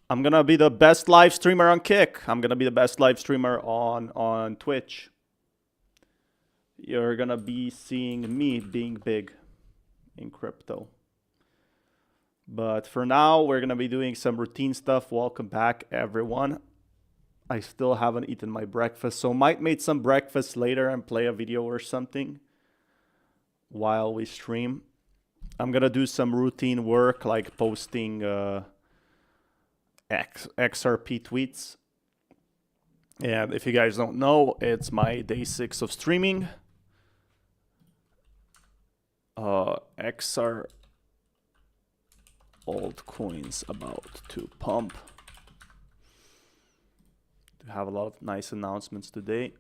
I'm gonna be the best live streamer on Kick. I'm gonna be the best live streamer on Twitch. You're gonna be seeing me being big in crypto. But for now, we're gonna be doing some routine stuff. Welcome back, everyone. I still haven't eaten my breakfast, so might make some breakfast later and play a video or something while we stream. I'm gonna do some routine work like posting XRP tweets. And if you guys don't know, it's my day 6 of streaming. XR altcoins about to pump. We have a lot of nice announcements today.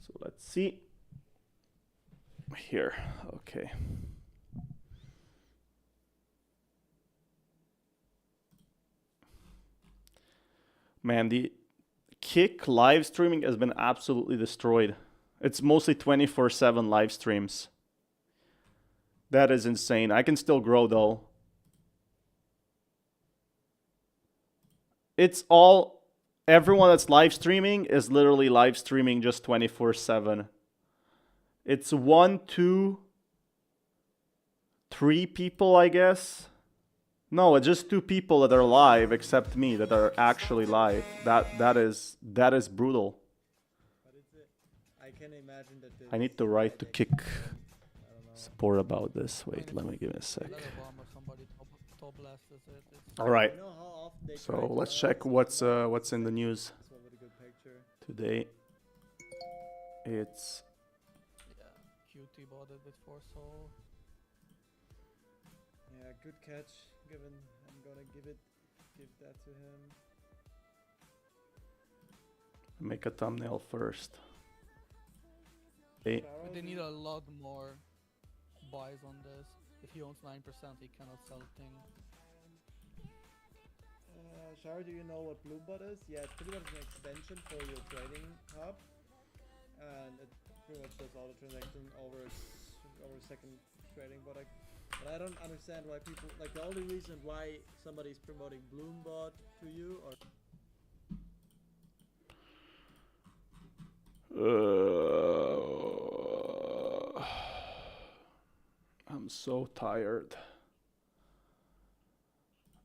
So let's see. Here, okay. Man, the Kick live streaming has been absolutely destroyed. It's mostly 24/7 live streams. That is insane. I can still grow though. It's all, everyone that's live streaming is literally live streaming just 24/7. It's 1, 2, 3 people, I guess. No, it's just 2 people that are live, except me, that are actually live. That is brutal. I can imagine that I need to write to Kick support about this. Wait, let me give it a sec. All right. So let's check what's in the news today. It's QT bought it with 4 soul. Yeah, good catch. Given I'm gonna give that to him. make a thumbnail first. Hey. But they need a lot more buys on this. If he owns 9%, he cannot sell a thing. Shar, do you know what Bluebot is? Yeah, it's pretty much an extension for your trading hub, and it pretty much does all the transaction over second trading bot. But I don't understand why people, like, the only reason why somebody's promoting Bluebot to you or I'm so tired.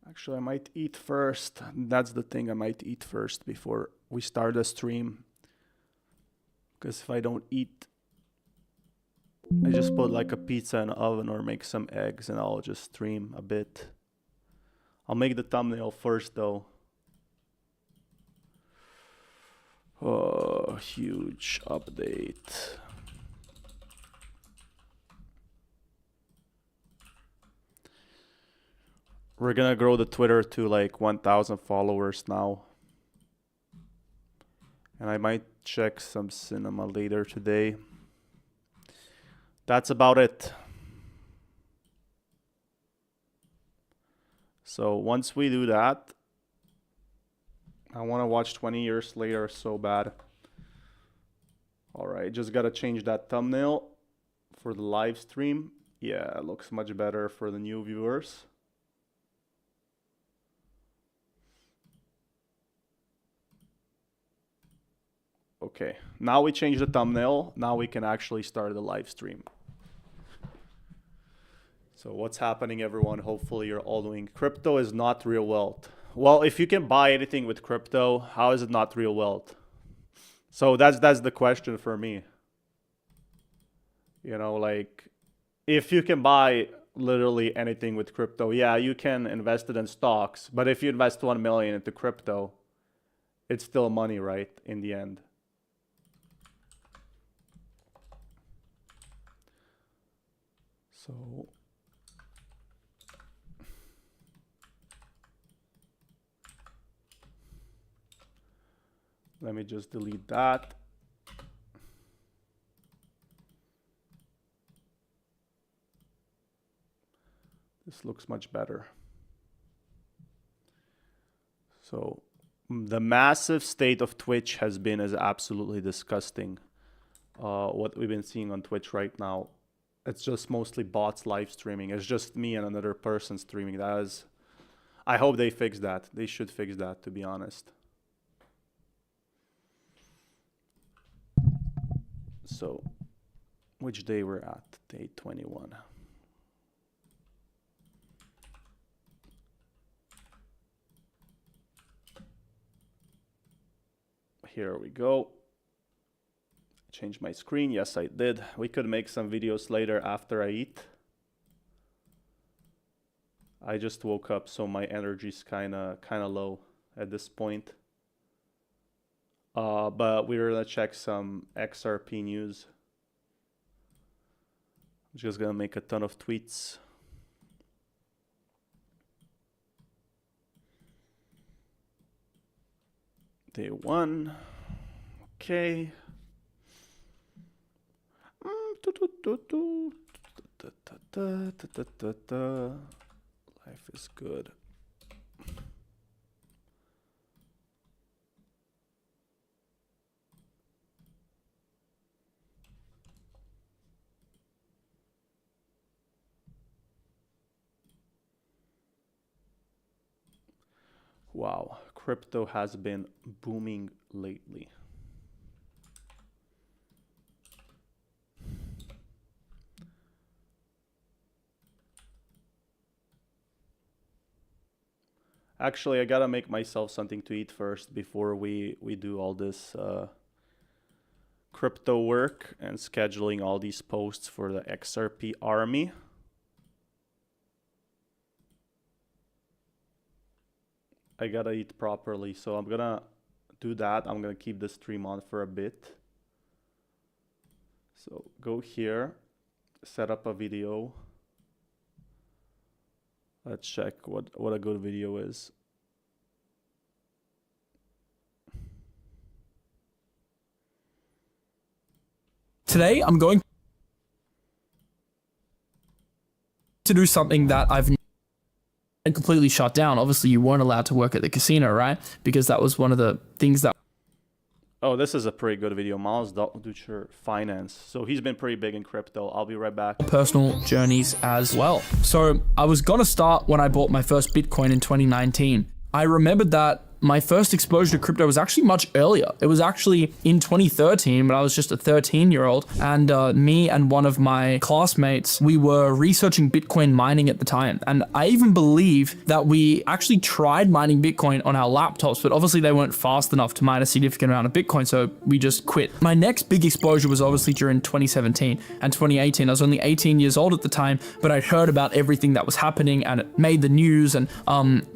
Actually, I might eat first. That's the thing, I might eat first before we start the stream. Because if I don't eat, I just put like a pizza in the oven or make some eggs and I'll just stream a bit. I'll make the thumbnail first though. Oh, huge update. We're gonna grow the Twitter to like 1,000 followers now. And I might check some cinema later today. That's about it. So once we do that, I want to watch 20 Years Later so bad. All right, just got to change that thumbnail for the live stream. Yeah, it looks much better for the new viewers. Okay, now we change the thumbnail. Now we can actually start the live stream. So what's happening, everyone? Hopefully you're all doing. Crypto is not real wealth. Well, if you can buy anything with crypto, how is it not real wealth? So that's the question for me. You know, like, if you can buy literally anything with crypto, yeah, you can invest it in stocks. But if you invest 1 million into crypto, it's still money, right? In the end. So let me just delete that. This looks much better. So the massive state of Twitch has been absolutely disgusting. what we've been seeing on Twitch right now. It's just mostly bots live streaming. It's just me and another person streaming. That is, I hope they fix that. They should fix that, to be honest. So, which day we're at? Day 21. Here we go. Change my screen. Yes, I did. We could make some videos later after I eat. I just woke up, so my energy's kind of low at this point. But we're gonna check some XRP news. I'm just gonna make a ton of tweets. Day 1. Okay. Life is good. Wow, crypto has been booming lately. Actually, I gotta make myself something to eat first before we do all this crypto work and scheduling all these posts for the XRP army. I gotta eat properly, so I'm gonna do that. I'm gonna keep the stream on for a bit. So go here, set up a video. Let's check what a good video is. Today, I'm going to do something that I've completely shut down. Obviously, you weren't allowed to work at the casino, right? Because that was one of the things that... Oh, this is a pretty good video. Miles Dutcher Finance. So he's been pretty big in crypto. I'll be right back. Personal journeys as well. So I was gonna start when I bought my first Bitcoin in 2019. I remembered that my first exposure to crypto was actually much earlier. It was actually in 2013, but I was just a 13-year-old, and me and one of my classmates, we were researching Bitcoin mining at the time. And I even believe that we actually tried mining Bitcoin on our laptops, but obviously they weren't fast enough to mine a significant amount of Bitcoin, so we just quit. My next big exposure was obviously during 2017 and 2018. I was only 18 years old at the time, but I'd heard about everything that was happening and it made the news, and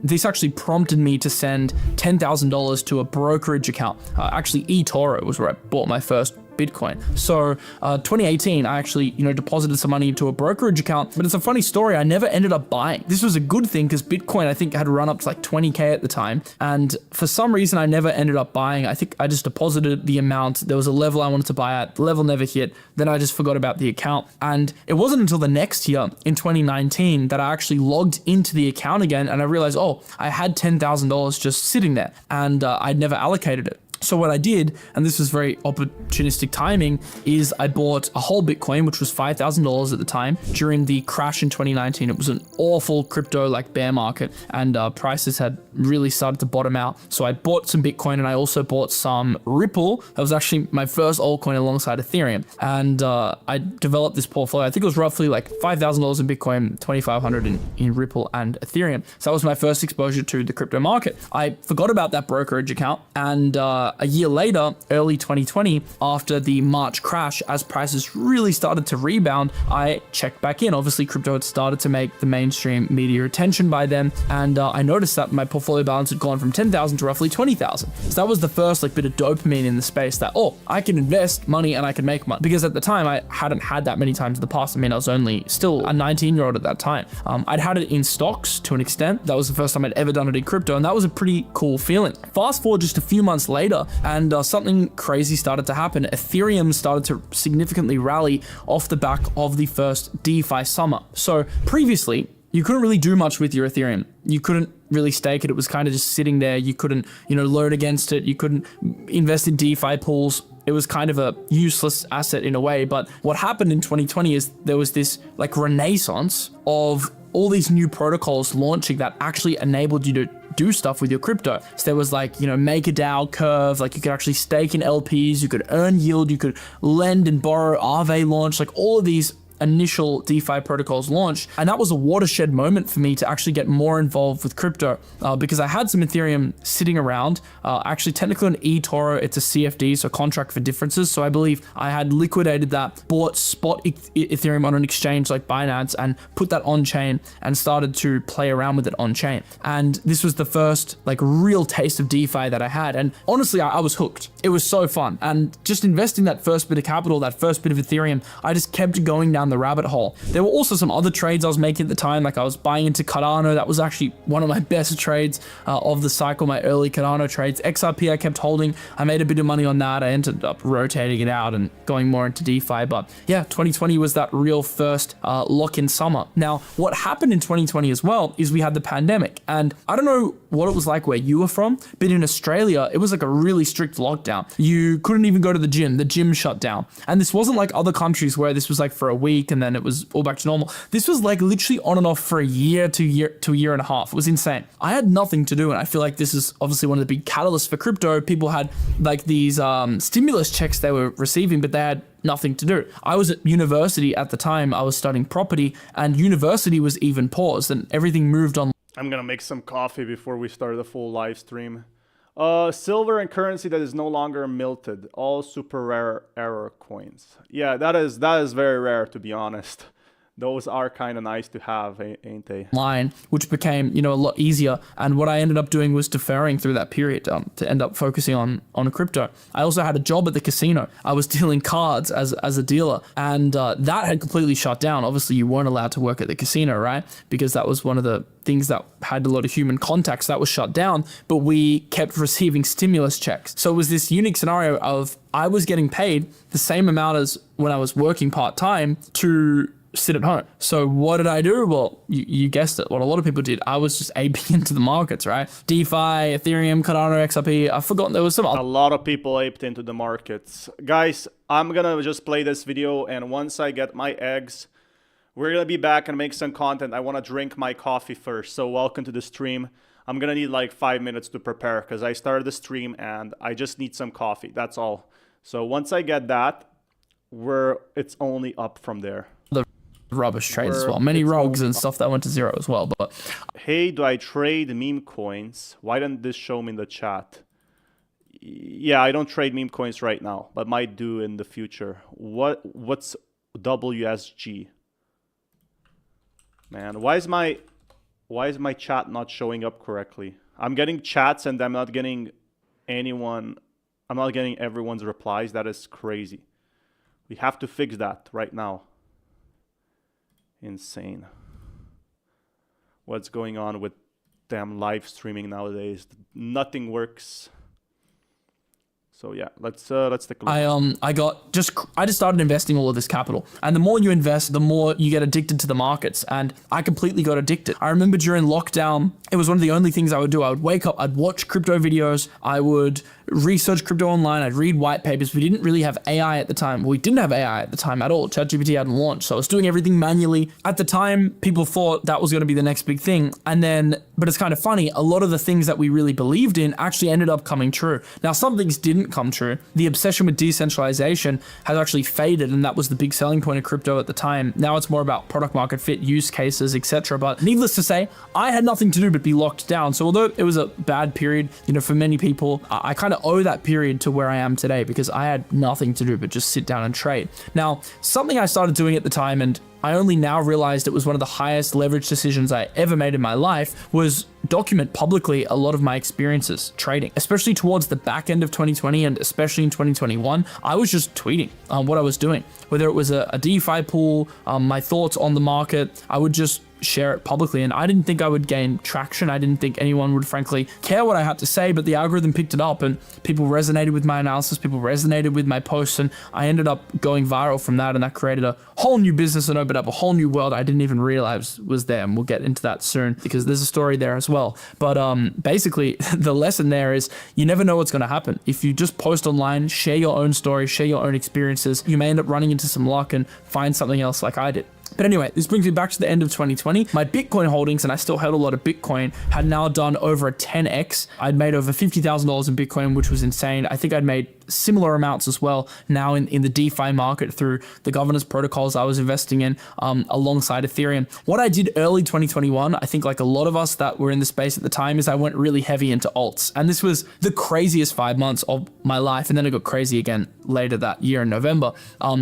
this actually prompted me to send $10,000 to a brokerage account. Actually, eToro was where I bought my first Bitcoin. So 2018, I actually, deposited some money into a brokerage account, but it's a funny story. I never ended up buying. This was a good thing because Bitcoin, I think, had run up to like 20K at the time. And for some reason, I never ended up buying. I think I just deposited the amount. There was a level I wanted to buy at. The level never hit. Then I just forgot about the account. And it wasn't until the next year in 2019 that I actually logged into the account again. And I realized, oh, I had $10,000 just sitting there and I'd never allocated it. So what I did, and this was very opportunistic timing, is I bought a whole Bitcoin, which was $5,000 at the time, during the crash in 2019. It was an awful crypto bear market, and prices had really started to bottom out. So I bought some Bitcoin, and I also bought some Ripple. That was actually my first altcoin alongside Ethereum. And I developed this portfolio. I think it was roughly like $5,000 in Bitcoin, $2,500 in Ripple and Ethereum. So that was my first exposure to the crypto market. I forgot about that brokerage account, and a year later, early 2020, after the March crash, as prices really started to rebound, I checked back in. Obviously, crypto had started to make the mainstream media attention by then, and I noticed that my portfolio balance had gone from 10,000 to roughly 20,000. So that was the first bit of dopamine in the space that, oh, I can invest money and I can make money. Because at the time, I hadn't had that many times in the past. I mean, I was only still a 19-year-old at that time. I'd had it in stocks to an extent. That was the first time I'd ever done it in crypto, and that was a pretty cool feeling. Fast forward just a few months later, and something crazy started to happen. Ethereum started to significantly rally off the back of the first DeFi summer. So previously, you couldn't really do much with your Ethereum. You couldn't really stake it. It was kind of just sitting there. You couldn't, load against it. You couldn't invest in DeFi pools. it was kind of a useless asset in a way. But what happened in 2020 is there was this like renaissance of all these new protocols launching that actually enabled you to do stuff with your crypto. So there was like, MakerDAO, Curve, like you could actually stake in LPs, you could earn yield, you could lend and borrow, Aave launched, like all of these initial DeFi protocols launched. And that was a watershed moment for me to actually get more involved with crypto because I had some Ethereum sitting around, actually technically an eToro, it's a CFD, so contract for differences. So I believe I had liquidated that, bought spot Ethereum on an exchange like Binance and put that on chain and started to play around with it on chain. And this was the first like real taste of DeFi that I had. And honestly, I was hooked. It was so fun. And just investing that first bit of capital, that first bit of Ethereum, I just kept going down the rabbit hole. There were also some other trades I was making at the time, like I was buying into Cardano. That was actually one of my best trades of the cycle, my early Cardano trades. XRP I kept holding. I made a bit of money on that. I ended up rotating it out and going more into DeFi. But yeah, 2020 was that real first lock-in summer. Now, what happened in 2020 as well is we had the pandemic. And I don't know what it was like where you were from, but in Australia, it was like a really strict lockdown. You couldn't even go to the gym shut down. And this wasn't like other countries where this was like for a week and then it was all back to normal. This was like literally on and off for a year to a year and a half. It was insane. I had nothing to do, and I feel like this is obviously one of the big catalysts for crypto. People had like these stimulus checks they were receiving, but they had nothing to do. I was at university at the time. I was studying property, and university was even paused, and everything moved on. I'm gonna make some coffee before we start the full live stream. Silver and currency that is no longer minted. All super rare error coins. Yeah, that is very rare, to be honest. Those are kind of nice to have, ain't they? Line, which became, a lot easier. And what I ended up doing was deferring through that period to end up focusing on crypto. I also had a job at the casino. I was dealing cards as a dealer, and that had completely shut down. Obviously, you weren't allowed to work at the casino, right? Because that was one of the things that had a lot of human contacts. That was shut down, but we kept receiving stimulus checks. So it was this unique scenario of I was getting paid the same amount as when I was working part-time to sit at home. So what did I do? Well, you guessed it. What a lot of people did. I was just aping into the markets, right? DeFi, Ethereum, Cardano, XRP. I've forgotten there was some A lot of people aped into the markets. Guys, I'm gonna just play this video, and once I get my eggs, we're gonna be back and make some content. I wanna drink my coffee first. So welcome to the stream. I'm gonna need like 5 minutes to prepare because I started the stream and I just need some coffee. That's all. So once I get that, it's only up from there. Rubbish trades as well. Many rogues and stuff that went to zero as well. But hey, do I trade meme coins? Why didn't this show me in the chat? Yeah, I don't trade meme coins right now, but might do in the future. What's WSG? Man, why is my chat not showing up correctly? I'm getting chats and I'm not getting everyone's replies. That is crazy. We have to fix that right now. Insane. What's going on with damn live streaming nowadays? Nothing works. So yeah, let's take a look. I just started investing all of this capital, and the more you invest, the more you get addicted to the markets, and I completely got addicted. I remember during lockdown, it was one of the only things I would do. I would wake up, I'd watch crypto videos, I would research crypto online, I'd read white papers. We didn't really have AI at the time. We didn't have AI at the time at all. ChatGPT hadn't launched, so I was doing everything manually. At the time, people thought that was going to be the next big thing, but it's kind of funny, a lot of the things that we really believed in actually ended up coming true. Now, some things didn't come true. The obsession with decentralization has actually faded, and that was the big selling point of crypto at the time. Now it's more about product market fit, use cases, etc. But needless to say, I had nothing to do but be locked down. So although it was a bad period, for many people, I kind of owe that period to where I am today because I had nothing to do but just sit down and trade. Now, something I started doing at the time, and I only now realized it was one of the highest leverage decisions I ever made in my life, was document publicly a lot of my experiences trading, especially towards the back end of 2020 and especially in 2021. I was just tweeting what I was doing, whether it was a DeFi pool, my thoughts on the market. I would just share it publicly, and I didn't think I would gain traction. I didn't think anyone would frankly care what I had to say, but the algorithm picked it up and people resonated with my analysis, people resonated with my posts, and I ended up going viral from that, and that created a whole new business and opened up a whole new world I didn't even realize was there, and we'll get into that soon because there's a story there as well. But basically the lesson there is you never know what's going to happen. If you just post online, share your own story, share your own experiences, you may end up running into some luck and find something else like I did. But anyway, this brings me back to the end of 2020. My Bitcoin holdings, and I still held a lot of Bitcoin, had now done over a 10x. I'd made over $50,000 in Bitcoin, which was insane. I think I'd made similar amounts as well now in the DeFi market through the governance protocols I was investing in alongside Ethereum. What I did early 2021, I think like a lot of us that were in the space at the time, is I went really heavy into alts. And this was the craziest 5 months of my life. And then it got crazy again later that year in November,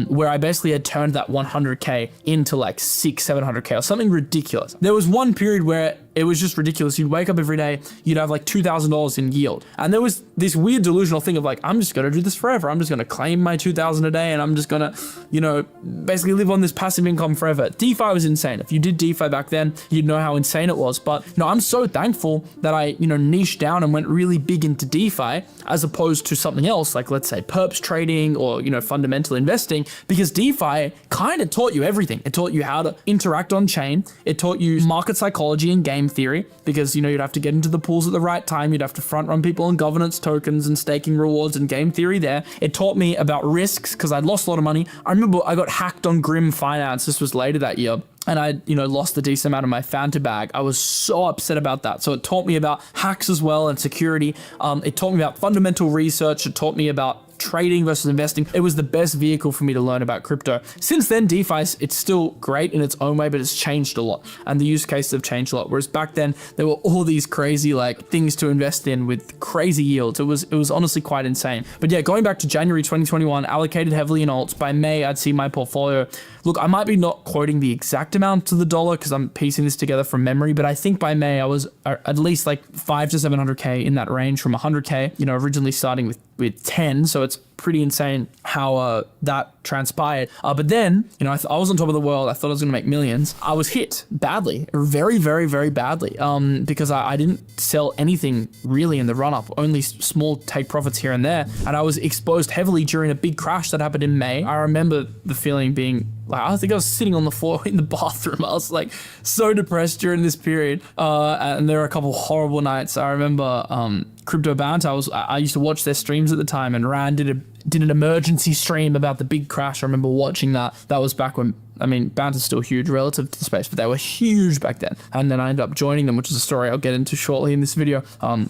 where I basically had turned that 100K into like 600-700K or something ridiculous. There was one period where it was just ridiculous. You'd wake up every day, you'd have like $2,000 in yield. And there was this weird delusional thing of like, I'm just going to do this forever. I'm just going to claim my 2,000 a day and I'm just going to, you know, basically live on this passive income forever. DeFi was insane. If you did DeFi back then, you'd know how insane it was. But no, I'm so thankful that I, you know, niched down and went really big into DeFi as opposed to something else like, let's say, perps trading or, you know, fundamental investing, because DeFi kind of taught you everything. It taught you how to interact on chain. It taught you market psychology and game theory, because, you know, you'd have to get into the pools at the right time. You'd have to front run people on governance tokens and staking rewards and game theory there. It taught me about risks because I'd lost a lot of money. I remember I got hacked on Grim Finance. This was later that year. And I, you know, lost a decent amount of my Fanta bag. I was so upset about that. So it taught me about hacks as well and security. It taught me about fundamental research. It taught me about trading versus investing. It was the best vehicle for me to learn about crypto. Since then, DeFi, it's still great in its own way, but it's changed a lot. And the use cases have changed a lot. Whereas back then, there were all these crazy like things to invest in with crazy yields. It was honestly quite insane. But yeah, going back to January 2021, allocated heavily in alts. By May, I'd see my portfolio. Look, I might be not quoting the exact amount to the dollar because I'm piecing this together from memory, but I think by May I was at least like 5 to 700K in that range from 100K, you know, originally starting with 10. So it's pretty insane how that transpired. But then, you know, I was on top of the world. I thought I was going to make millions. I was hit badly, very, very, very badly, because I didn't sell anything really in the run up, only small take profits here and there. And I was exposed heavily during a big crash that happened in May. I remember the feeling being like, I think I was sitting on the floor in the bathroom. I was like so depressed during this period. And there were a couple horrible nights. I remember Crypto Banter. I used to watch their streams at the time, and Rand did an emergency stream about the big crash. I remember watching that. That was back when, I mean, Banter's still huge relative to the space, but they were huge back then. And then I ended up joining them, which is a story I'll get into shortly in this video,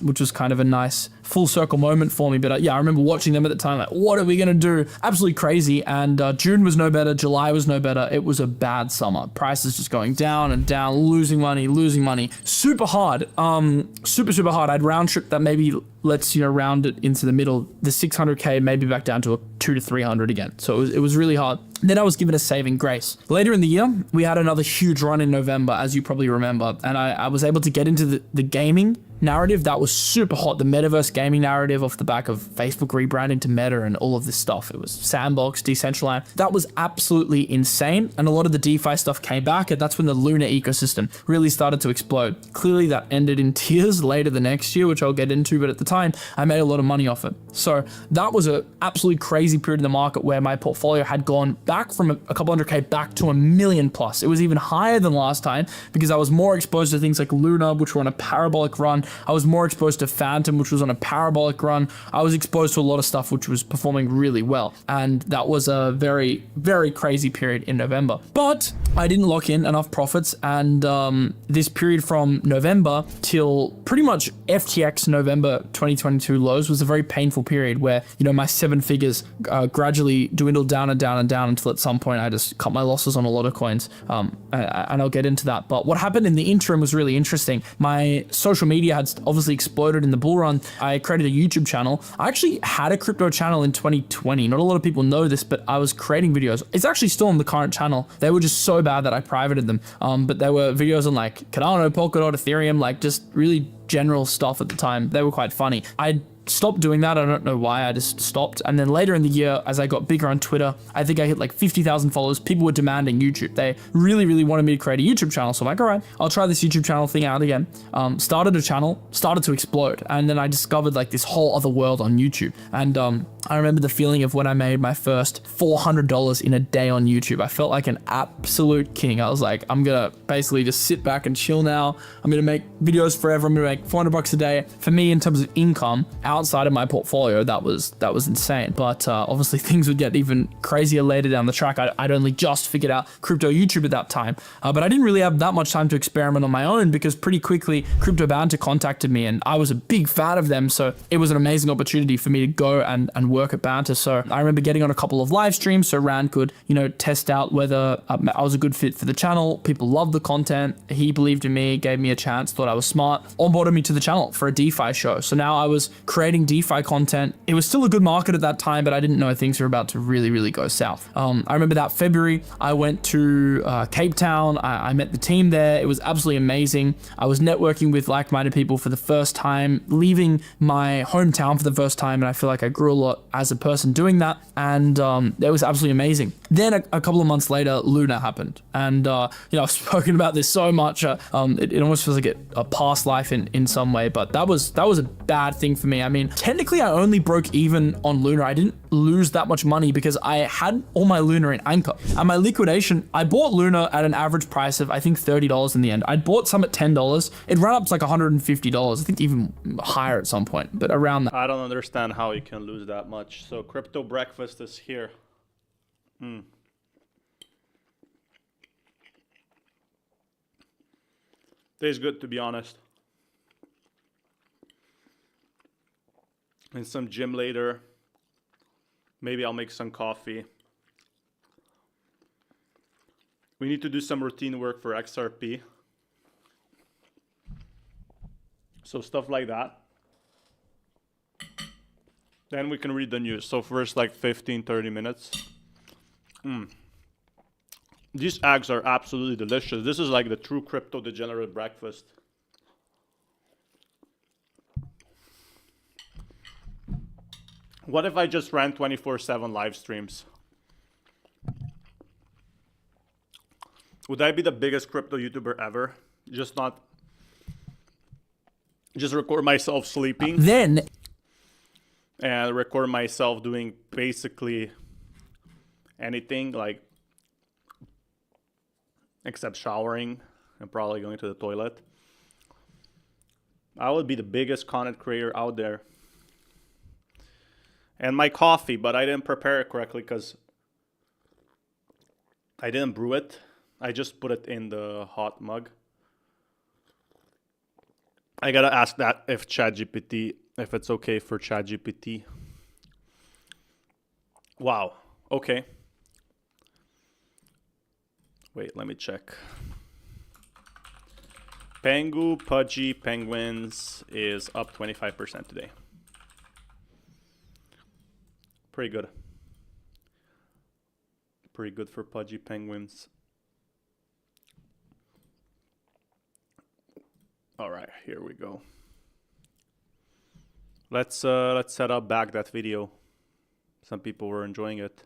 which was kind of a nice full circle moment for me. But yeah, I remember watching them at the time, like, what are we going to do? Absolutely crazy. And June was no better. July was no better. It was a bad summer. Prices just going down and down, losing money. Super hard. Super hard. I'd round trip that maybe, let's, you know, round it into the middle, the 600K, maybe back down to a 200 to 300 again. So it was really hard. Then I was given a saving grace. Later in the year, we had another huge run in November, as you probably remember. And I was able to get into the gaming narrative that was super hot, the metaverse gaming narrative off the back of Facebook rebranding to Meta and all of this stuff. It was Sandbox, Decentraland. That was absolutely insane. And a lot of the DeFi stuff came back, and that's when the Luna ecosystem really started to explode. Clearly that ended in tears later the next year, which I'll get into, but at the time I made a lot of money off it. So that was a absolutely crazy period in the market where my portfolio had gone back from a couple 100K back to $1 million plus. It was even higher than last time because I was more exposed to things like Luna, which were on a parabolic run. I was more exposed to Phantom, which was on a parabolic run. I was exposed to a lot of stuff which was performing really well. And that was a very, very crazy period in November. But I didn't lock in enough profits. And this period from November till pretty much FTX November 2022 lows was a very painful period where, you know, my 7 figures gradually dwindled down and down and down until at some point I just cut my losses on a lot of coins. And I'll get into that. But what happened in the interim was really interesting. My social media had obviously exploded in the bull run. I created a YouTube channel. I actually had a crypto channel in 2020. Not a lot of people know this, but I was creating videos. It's actually still on the current channel. They were just so bad that I privated them. But there were videos on like Cardano, Polkadot, Ethereum, like just really general stuff at the time. They were quite funny. I stopped doing that. I don't know why, I just stopped. And then later in the year, as I got bigger on Twitter, I think I hit like 50,000 followers. People were demanding YouTube. They really wanted me to create a YouTube channel. So I'm like, all right, I'll try this YouTube channel thing out again. Started a channel, started to explode. And then I discovered like this whole other world on YouTube. And I remember the feeling of when I made my first $400 in a day on YouTube. I felt like an absolute king. I was like, I'm gonna basically just sit back and chill now. I'm gonna make videos forever. I'm gonna make $400 a day. For me, in terms of income outside of my portfolio, that was insane. But obviously things would get even crazier later down the track. I'd only just figured out crypto YouTube at that time, but I didn't really have that much time to experiment on my own, because pretty quickly Crypto Banter contacted me and I was a big fan of them. So it was an amazing opportunity for me to go and work at Banter. So I remember getting on a couple of live streams so Rand could, test out whether I was a good fit for the channel. People loved the content. He believed in me, gave me a chance, thought I was smart, onboarded me to the channel for a DeFi show. So now I was creating DeFi content. It was still a good market at that time, but I didn't know things were about to really go south. I remember that February, I went to Cape Town. I met the team there. It was absolutely amazing. I was networking with like-minded people for the first time, leaving my hometown for the first time, and I feel like I grew a lot as a person doing that, and it was absolutely amazing. Then a couple of months later, Luna happened, and I've spoken about this so much. It almost feels like a past life in some way, but that was a bad thing for me. I mean, technically, I only broke even on Luna. I didn't lose that much money because I had all my Luna in Anchor. At my liquidation, I bought Luna at an average price of I think $30 in the end. I'd bought some at $10. It ran up to like $150. I think even higher at some point, but around that. I don't understand how you can lose that much. So crypto breakfast is here. Tastes good, to be honest. And some gym later. Maybe I'll make some coffee. We need to do some routine work for XRP. So stuff like that. Then we can read the news. So first like 15-30 minutes. These eggs are absolutely delicious. This is like the true crypto degenerate breakfast. What if I just ran 24/7 live streams? Would I be the biggest crypto YouTuber ever? Just record myself sleeping. Then and record myself doing basically anything, like except showering and probably going to the toilet. I would be the biggest content creator out there. And my coffee, but I didn't prepare it correctly because I didn't brew it. I just put it in the hot mug. I gotta ask that if it's okay for ChatGPT. Wow. Okay. Wait, let me check. Pengu Pudgy Penguins is up 25% today. Pretty good. Pretty good for Pudgy Penguins. All right, here we go. Let's set up back that video. Some people were enjoying it.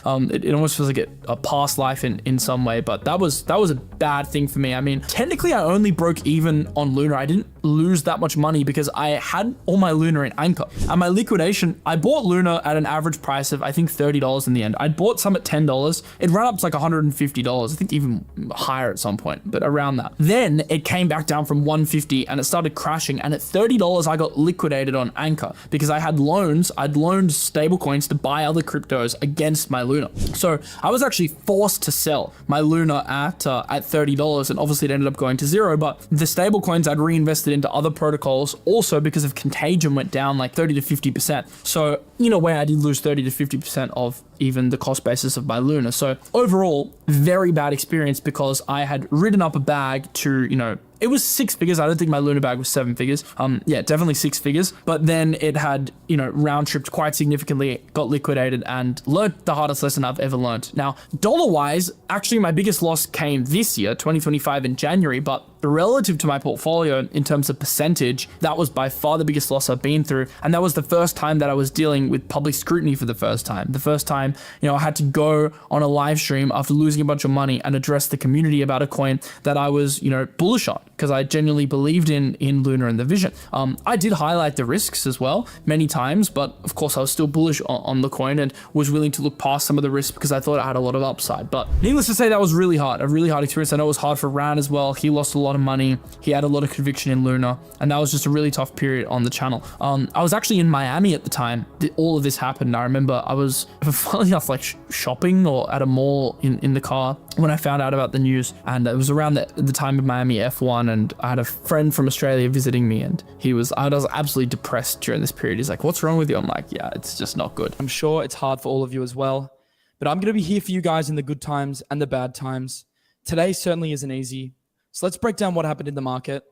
It almost feels like a past life in some way, but that was a bad thing for me. I mean, technically I only broke even on Luna. I didn't lose that much money because I had all my Luna in Anchor. At my liquidation, I bought Luna at an average price of I think $30 in the end. I'd bought some at $10. It ran up to like $150. I think even higher at some point, but around that. Then it came back down from $150 and it started crashing. And at $30, I got liquidated on Anchor because I had loans. I'd loaned stablecoins to buy other cryptos against my Luna. So I was actually forced to sell my Luna at $30, and obviously it ended up going to zero, but the stable coins I'd reinvested into other protocols also because of contagion went down like 30 to 50%. So in a way I did lose 30 to 50% of even the cost basis of my Luna. So overall, very bad experience because I had ridden up a bag to, it was 6 figures. I don't think my Luna bag was 7 figures. Yeah, definitely 6 figures. But then it had, round tripped quite significantly, got liquidated, and learned the hardest lesson I've ever learned. Now, dollar-wise, actually my biggest loss came this year, 2025 in January, but relative to my portfolio in terms of percentage, that was by far the biggest loss I've been through. And that was the first time that I was dealing with public scrutiny for the first time. The first time, I had to go on a live stream after losing a bunch of money and address the community about a coin that I was, bullish on, because I genuinely believed in Luna and the vision. I did highlight the risks as well many times, but of course I was still bullish on the coin and was willing to look past some of the risks because I thought it had a lot of upside. But needless to say, that was really hard, a really hard experience. I know it was hard for Ran as well. He lost a lot of money. He had a lot of conviction in Luna, and that was just a really tough period on the channel. I was actually in Miami at the time all of this happened. I remember I was, funnily enough, like shopping or at a mall in the car when I found out about the news, and it was around the time of Miami F1, and I had a friend from Australia visiting me, and I was absolutely depressed during this period. He's like, "What's wrong with you?" I'm like, "Yeah, it's just not good." I'm sure it's hard for all of you as well, but I'm going to be here for you guys in the good times and the bad times. Today certainly isn't easy. So let's break down what happened in the market.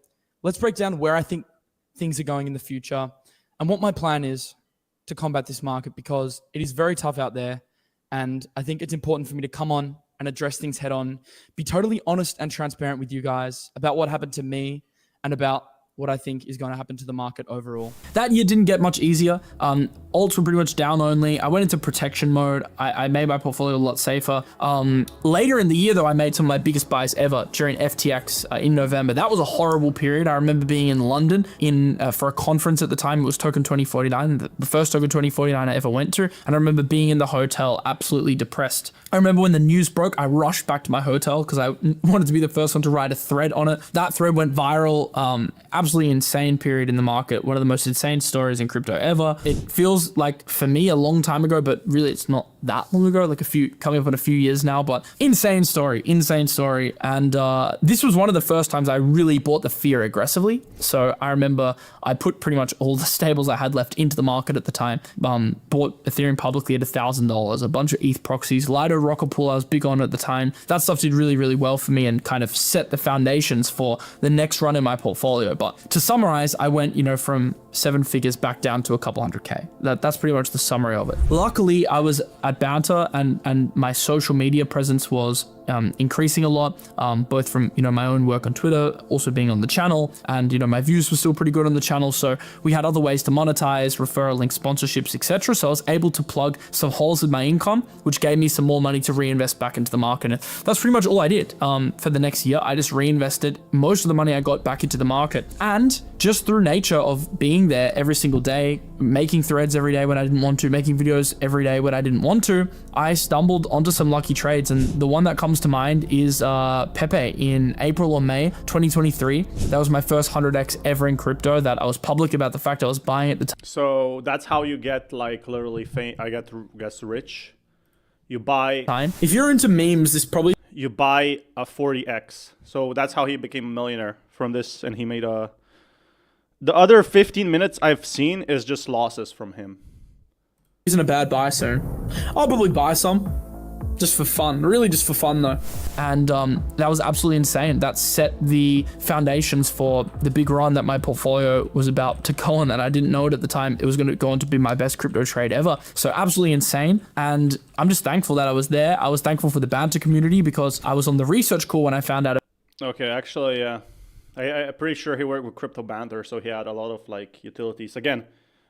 Let's break down where I think things are going in the future and what my plan is to combat this market, because it is very tough out there. And I think it's important for me to come on and address things head on, be totally honest and transparent with you guys about what happened to me and about what I think is going to happen to the market overall. That year didn't get much easier. Alts were pretty much down only. I went into protection mode. I made my portfolio a lot safer. Later in the year, though, I made some of my biggest buys ever during FTX in November. That was a horrible period. I remember being in London for a conference at the time. It was Token 2049, the first Token 2049 I ever went to. And I remember being in the hotel absolutely depressed. I remember when the news broke, I rushed back to my hotel because I wanted to be the first one to write a thread on it. That thread went viral. Absolutely insane period in the market. One of the most insane stories in crypto ever. It feels like, for me, a long time ago, but really it's not that long ago, like coming up on a few years now, but insane story. And this was one of the first times I really bought the fear aggressively. So I remember I put pretty much all the stables I had left into the market at the time, bought Ethereum publicly at $1,000, a bunch of ETH proxies, Lido Rocket Pool I was big on at the time. That stuff did really, really well for me and kind of set the foundations for the next run in my portfolio. But to summarize, I went, from 7 figures back down to a couple 100K. That's pretty much the summary of it. Luckily, I was at Bounter and my social media presence was increasing a lot, both from, my own work on Twitter, also being on the channel, and, my views were still pretty good on the channel. So we had other ways to monetize, referral link sponsorships, etc. So I was able to plug some holes in my income, which gave me some more money to reinvest back into the market. And that's pretty much all I did. For the next year, I just reinvested most of the money I got back into the market. And just through nature of being there every single day, making threads every day when I didn't want to, making videos every day when I didn't want to, I stumbled onto some lucky trades. And the one that comes to mind is Pepe in April or May 2023. That was my first 100x ever in crypto that I was public about the fact I was buying at the time. So that's how you get like literally I guess rich. You buy. If you're into memes, this probably. You buy a 40x. So that's how he became a millionaire from this, and he made a. The other 15 minutes I've seen is just losses from him. Isn't a bad buy soon. I'll probably buy some. Just for fun, really just for fun though. And that was absolutely insane. That set the foundations for the big run that my portfolio was about to go on, and I didn't know it at the time. It was going to go on to be my best crypto trade ever. So absolutely insane. And I'm just thankful that I was there. I was thankful for the banter community because I was on the research call when I found out. Okay, actually, yeah. I'm pretty sure he worked with Crypto Banter, so he had a lot of like utilities. Again,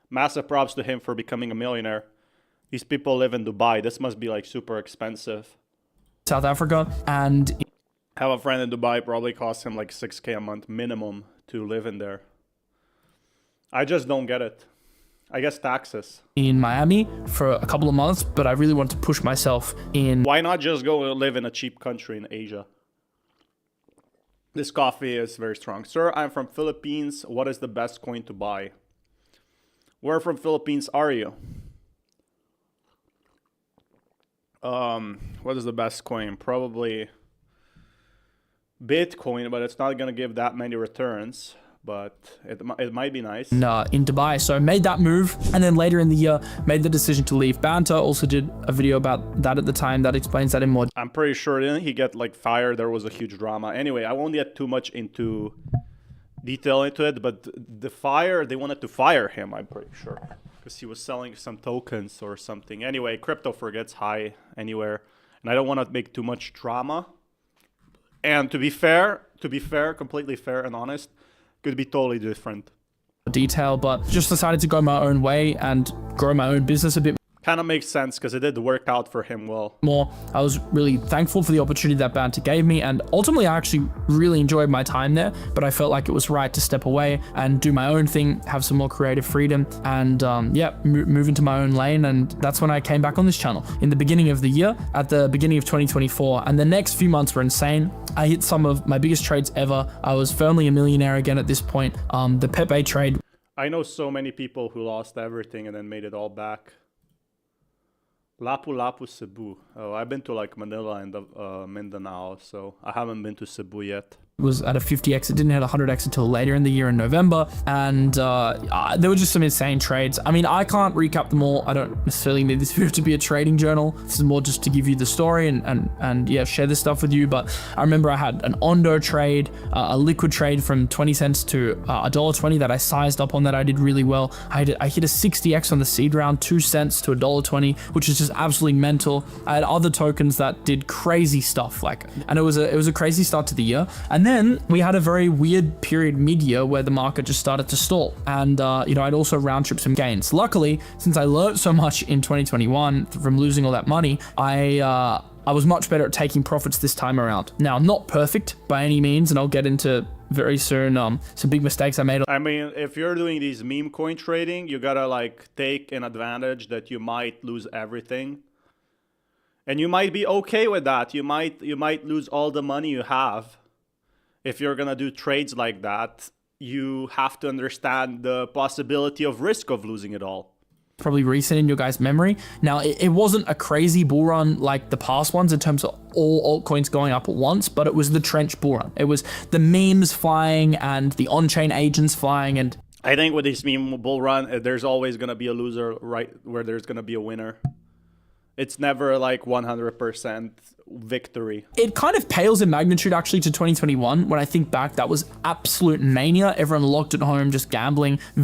massive props to him for becoming a millionaire. These people live in Dubai. This must be like super expensive. South Africa, and I have a friend in Dubai. Probably costs him like 6K a month minimum to live in there. I just don't get it. I guess taxes. In Miami for a couple of months, but I really want to push myself in. Why not just go live in a cheap country in Asia? This coffee is very strong. Sir, I'm from Philippines. What is the best coin to buy? Where from Philippines are you? What is the best coin? Probably Bitcoin, but it's not going to give that many returns. But it might be nice. In Dubai. So I made that move, and then later in the year made the decision to leave Banter. Also did a video about that at the time that explains that in more. I'm pretty sure didn't he get like fired? There was a huge drama. Anyway, I won't get too much into detail into it, but they wanted to fire him, I'm pretty sure, because he was selling some tokens or something. Anyway, crypto forgets high anywhere, and I don't want to make too much drama. And to be fair, completely fair and honest, could be totally different. detail, but just decided to go my own way and grow my own business a bit Kind of makes sense because it did work out for him well. more. I was really thankful for the opportunity that Banter gave me, and ultimately I actually really enjoyed my time there, but I felt like it was right to step away and do my own thing, have some more creative freedom, and move into my own lane. And that's when I came back on this channel in the beginning of the year, at the beginning of 2024, and the next few months were insane. I hit some of my biggest trades ever. I was firmly a millionaire again at this point. The Pepe trade. I know so many people who lost everything and then made it all back. Lapu Lapu Cebu. Oh, I've been to like Manila and Mindanao, so I haven't been to Cebu yet. Was at a 50x. It didn't hit 100x until later in the year in November, and there were just some insane trades. I mean, I can't recap them all. I don't necessarily need this video to be a trading journal. This is more just to give you the story and yeah, share this stuff with you. But I remember I had an Ondo trade, a liquid trade from 20 cents to $1.20 that I sized up on that I did really well. I hit a 60x on the seed round, 2 cents to $1.20, which is just absolutely mental. I had other tokens that did crazy stuff, and it was a crazy start to the year. And then we had a very weird period mid-year where the market just started to stall, and I'd also round trip some gains. Luckily, since I learned so much in 2021 from losing all that money, I was much better at taking profits this time around. Now, not perfect by any means, and I'll get into very soon some big mistakes I made. I mean, if you're doing these meme coin trading, you gotta like take an advantage that you might lose everything. And you might be okay with that. You might lose all the money you have. If you're gonna do trades like that, you have to understand the possibility of risk of losing it all. Probably recent in your guys' memory. Now, it wasn't a crazy bull run like the past ones in terms of all altcoins going up at once, but it was the trench bull run. It was the memes flying and the on-chain agents flying. And I think with this meme bull run, there's always gonna be a loser right where there's gonna be a winner. It's never like 100% victory. It kind of pales in magnitude actually to 2021. When I think back, that was absolute mania. Everyone locked at home, just gambling. A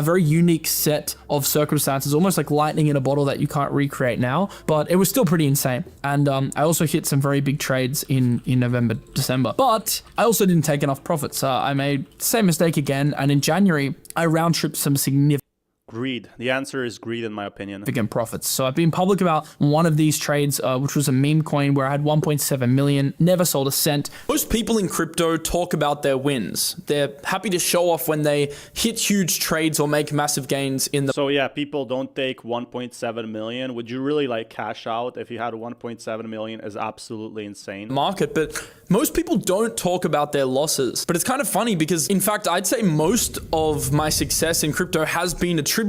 very unique set of circumstances, almost like lightning in a bottle that you can't recreate now. But it was still pretty insane. And I also hit some very big trades in November, December. But I also didn't take enough profits. I made the same mistake again. And in January, I round tripped some significant Greed. The answer is greed, in my opinion. Profits. So I've been public about one of these trades, which was a meme coin where I had 1.7 million, never sold a cent. Most people in crypto talk about their wins. They're happy to show off when they hit huge trades or make massive gains in the... So yeah, people don't take 1.7 million. Would you really like cash out if you had 1.7 million? Is absolutely insane. Market, but most people don't talk about their losses. But it's kind of funny because, in fact, I'd say most of my success in crypto has been attributed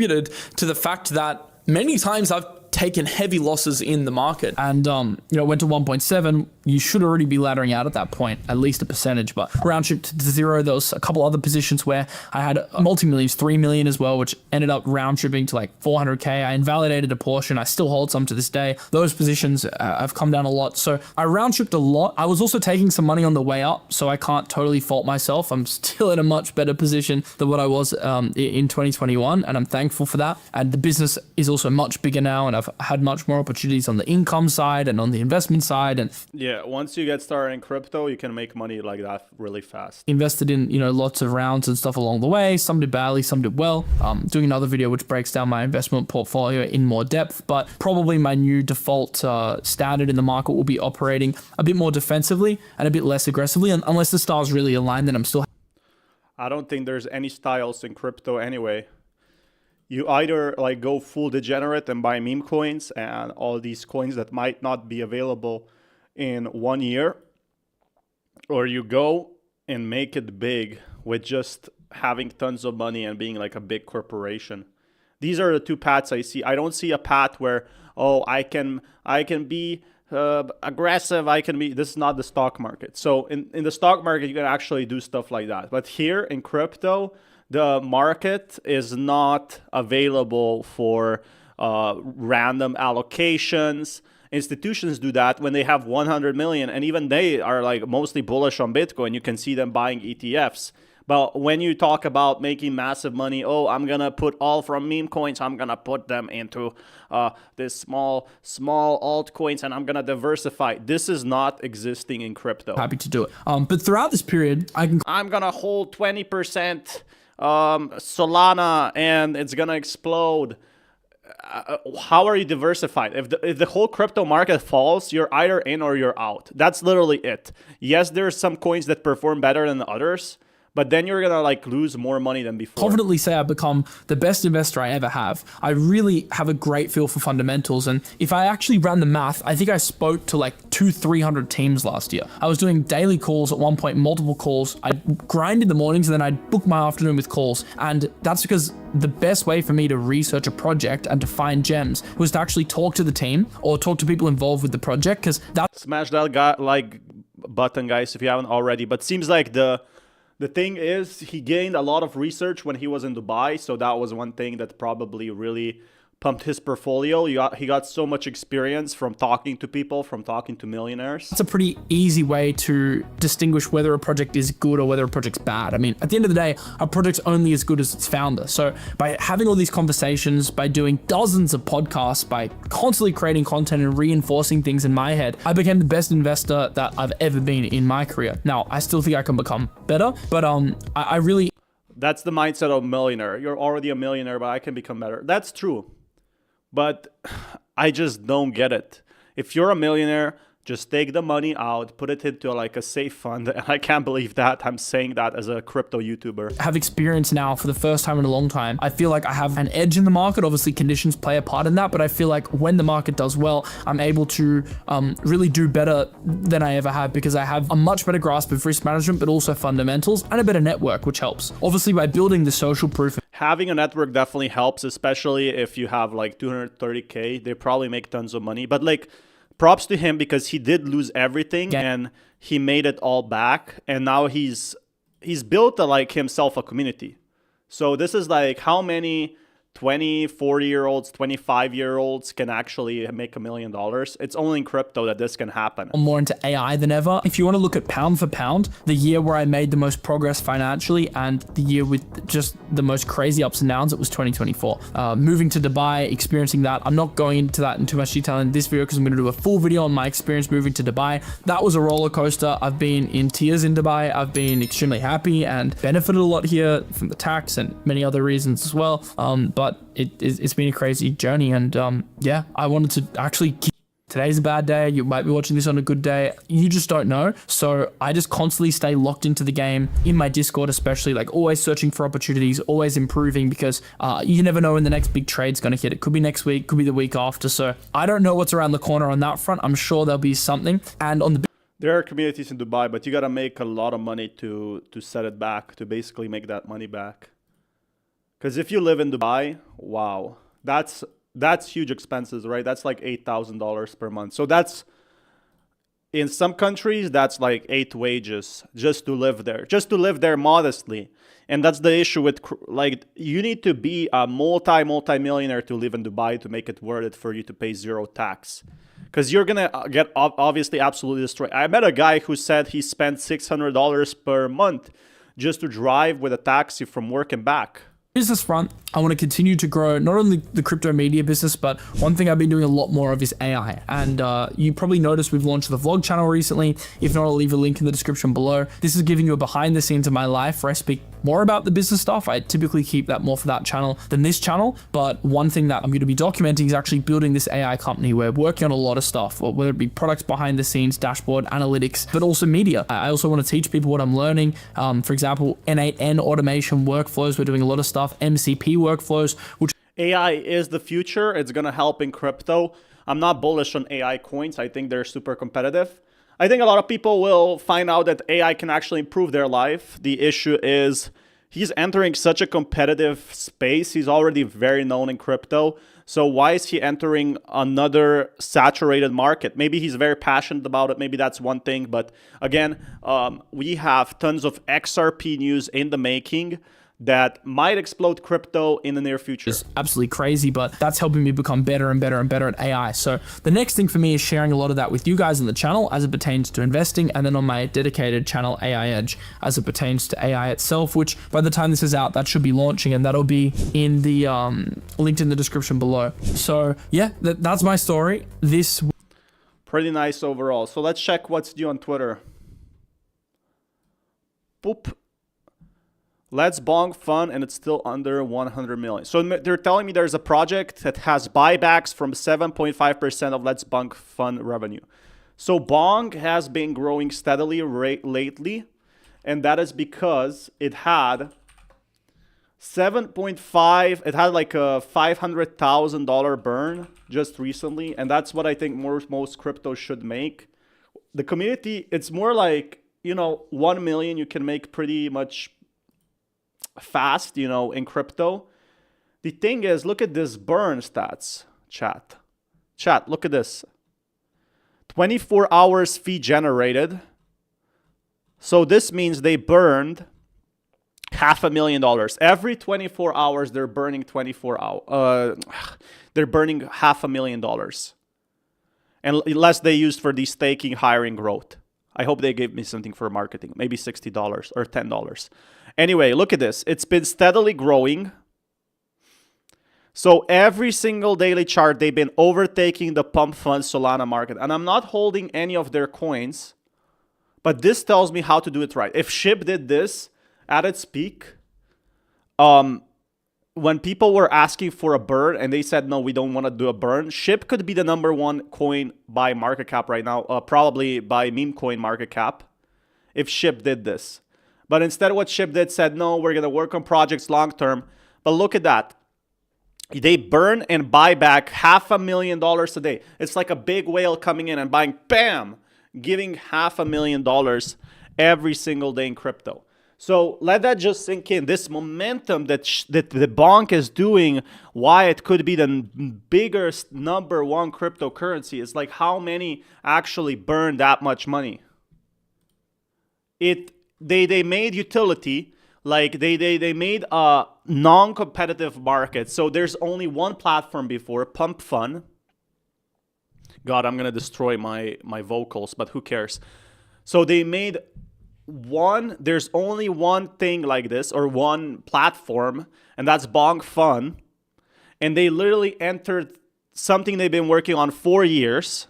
to the fact that many times I've taken heavy losses in the market and went to 1.7. You should already be laddering out at that point, at least a percentage, but round trip to zero. There was a couple other positions where I had multi-millions, 3 million as well, which ended up round tripping to like 400k. I invalidated a portion. I still hold some to this day. Those positions have come down a lot. So I round tripped a lot. I was also taking some money on the way up, so I can't totally fault myself. I'm still in a much better position than what I was in 2021, and I'm thankful for that. And the business is also much bigger now, and I've had much more opportunities on the income side and on the investment side. And yeah, once you get started in crypto, you can make money like that really fast. Invested in, lots of rounds and stuff along the way. Some did badly, some did well. Doing another video which breaks down my investment portfolio in more depth, but probably my new default standard in the market will be operating a bit more defensively and a bit less aggressively, and unless the styles really align, then I'm still... I don't think there's any styles in crypto anyway. You either like go full degenerate and buy meme coins and all these coins that might not be available in 1 year, or you go and make it big with just having tons of money and being like a big corporation. These are the two paths I see. I don't see a path where, oh, I can be aggressive. This is not the stock market. So in the stock market, you can actually do stuff like that. But here in crypto, the market is not available for random allocations. Institutions do that when they have 100 million, and even they are like mostly bullish on Bitcoin. You can see them buying ETFs. But when you talk about making massive money, oh, I'm going to put all from meme coins, I'm going to put them into this small altcoins, and I'm going to diversify. This is not existing in crypto. Happy to do it. But throughout this period, I'm going to hold 20% Solana and it's going to explode. How are you diversified? If the whole crypto market falls, you're either in or you're out. That's literally it. Yes, there's some coins that perform better than others, but then you're gonna like lose more money than before. confidently say I've become the best investor I ever have. I really have a great feel for fundamentals. And if I actually ran the math, I think I spoke to like 200-300 teams last year. I was doing daily calls at one point, multiple calls. I'd grind in the mornings and then I'd book my afternoon with calls. And that's because the best way for me to research a project and to find gems was to actually talk to the team or talk to people involved with the project, because that's Smash that button, guys, if you haven't already. But seems like the thing is, he gained a lot of research when he was in Dubai, so that was one thing that probably really pumped his portfolio. He got so much experience from talking to people, from talking to millionaires. a pretty easy way to distinguish whether a project is good or whether a project's bad. I mean, at the end of the day, a project's only as good as its founder. So by having all these conversations, by doing dozens of podcasts, by constantly creating content and reinforcing things in my head, I became the best investor that I've ever been in my career. Now, I still think I can become better, but I really... That's the mindset of a millionaire. You're already a millionaire, but I can become better. That's true. But I just don't get it. If you're a millionaire, just take the money out, put it into like a safe fund. And I can't believe that I'm saying that as a crypto YouTuber. have experience now for the first time in a long time. I feel like I have an edge in the market. Obviously, conditions play a part in that, but I feel like when the market does well, I'm able to really do better than I ever have, because I have a much better grasp of risk management, but also fundamentals, and a better network, which helps. Obviously, by building the social proof. Having a network definitely helps, especially if you have like 230K. They probably make tons of money. But like, props to him, because he did lose everything and he made it all back. And now he's built like himself a community. So this is like how many 20, 40-year-olds, 25-year-olds can actually make $1 million. It's only in crypto that this can happen. I'm more into AI than ever. If you want to look at pound for pound, the year where I made the most progress financially and the year with just the most crazy ups and downs, it was 2024. Moving to Dubai, experiencing that. I'm not going into that in too much detail in this video because I'm going to do a full video on my experience moving to Dubai. That was a roller coaster. I've been in tears in Dubai. I've been extremely happy and benefited a lot here from the tax and many other reasons as well. But it's been a crazy journey, and yeah, I wanted to actually keep. Today's a bad day. You might be watching this on a good day. You just don't know. So I just constantly stay locked into the game in my Discord, especially, like always searching for opportunities, always improving, because you never know when the next big trade's going to hit. It could be next week, could be the week after. So I don't know what's around the corner on that front. I'm sure there'll be something. And on the There are communities in Dubai, but you got to make a lot of money to set it back, to basically make that money back. Because if you live in Dubai, wow, that's huge expenses, right? That's like $8,000 per month. So that's, in some countries, that's like 8 wages just to live there modestly. And that's the issue with, like, you need to be a multi-millionaire to live in Dubai to make it worth it for you to pay zero tax. Because you're going to get obviously absolutely destroyed. I met a guy who said he spent $600 per month just to drive with a taxi from work and back. business front, I want to continue to grow not only the crypto media business, but one thing I've been doing a lot more of is AI. And you probably noticed we've launched the vlog channel recently. If not, I'll leave a link in the description below. This is giving you a behind the scenes of my life where I speak more about the business stuff. I typically keep that more for that channel than this channel. But one thing that I'm going to be documenting is actually building this AI company. We're working on a lot of stuff, whether it be products behind the scenes, dashboard, analytics, but also media. I also want to teach people what I'm learning. For example, N8N automation workflows. We're doing a lot of stuff. MCP workflows, which AI is the future. It's going to help in crypto. I'm not bullish on AI coins. I think they're super competitive. I think a lot of people will find out that AI can actually improve their life. The issue is he's entering such a competitive space. He's already very known in crypto. So why is he entering another saturated market? Maybe he's very passionate about it. Maybe that's one thing. But again, we have tons of XRP news in the making that might explode crypto in the near future. It's absolutely crazy, but that's helping me become better and better and better at AI. So the next thing for me is sharing a lot of that with you guys in the channel as it pertains to investing, and then on my dedicated channel AI Edge as it pertains to AI itself, which by the time this is out, that should be launching, and that'll be in the linked in the description below. So yeah, that's my story. This pretty nice overall. So let's check what's due on Twitter. Boop. Let's Bong Fun, and it's still under 100 million. So they're telling me there's a project that has buybacks from 7.5% of Let's Bong Fun revenue. So Bong has been growing steadily lately, and that is because it had 7.5, it had like a $500,000 burn just recently, and that's what I think most crypto should make. The community, it's more like, you know, 1 million you can make pretty much fast, you know, in crypto. The thing is, look at this burn stats, chat, look at this. 24 hours fee generated. So this means they burned $500,000 every 24 hours. They're burning they're burning $500,000, and less they used for the staking, hiring, growth. I hope they gave me something for marketing, maybe $60 or $10. Anyway, look at this. It's been steadily growing. So every single daily chart, they've been overtaking the Pump Fund Solana market. And I'm not holding any of their coins, but this tells me how to do it right. If SHIB did this at its peak, when people were asking for a burn and they said, no, we don't want to do a burn, SHIB could be the #1 coin by market cap right now, probably by meme coin market cap, if SHIB did this. But instead what SHIB did said, no, we're going to work on projects long term. But look at that. They burn and buy back $500,000 a day. It's like a big whale coming in and buying, bam, giving $500,000 every single day in crypto. So let that just sink in. This momentum that the bonk is doing, why it could be the biggest #1 cryptocurrency, is like how many actually burn that much money. They made utility, like they made a non-competitive market. So there's only one platform before, Pump Fun. God, I'm gonna destroy my vocals, but who cares? So they made there's only one thing like this, or one platform, and that's Bong Fun. And they literally entered something they've been working on 4 years.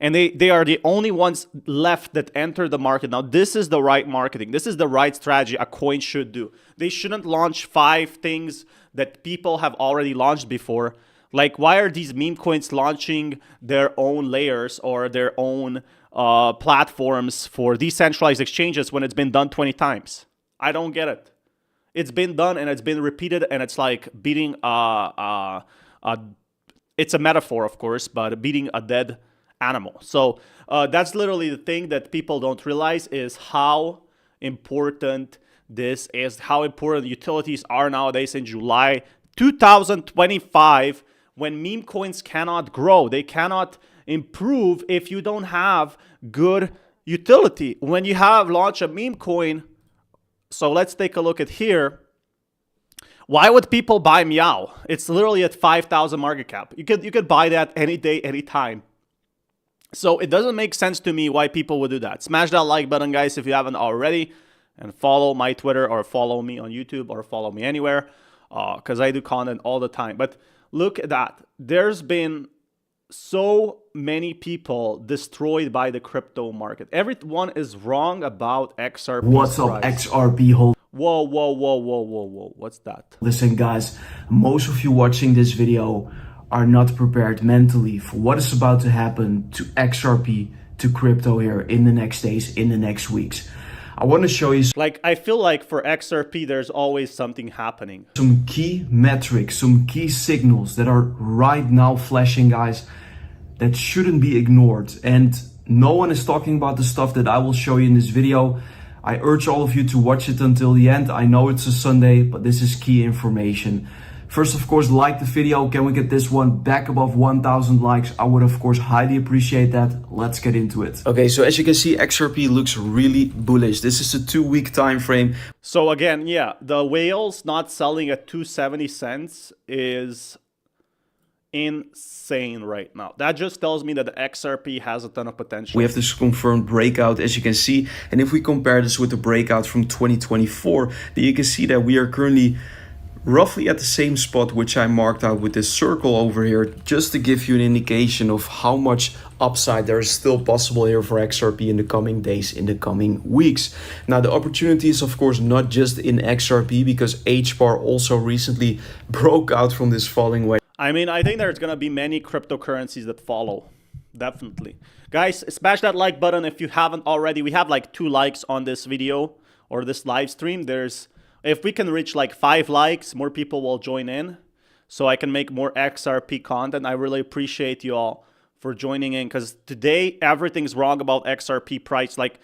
And they are the only ones left that enter the market. Now, this is the right marketing. This is the right strategy a coin should do. They shouldn't launch 5 things that people have already launched before. Like, why are these meme coins launching their own layers or their own platforms for decentralized exchanges when it's been done 20 times? I don't get it. It's been done and it's been repeated, and it's like beating it's a metaphor, of course, but beating a dead animal. So that's literally the thing that people don't realize, is how important this is, how important utilities are nowadays in July 2025, when meme coins cannot grow. They cannot improve if you don't have good utility. When you have launched a meme coin, so let's take a look at here. Why would people buy Meow? It's literally at 5,000 market cap. You could buy that any day, any time. So it doesn't make sense to me why people would do that. Smash that like button, guys, if you haven't already, and follow my Twitter, or follow me on YouTube, or follow me anywhere, because I do content all the time. But look at that. There's been so many people destroyed by the crypto market. Everyone is wrong about XRP. What's up, XRP hold? Whoa. What's that? Listen, guys, most of you watching this video are not prepared mentally for what is about to happen to XRP, to crypto here in the next days, in the next weeks. I want to show you like, I feel like for XRP, there's always something happening. Some key metrics, some key signals that are right now flashing, guys, that shouldn't be ignored. And no one is talking about the stuff that I will show you in this video. I urge all of you to watch it until the end. I know it's a Sunday, but this is key information. First, of course, like the video. Can we get this one back above 1,000 likes? I would, of course, highly appreciate that. Let's get into it. Okay, so as you can see, XRP looks really bullish. This is a 2-week time frame. So again, yeah, the whales not selling at 270 cents is insane right now. That just tells me that the XRP has a ton of potential. We have this confirmed breakout, as you can see. And if we compare this with the breakout from 2024, then you can see that we are currently roughly at the same spot, which I marked out with this circle over here, just to give you an indication of how much upside there is still possible here for XRP in the coming days, in the coming weeks. Now, the opportunity is, of course, not just in XRP, because HBAR also recently broke out from this falling wedge. I mean, I think there's going to be many cryptocurrencies that follow. Definitely. Guys, smash that like button if you haven't already. We have like 2 likes on this video or this live stream. If we can reach like 5 likes, more people will join in so I can make more XRP content. I really appreciate you all for joining in, because today everything's wrong about XRP price. Like,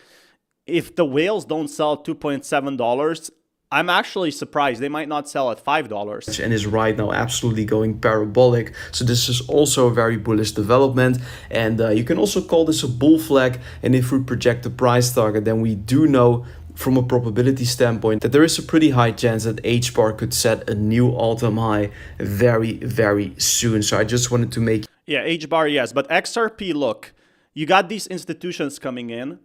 if the whales don't sell at $2.7, I'm actually surprised. They might not sell at $5. And is right now absolutely going parabolic. So this is also a very bullish development. And you can also call this a bull flag. And if we project the price target, then we do know from a probability standpoint that there is a pretty high chance that HBAR could set a new all-time high very, very soon. So I just wanted to make... Yeah, HBAR, yes. But XRP, look, you got these institutions coming in.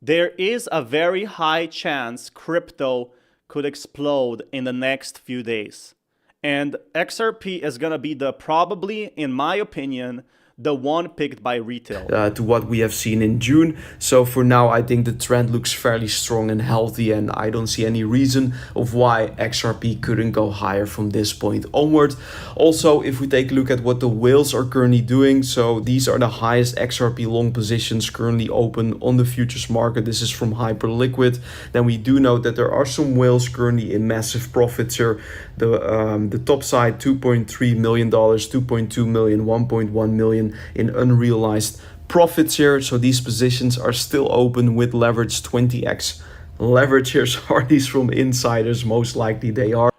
There is a very high chance crypto could explode in the next few days. And XRP is going to be probably, in my opinion, the one picked by retail. To what we have seen in June. So for now, I think the trend looks fairly strong and healthy, and I don't see any reason of why XRP couldn't go higher from this point onward. Also, if we take a look at what the whales are currently doing, so these are the highest XRP long positions currently open on the futures market. This is from Hyperliquid. Then we do note that there are some whales currently in massive profits here. The top side, $2.3 million, 2.2 million, 1.1 million in unrealized profits here. So these positions are still open with leverage 20x leverage here. So are these from insiders? Most likely they are.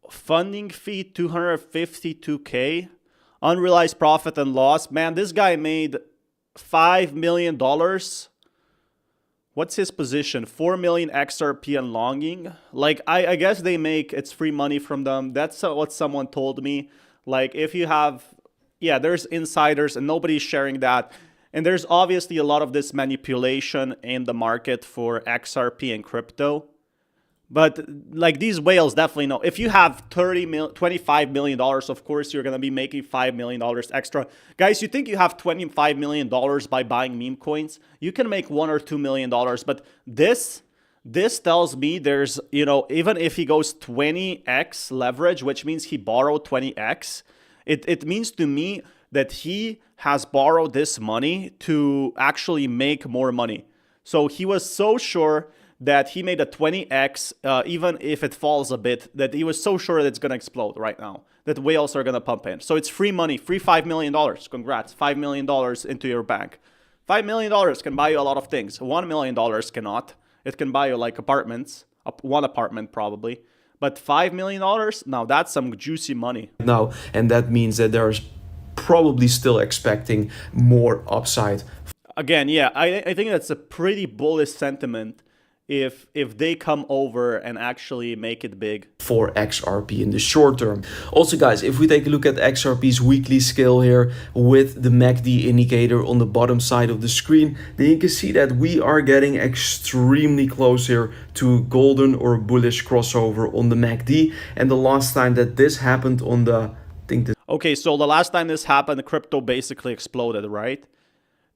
Funding fee 252K. Unrealized profit and loss. Man, this guy made $5 million. What's his position? 4 million XRP and longing. Like, I guess they make, it's free money from them. That's what someone told me. Like, if you have, yeah, there's insiders and nobody's sharing that. And there's obviously a lot of this manipulation in the market for XRP and crypto. But like, these whales definitely know. If you have $25 million, of course, you're going to be making $5 million extra. Guys, you think you have $25 million by buying meme coins? You can make $1 or $2 million. But this tells me there's, you know, even if he goes 20x leverage, which means he borrowed 20x, it means to me that he has borrowed this money to actually make more money. So he was so sure that he made a 20x, even if it falls a bit, that he was so sure that it's going to explode right now, that whales are going to pump in. So it's free money, free $5 million. Congrats, $5 million into your bank. $5 million can buy you a lot of things. $1 million cannot. It can buy you like apartments, one apartment probably. But $5 million, now that's some juicy money. Now, and that means that there's probably still expecting more upside. Again, yeah, I think that's a pretty bullish sentiment if they come over and actually make it big for XRP in the short term. Also, guys, if we take a look at XRP's weekly scale here with the MACD indicator on the bottom side of the screen, then you can see that we are getting extremely close here to golden or bullish crossover on the MACD. And the last time that this happened on the, okay, so the last time this happened, the crypto basically exploded, right?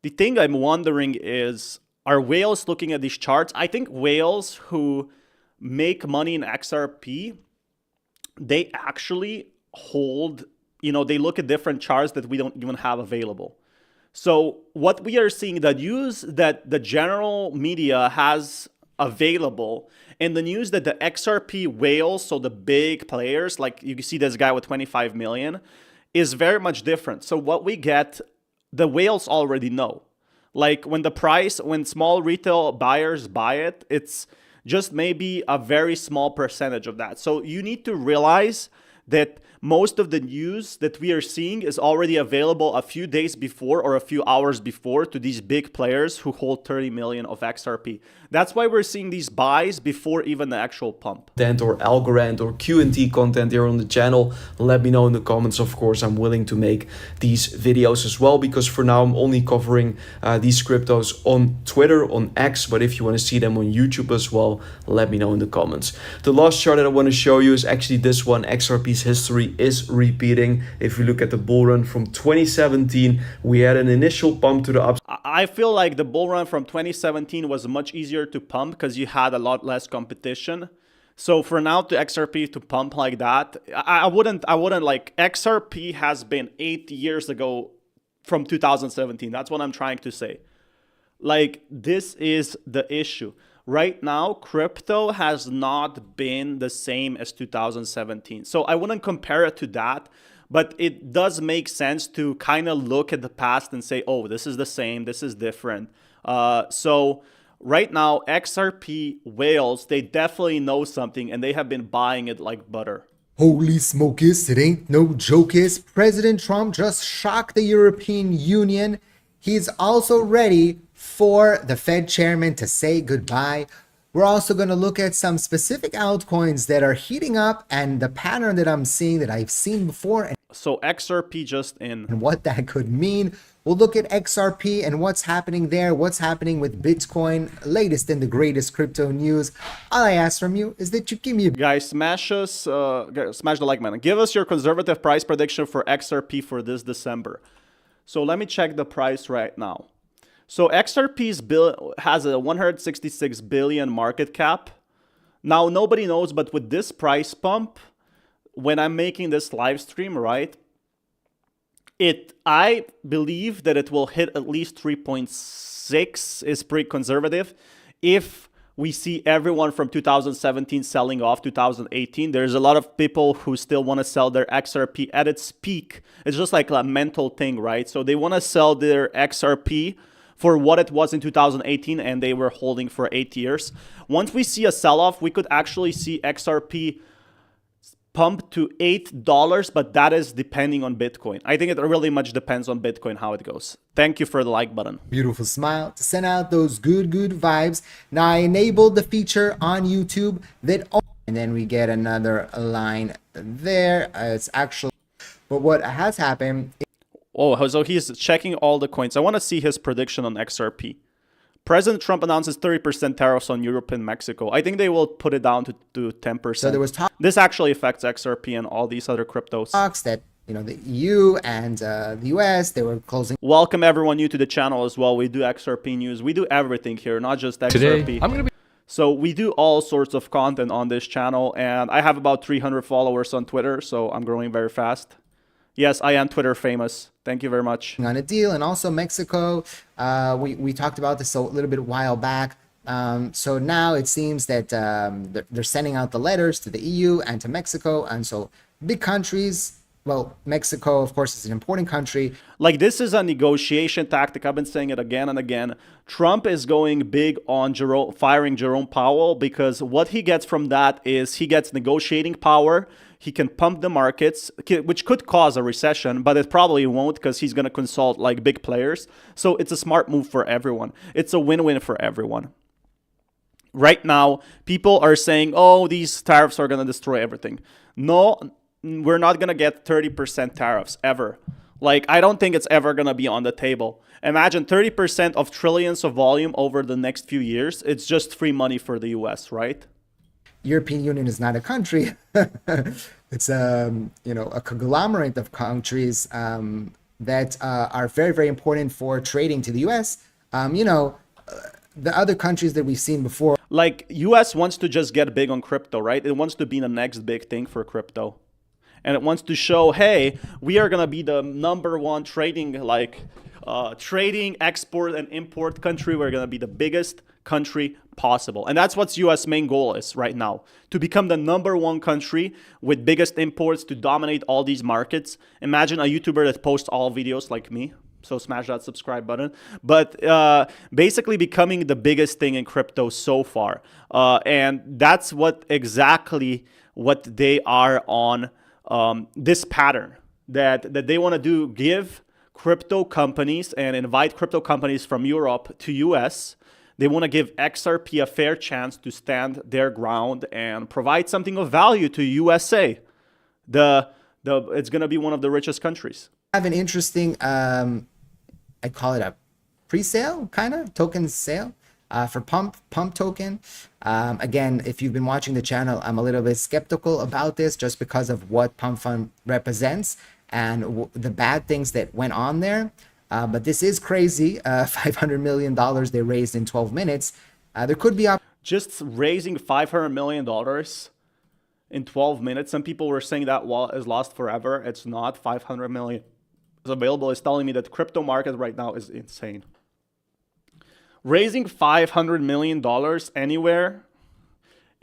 The thing I'm wondering is, are whales looking at these charts? I think whales who make money in XRP, they actually hold, you know, they look at different charts that we don't even have available. So what we are seeing, the news that the general media has available and the news that the XRP whales, so the big players, like you can see this guy with 25 million, is very much different. So what we get, the whales already know. Like when small retail buyers buy it, it's just maybe a very small percentage of that. So you need to realize that most of the news that we are seeing is already available a few days before or a few hours before to these big players who hold 30 million of XRP. That's why we're seeing these buys before even the actual pump. Or Algorand or Q&T content here on the channel, let me know in the comments. Of course, I'm willing to make these videos as well, because for now I'm only covering these cryptos on Twitter, on X, but if you want to see them on YouTube as well, let me know in the comments. The last chart that I want to show you is actually this one. XRP's history is repeating. If you look at the bull run from 2017, we had an initial pump to the upside. I feel like the bull run from 2017 was much easier to pump because you had a lot less competition. So for now to XRP to pump like that, I wouldn't like. XRP has been 8 years ago from 2017. That's what I'm trying to say. Like, this is the issue. Right now, crypto has not been the same as 2017. So I wouldn't compare it to that, but it does make sense to kind of look at the past and say, oh, this is the same, this is different. So right now, XRP whales, they definitely know something, and they have been buying it like butter. Holy smokies, it ain't no joke is. President Trump just shocked the European Union. He's also ready for the Fed chairman to say goodbye. We're also going to look at some specific altcoins that are heating up and the pattern that I'm seeing that I've seen before. So XRP just in. And what that could mean. We'll look at XRP and what's happening there, what's happening with Bitcoin, latest and the greatest crypto news. All I ask from you is that you give me a Guys, smash us, smash the like button. Give us your conservative price prediction for XRP for this December. So let me check the price right now. So XRP's bill has a 166 billion market cap. Now nobody knows, but with this price pump, when I'm making this live stream, right, I believe that it will hit at least 3.6 is pretty conservative. If we see everyone from 2017 selling off 2018, there's a lot of people who still want to sell their XRP at its peak. It's just like a mental thing, right? So they want to sell their XRP for what it was in 2018, and they were holding for 8 years. Once we see a sell-off, we could actually see XRP pump to $8, but that is depending on Bitcoin. I think it really much depends on Bitcoin how it goes. Thank you for the like button. beautiful smile to send out those good vibes. Now I enabled the feature on YouTube that, and then we get another line there. It's actually, but what has happened. Oh, so he's checking all the coins. I want to see his prediction on XRP. President Trump announces 30% tariffs on Europe and Mexico. I think they will put it down to 10%. So there was talk. This actually affects XRP and all these other cryptos. Talks that, you know, the EU and the US, they were closing. Welcome everyone new to the channel as well. We do XRP news. We do everything here, not just XRP. Today, I'm going to be... So we do all sorts of content on this channel, and I have about 300 followers on Twitter, so I'm growing very fast. Yes, I am Twitter famous. Thank you very much. On a deal, and also Mexico. We talked about this a little bit a while back. So now it seems that they're sending out the letters to the EU and to Mexico, and so big countries. Well, Mexico, of course, is an important country. Like, this is a negotiation tactic. I've been saying it again and again. Trump is going big on firing Jerome Powell, because what he gets from that is he gets negotiating power. He can pump the markets, which could cause a recession, but it probably won't, because he's going to consult like big players. So it's a smart move for everyone. It's a win-win for everyone. Right now, people are saying, oh, these tariffs are going to destroy everything. No, we're not going to get 30% tariffs ever. Like, I don't think it's ever going to be on the table. Imagine 30% of trillions of volume over the next few years. It's just free money for the US, right? European Union is not a country. It's you know, a conglomerate of countries that are very, very important for trading to the US. You know, the other countries that we've seen before. Like, US wants to just get big on crypto, right? It wants to be the next big thing for crypto. And it wants to show, hey, we are going to be the #1 trading, trading, export, and import country. We're going to be the biggest country possible. And that's what US main goal is right now, to become the #1 country with biggest imports, to dominate all these markets. Imagine a YouTuber that posts all videos like me. So smash that subscribe button. But basically becoming the biggest thing in crypto so far. And that's exactly what they are on this pattern that they want to do, give crypto companies and invite crypto companies from Europe to US. They want to give XRP a fair chance to stand their ground and provide something of value to USA. It's going to be one of the richest countries. Have an interesting, I call it a pre-sale kind of token sale for pump token. Again, if you've been watching the channel, I'm a little bit skeptical about this just because of what pump fund represents and the bad things that went on there. But this is crazy. $500 million they raised in 12 minutes. There could be just raising $500 million in 12 minutes. Some people were saying that is lost forever. It's not. 500 million is available. It's telling me that the crypto market right now is insane. Raising $500 million anywhere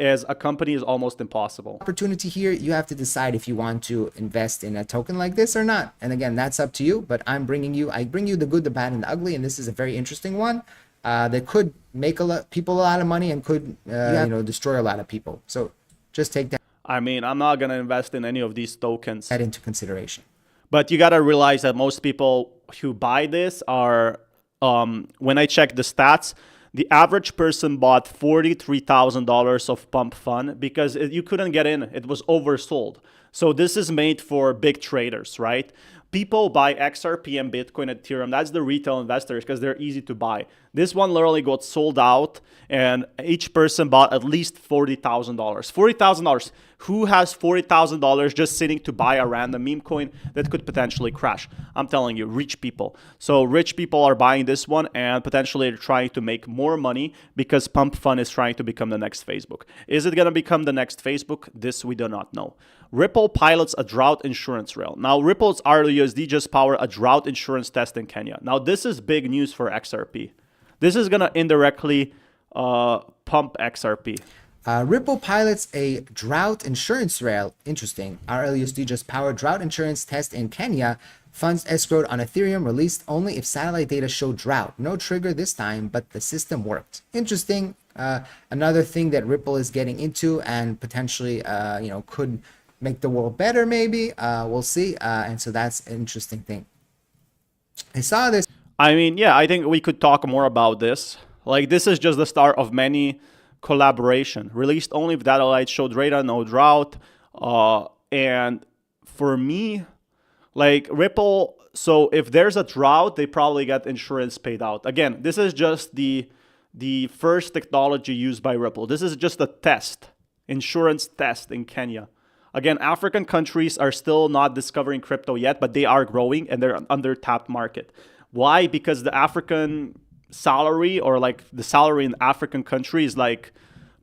as a company is almost impossible. Opportunity here. You have to decide if you want to invest in a token like this or not. And again, that's up to you. But I bring you the good, the bad, and the ugly. And this is a very interesting one that could make people a lot of money and could destroy a lot of people. So just take that. I mean, I'm not gonna invest in any of these tokens. That into consideration. But you gotta realize that most people who buy this are, when I check the stats, the average person bought $43,000 of pump fund because you couldn't get in. It was oversold. So this is made for big traders, right? People buy XRP and Bitcoin, Ethereum. That's the retail investors because they're easy to buy. This one literally got sold out and each person bought at least $40,000. $40,000. Who has $40,000 just sitting to buy a random meme coin that could potentially crash? I'm telling you, rich people. So rich people are buying this one and potentially trying to make more money because Pump Fund is trying to become the next Facebook. Is it going to become the next Facebook? This we do not know. Ripple pilots a drought insurance rail. Now, Ripple's RUSD just powered a drought insurance test in Kenya. Now, this is big news for XRP. This is going to indirectly pump XRP. Ripple pilots a drought insurance rail. Interesting. RLUSD just powered drought insurance test in Kenya. Funds escrowed on Ethereum released only if satellite data showed drought. No trigger this time, but the system worked. Interesting. Another thing that Ripple is getting into and potentially, could make the world better. Maybe we'll see. And so that's an interesting thing. I saw this. I mean, yeah, I think we could talk more about this. Like, this is just the start of many collaboration. Released only if satellite showed data, no drought. And for me, like Ripple, so if there's a drought, they probably get insurance paid out. Again, this is just the first technology used by Ripple. This is just a test, insurance test in Kenya. Again, African countries are still not discovering crypto yet, but they are growing and they're an under-tapped market. Why? Because the African salary or like the salary in African countries like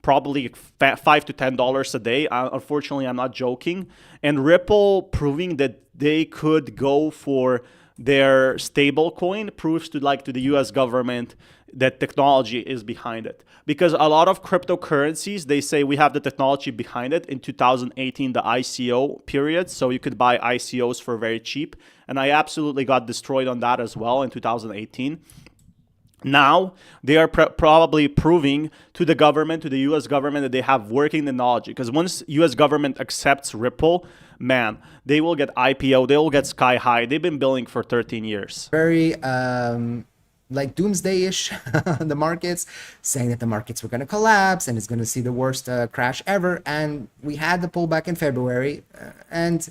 probably $5 to $10 a day. Unfortunately, I'm not joking. And Ripple proving that they could go for their stable coin proves to the US government that technology is behind it. Because a lot of cryptocurrencies, they say we have the technology behind it. In 2018, the ICO period, so you could buy ICOs for very cheap. And I absolutely got destroyed on that as well in 2018. Now, they are probably proving to the government, to the US government, that they have working technology. Because once US government accepts Ripple, man, they will get IPO, they will get sky high. They've been building for 13 years. Very like doomsday-ish on the markets, saying that the markets were going to collapse and it's going to see the worst crash ever. And we had the pullback in February, and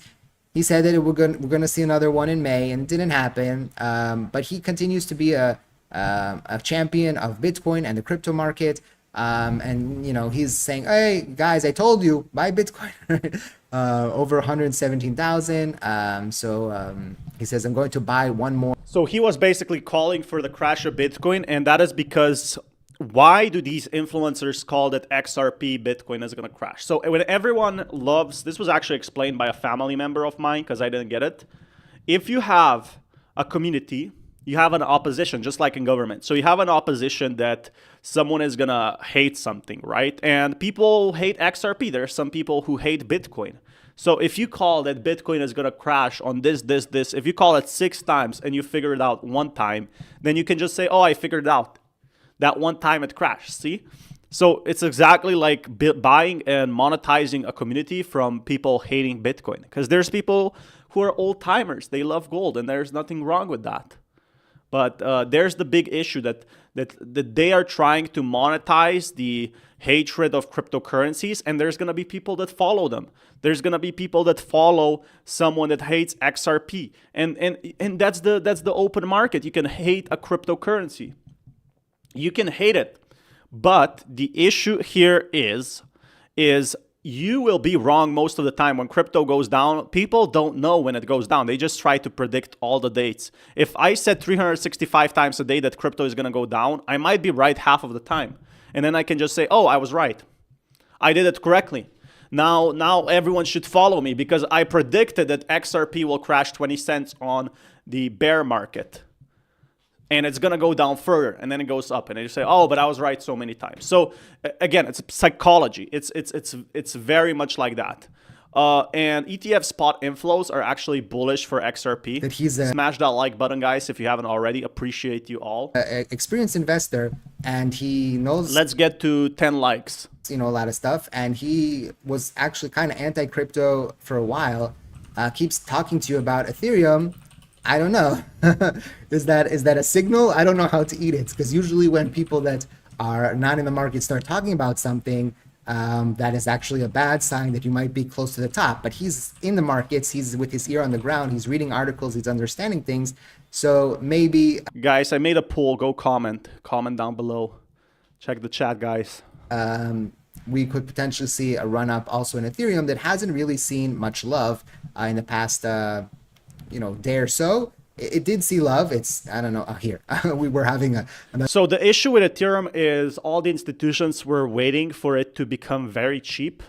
he said that we're going to see another one in May, and it didn't happen. But he continues to be a champion of Bitcoin and the crypto market. And he's saying, hey guys, I told you, buy Bitcoin. Over 117,000. So he says, I'm going to buy one more. So he was basically calling for the crash of Bitcoin, and that is because why do these influencers call that XRP Bitcoin is going to crash? So when everyone loves, this was actually explained by a family member of mine because I didn't get it. If you have a community, you have an opposition, just like in government. So you have an opposition that someone is going to hate something, right? And people hate XRP. There are some people who hate Bitcoin. So if you call that Bitcoin is going to crash on this, if you call it 6 times and you figure it out one time, then you can just say, oh, I figured it out. That one time it crashed, see? So it's exactly like buying and monetizing a community from people hating Bitcoin, because there's people who are old timers. They love gold, and there's nothing wrong with that. But there's the big issue that they are trying to monetize the hatred of cryptocurrencies, and there's going to be people that follow them. There's going to be people that follow someone that hates XRP. And that's the open market. You can hate a cryptocurrency. You can hate it. But the issue here is you will be wrong most of the time. When crypto goes down, people don't know when it goes down. They just try to predict all the dates. If I said 365 times a day that crypto is going to go down, I might be right half of the time. And then I can just say, oh, I was right. I did it correctly. Now everyone should follow me because I predicted that XRP will crash 20 cents on the bear market. And it's going to go down further, and then it goes up, and you say, oh, but I was right so many times. So again, it's psychology. It's very much like that. And ETF spot inflows are actually bullish for XRP. That he's Smash that like button, guys, if you haven't already. Appreciate you all. a experienced investor, and he knows, Let's get to 10 likes. a lot of stuff, and he was actually kind of anti-crypto for a while. Keeps talking to you about Ethereum. I don't know. Is that a signal? I don't know how to eat it, because usually when people that are not in the market start talking about something, that is actually a bad sign that you might be close to the top. But he's in the markets, he's with his ear on the ground, he's reading articles, he's understanding things. So maybe Guys, I made a poll. Go comment down below. Check the chat, guys. we could potentially see a run up also in Ethereum that hasn't really seen much love in the past day or so. It did see love. It's, I don't know, here we were having So the issue with Ethereum is all the institutions were waiting for it to become very cheap.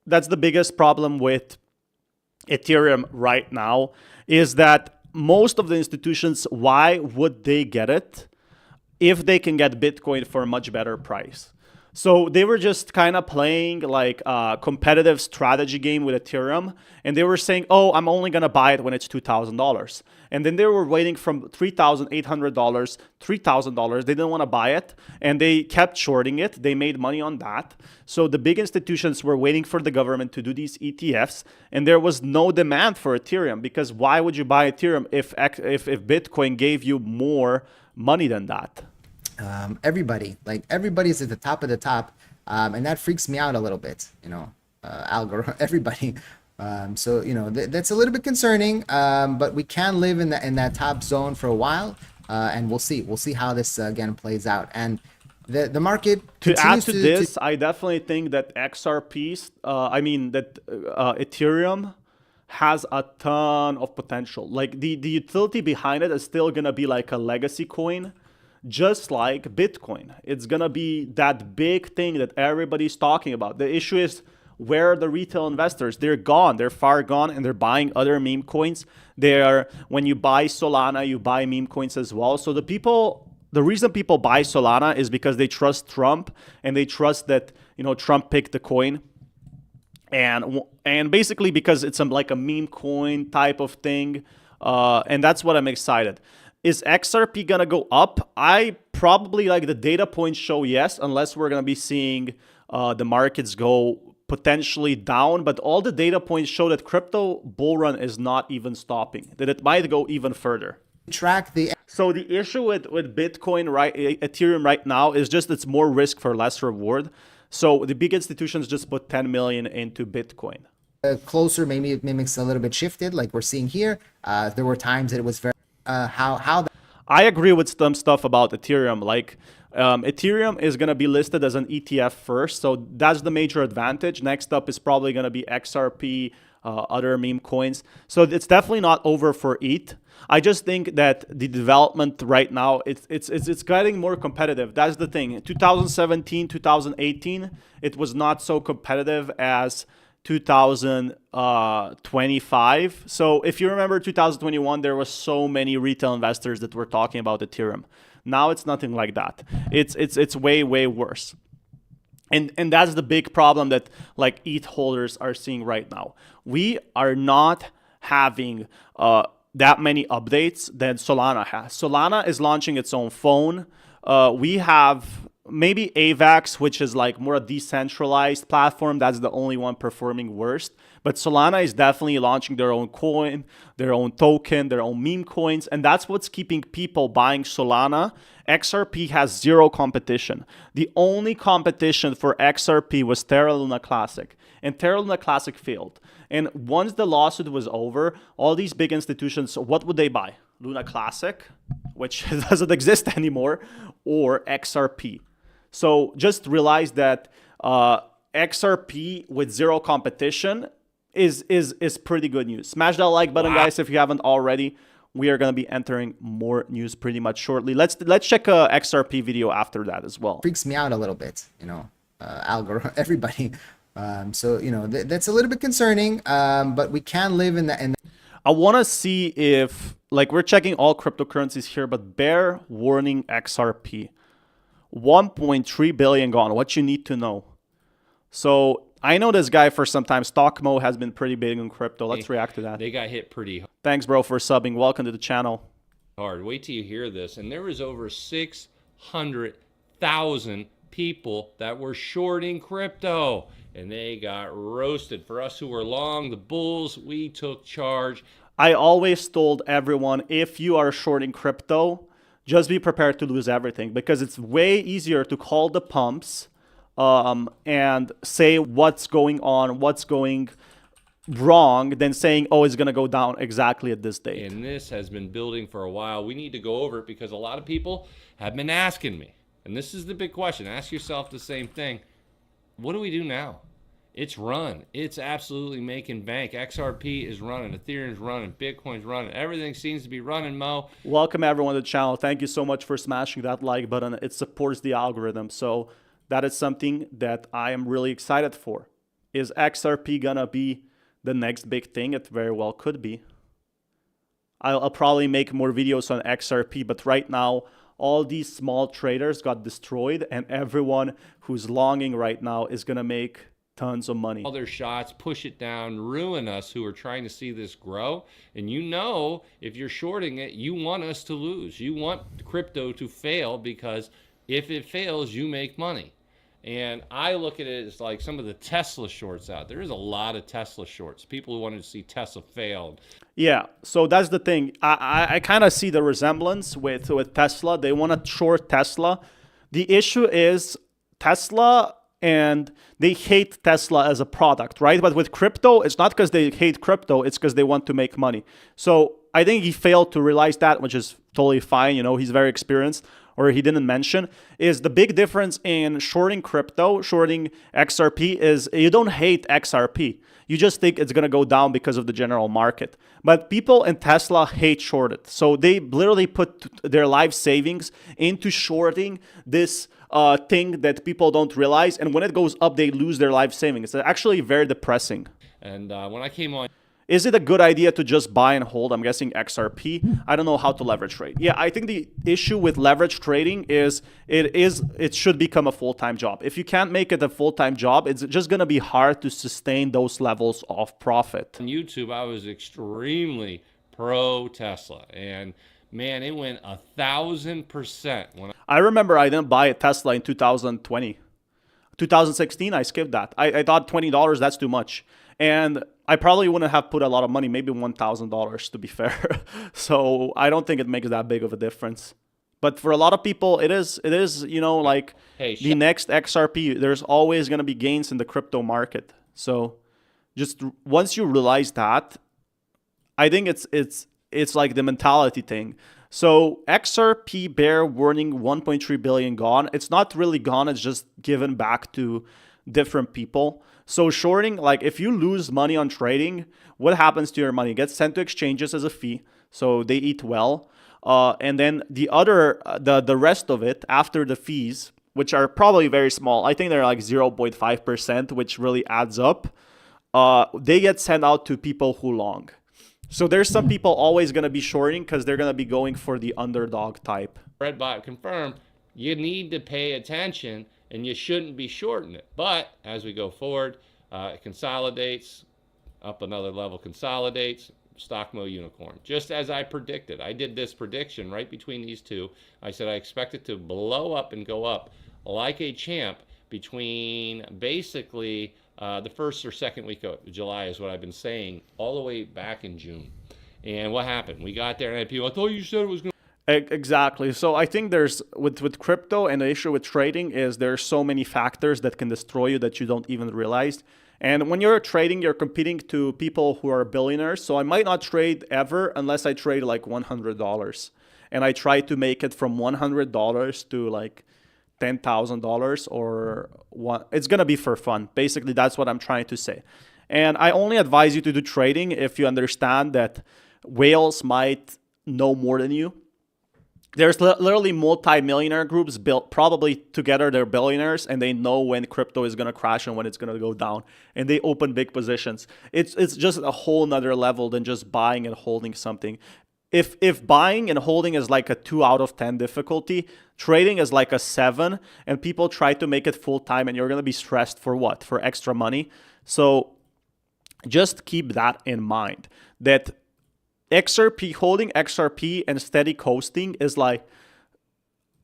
That's the biggest problem with Ethereum right now, is that most of the institutions, why would they get it if they can get Bitcoin for a much better price? So they were just kind of playing like a competitive strategy game with Ethereum. And they were saying, oh, I'm only going to buy it when it's $2,000. And then they were waiting from $3,800, $3,000. They didn't want to buy it. And they kept shorting it. They made money on that. So the big institutions were waiting for the government to do these ETFs. And there was no demand for Ethereum, because why would you buy Ethereum if Bitcoin gave you more money than that? everybody's at the top of the top, and that freaks me out a little bit, algorithm, everybody. So that's a little bit concerning, but we can live in that top zone for a while, and we'll see how this again plays out. And the market to add to this, I definitely think that XRPs, Ethereum has a ton of potential. Like the utility behind it is still gonna be like a legacy coin. Just like Bitcoin, it's going to be that big thing that everybody's talking about. The issue is, where are the retail investors? They're gone. They're far gone, and they're buying other meme coins. When you buy Solana, you buy meme coins as well. So the reason people buy Solana is because they trust Trump, and they trust that, Trump picked the coin. And basically because it's like a meme coin type of thing. And that's what I'm excited. Is XRP going to go up? I probably, like, the data points show yes, unless we're going to be seeing the markets go potentially down. But all the data points show that crypto bull run is not even stopping, that it might go even further. So the issue with Bitcoin, Ethereum right now is just it's more risk for less reward. So the big institutions just put 10 million into Bitcoin. Closer, maybe it mimics a little bit shifted, like we're seeing here. There were times that it was very I agree with some stuff about Ethereum. Like Ethereum is going to be listed as an ETF first, so that's the major advantage. Next up is probably going to be XRP, other meme coins. So it's definitely not over for ETH. I just think that the development right now, it's getting more competitive. That's the thing. 2017, 2018, it was not so competitive as 2025. So if you remember 2021, there was so many retail investors that were talking about Ethereum. Now it's nothing like that. It's way worse. And that's the big problem that like ETH holders are seeing right now. We are not having that many updates that Solana has. Solana is launching its own phone. We have maybe AVAX, which is like more a decentralized platform. That's the only one performing worst. But Solana is definitely launching their own coin, their own token, their own meme coins. And that's what's keeping people buying Solana. XRP has zero competition. The only competition for XRP was Terra Luna Classic. And Terra Luna Classic failed. And once the lawsuit was over, all these big institutions, what would they buy? Luna Classic, which doesn't exist anymore, or XRP. So just realize that XRP with zero competition is pretty good news. Smash that like button, guys, if you haven't already. We are going to be entering more news pretty much shortly. Let's check a XRP video after that as well. Freaks me out a little bit, you know, algorithm, everybody. So, you know, that's a little bit concerning, but we can live in the. I want to see if, like, we're checking all cryptocurrencies here, but bear warning XRP. 1.3 billion gone. What you need to know. So I know this guy for some time. Stockmo has been pretty big in crypto. Let's react to that. They got hit pretty Thanks, bro, for subbing. Welcome to the channel. hard. Wait till you hear this. And there was over 600,000 people that were shorting crypto. And they got roasted. For us who were long, the bulls, we took charge. I always told everyone, if you are shorting crypto, just be prepared to lose everything, because it's way easier to call the pumps and say what's going on, what's going wrong, than saying, oh, it's going to go down exactly at this date. And this has been building for a while. We need to go over it because a lot of people have been asking me. And this is the big question. Ask yourself the same thing. What do we do now? It's run. It's absolutely making bank. XRP is running. Ethereum's running. Bitcoin's running. Everything seems to be running, Mo. Welcome everyone to the channel. Thank you so much for smashing that like button. It supports the algorithm. So that is something that I am really excited for. Is XRP gonna be the next big thing? It very well could be. I'll probably make more videos on XRP, but right now, all these small traders got destroyed, and everyone who's longing right now is gonna make tons of money. All their shots, push it down, ruin us who are trying to see this grow. And you know, if you're shorting it, you want us to lose. You want crypto to fail, because if it fails, you make money. And I look at it as like some of the Tesla shorts out there. There's a lot of Tesla shorts. People who wanted to see Tesla fail. Yeah, so that's the thing. I kind of see the resemblance with Tesla. They want to short Tesla. The issue is Tesla, and they hate Tesla as a product, right? But with crypto, it's not because they hate crypto, it's because they want to make money. So I think he failed to realize that, which is totally fine. You know, he's very experienced, or he didn't mention, is the big difference in shorting crypto, shorting XRP, is you don't hate XRP. You just think it's going to go down because of the general market. But people in Tesla hate shorted. So they literally put their life savings into shorting this thing that people don't realize, and when it goes up, they lose their life savings. It's actually very depressing. And when I came on, is it a good idea to just buy and hold? I'm guessing XRP. I don't know how to leverage trade. Yeah, I think the issue with leverage trading is it should become a full-time job. If you can't make it a full-time job, it's just going to be hard to sustain those levels of profit. on YouTube, I was extremely pro Tesla, and man, it went 1,000% when I remember I didn't buy a Tesla in 2020. 2016, I skipped that. I thought $20, that's too much. And I probably wouldn't have put a lot of money, maybe $1,000 to be fair. So I don't think it makes that big of a difference. But for a lot of people, it is, you know, like the next XRP, there's always going to be gains in the crypto market. So just once you realize that, I think it's like the mentality thing. So XRP bear warning 1.3 billion gone. It's not really gone. It's just given back to different people. So shorting, like if you lose money on trading, what happens to your money? It gets sent to exchanges as a fee. So they eat well. And then the other, the rest of it after the fees, which are probably very small. I think they're like 0.5%, which really adds up. They get sent out to people who long. So there's some people always going to be shorting because they're going to be going for the underdog type. Redbot confirmed, you need to pay attention and you shouldn't be shorting it. But as we go forward, it consolidates, up another level, consolidates, Stockmo unicorn. Just as I predicted. I did this prediction right between these two. I said I expect it to blow up and go up like a champ between basically the first or second week of July is what I've been saying all the way back in June. And what happened? We got there and I had people, I thought you said it was going to. Exactly. So I think there's with crypto, and the issue with trading is there's so many factors that can destroy you that you don't even realize. And when you're trading, you're competing to people who are billionaires. So I might not trade ever unless I trade like $100. And I try to make it from $100 to like $10,000 or one. It's going to be for fun. Basically, that's what I'm trying to say. And I only advise you to do trading if you understand that whales might know more than you. There's literally multi-millionaire groups built probably together. They're billionaires and they know when crypto is going to crash and when it's going to go down. And they open big positions. It's just a whole nother level than just buying and holding something. If buying and holding is like a 2 out of 10 difficulty, trading is like a 7, and people try to make it full time, and you're going to be stressed for what? For extra money. So just keep that in mind, that XRP, holding XRP and steady coasting is like,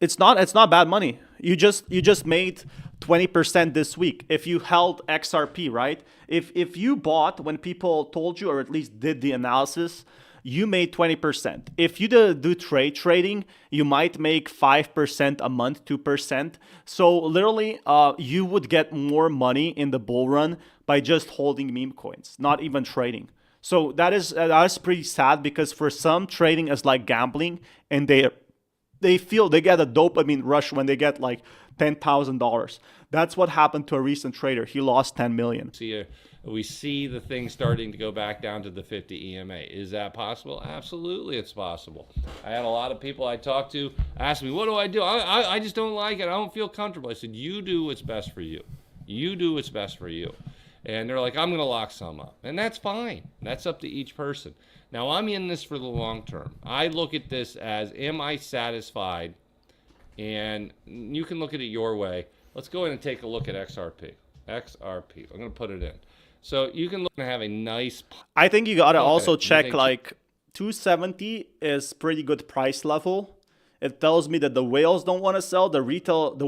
it's not bad money. You just made 20% this week if you held XRP, right? If you bought when people told you, or at least did the analysis, you made 20%. If you do trading, you might make 5% a month, 2%. So literally, you would get more money in the bull run by just holding meme coins, not even trading. So that is pretty sad, because for some, trading is like gambling, and they feel they get a dopamine rush when they get like $10,000. That's what happened to a recent trader. He lost 10 million. We see the thing starting to go back down to the 50 EMA. Is that possible? Absolutely, it's possible. I had a lot of people I talked to ask me, what do I do? I just don't like it. I don't feel comfortable. I said, you do what's best for you. You do what's best for you. And they're like, I'm going to lock some up. And that's fine. That's up to each person. Now, I'm in this for the long term. I look at this as, am I satisfied? And you can look at it your way. Let's go ahead and take a look at XRP. XRP. I'm going to put it in. So you can look and have a nice. I think you got to also check like 270 is pretty good price level. It tells me that the whales don't want to sell. The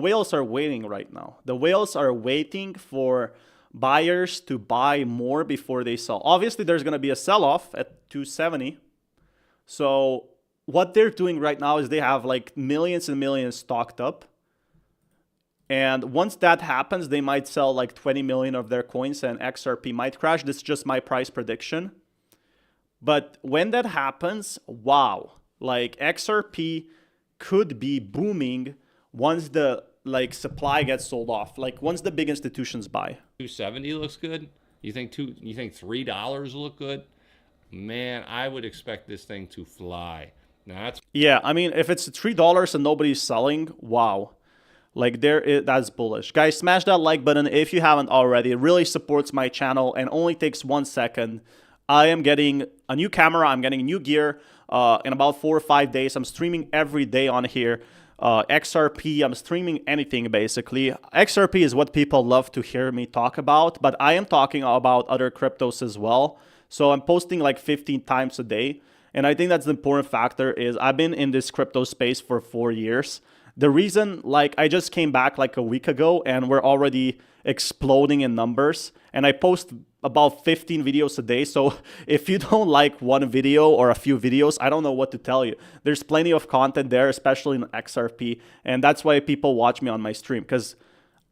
whales are waiting right now. The whales are waiting for buyers to buy more before they sell. Obviously, there's going to be a sell-off at 270. So what they're doing right now is they have like millions and millions stocked up. And once that happens, they might sell like 20 million of their coins and XRP might crash. This is just my price prediction. But when that happens, wow, like XRP could be booming once the supply gets sold off. Like once the big institutions buy. 270 looks good. You think $3 look good? Man, I would expect this thing to fly. Now that's yeah. I mean, if it's $3 and nobody's selling, wow. Like that's bullish. Guys, smash that like button if you haven't already. It really supports my channel and only takes 1 second. I am getting a new camera. I'm getting new gear in about 4 or 5 days. I'm streaming every day on here. XRP, I'm streaming anything basically. XRP is what people love to hear me talk about, but I am talking about other cryptos as well. So I'm posting like 15 times a day. And I think that's the important factor is I've been in this crypto space for 4 years. The reason, like, I just came back like a week ago and we're already exploding in numbers. And I post about 15 videos a day. So if you don't like one video or a few videos, I don't know what to tell you. There's plenty of content there, especially in XRP. And that's why people watch me on my stream, because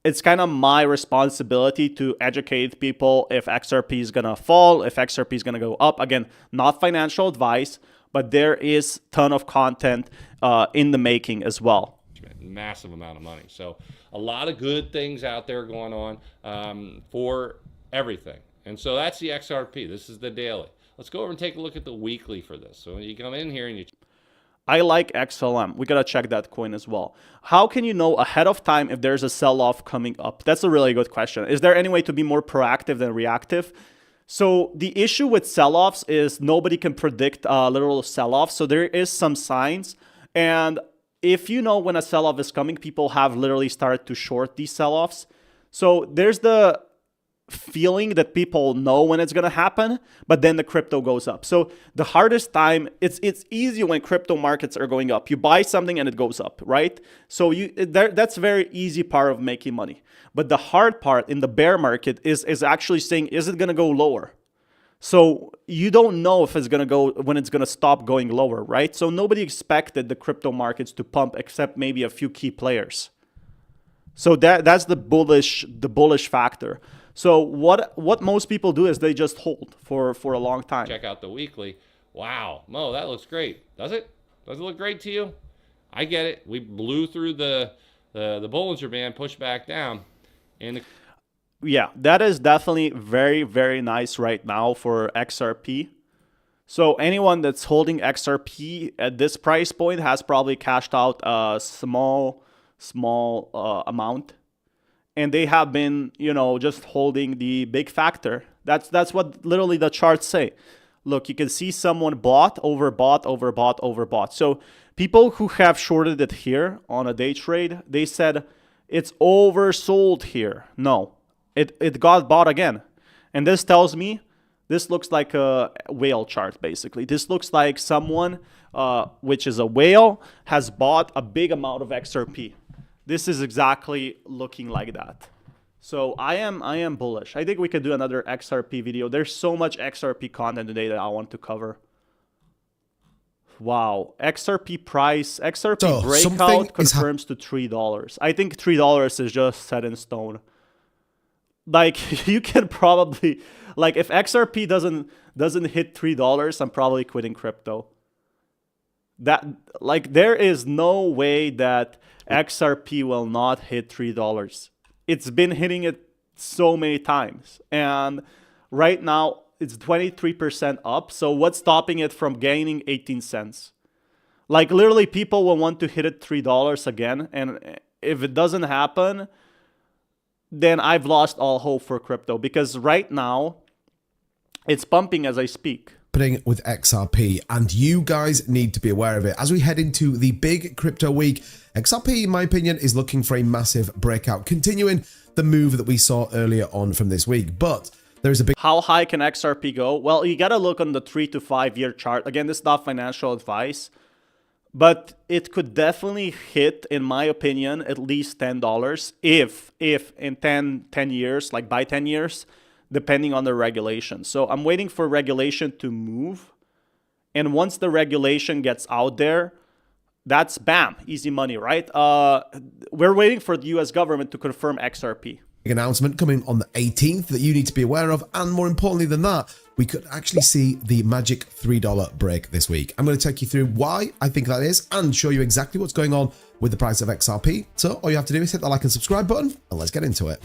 it's kind of my responsibility to educate people if XRP is going to fall, if XRP is going to go up. Again, not financial advice, but there is a ton of content in the making as well. Massive amount of money. So a lot of good things out there going on for everything. And so that's the XRP. This is the daily. Let's go over and take a look at the weekly for this. So when you come in here and you... I like XLM. We got to check that coin as well. How can you know ahead of time if there's a sell-off coming up? That's a really good question. Is there any way to be more proactive than reactive? So the issue with sell-offs is nobody can predict literal sell-offs. So there is some signs. And if you know when a sell-off is coming, people have literally started to short these sell-offs. So there's the feeling that people know when it's going to happen, but then the crypto goes up. So the hardest time, it's easy when crypto markets are going up. You buy something and it goes up, right? So that's very easy part of making money. But the hard part in the bear market is actually saying, is it going to go lower? So you don't know if it's going to go, when it's going to stop going lower, right? So nobody expected the crypto markets to pump except maybe a few key players. So that's the bullish factor. So what most people do is they just hold for a long time. Check out the weekly. Wow, Mo, that looks great. Does it? Does it look great to you? I get it. We blew through the Bollinger Band, pushed back down, and yeah, that is definitely very, very nice right now for XRP. So anyone that's holding XRP at this price point has probably cashed out a small amount. And they have been, just holding the big factor. That's what literally the charts say. Look, you can see someone bought, overbought. So people who have shorted it here on a day trade, they said it's oversold here. No, it got bought again. And this tells me, this looks like a whale chart, basically. This looks like someone, which is a whale, has bought a big amount of XRP. This is exactly looking like that. So I am bullish. I think we could do another XRP video. There's so much XRP content today that I want to cover. Wow. XRP price, XRP breakout confirms to $3. I think $3 is just set in stone. Like, you can probably, like, if XRP doesn't hit $3, I'm probably quitting crypto. There is no way that XRP will not hit $3. It's been hitting it so many times. And right now, it's 23% up. So what's stopping it from gaining 18 cents? Like, literally, people will want to hit it $3 again. And if it doesn't happen, then I've lost all hope for crypto. Because right now, it's pumping as I speak. With XRP, and you guys need to be aware of it as we head into the big crypto week. XRP, in my opinion, is looking for a massive breakout, continuing the move that we saw earlier on from this week. But there's a big... How high can XRP go? Well, you got to look on the 3 to 5 year chart. Again, this is not financial advice, but it could definitely hit, in my opinion, at least $10 if in 10 years, like by 10 years, depending on the regulation. So I'm waiting for regulation to move. And once the regulation gets out there, that's bam, easy money, right? We're waiting for the US government to confirm XRP. Big announcement coming on the 18th that you need to be aware of. And more importantly than that, we could actually see the magic $3 break this week. I'm going to take you through why I think that is and show you exactly what's going on with the price of XRP. So all you have to do is hit the like and subscribe button and let's get into it.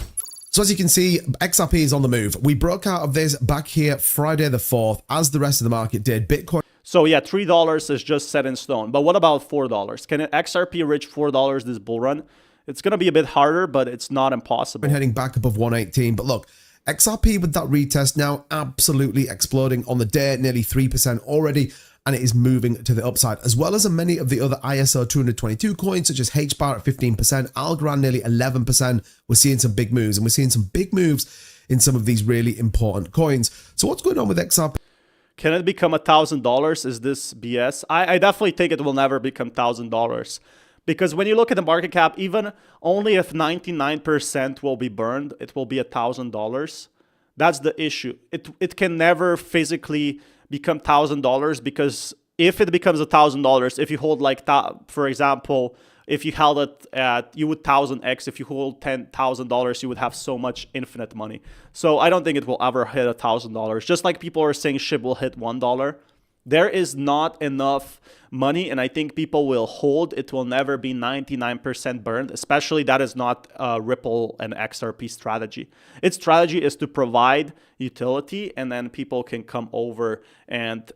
So as you can see, XRP is on the move. We broke out of this back here Friday the 4th, as the rest of the market did. Bitcoin. So yeah, $3 is just set in stone. But what about $4? Can XRP reach $4 this bull run? It's going to be a bit harder, but it's not impossible. Heading back above 118. But look, XRP with that retest now absolutely exploding on the day, nearly 3% already. And it is moving to the upside, as well as many of the other ISO 222 coins, such as HBAR at 15%, Algorand nearly 11%. We're seeing some big moves, and we're seeing some big moves in some of these really important coins. So what's going on with XRP? Can it become $1,000? Is this BS? I definitely think it will never become $1,000. Because when you look at the market cap, even only if 99% will be burned, it will be $1,000. That's the issue. It can never physically become $1,000, because if it becomes $1,000, if you hold like, for example, if you held it at, you would 1000x. If you hold $10,000, you would have so much infinite money. So I don't think it will ever hit $1,000. Just like people are saying SHIB will hit $1. There is not enough money, and I think people will hold. It will never be 99% burned, especially that is not Ripple and XRP strategy. Its strategy is to provide utility, and then people can come over and,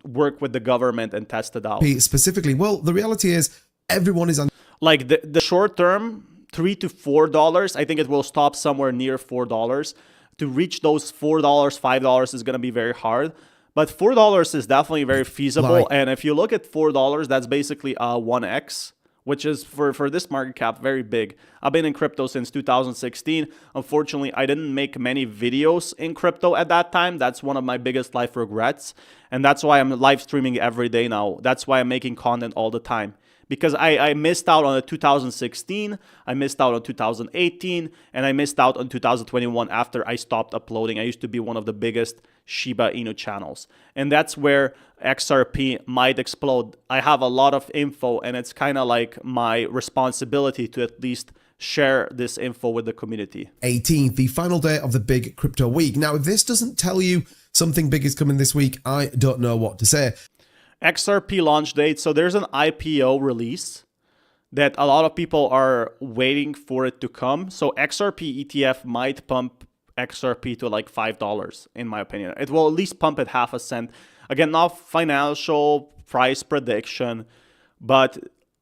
work with the government and test it out. Specifically, well, the reality is everyone is on. Like the short term, $3 to $4, I think it will stop somewhere near $4. To reach those $4, $5 is going to be very hard. But $4 is definitely very feasible. And if you look at $4, that's basically 1x, which is for this market cap very big. I've been in crypto since 2016. Unfortunately, I didn't make many videos in crypto at that time. That's one of my biggest life regrets. And that's why I'm live streaming every day now. That's why I'm making content all the time. Because I missed out on the 2016, I missed out on 2018, and I missed out on 2021 after I stopped uploading. I used to be one of the biggest Shiba Inu channels. And that's where XRP might explode. I have a lot of info, and it's kind of like my responsibility to at least share this info with the community. 18th, the final day of the big crypto week. Now, if this doesn't tell you something big is coming this week, I don't know what to say. XRP launch date. So there's an IPO release that a lot of people are waiting for it to come. So XRP ETF might pump XRP to like $5, in my opinion. It will at least pump it half a cent. Again, not financial price prediction, but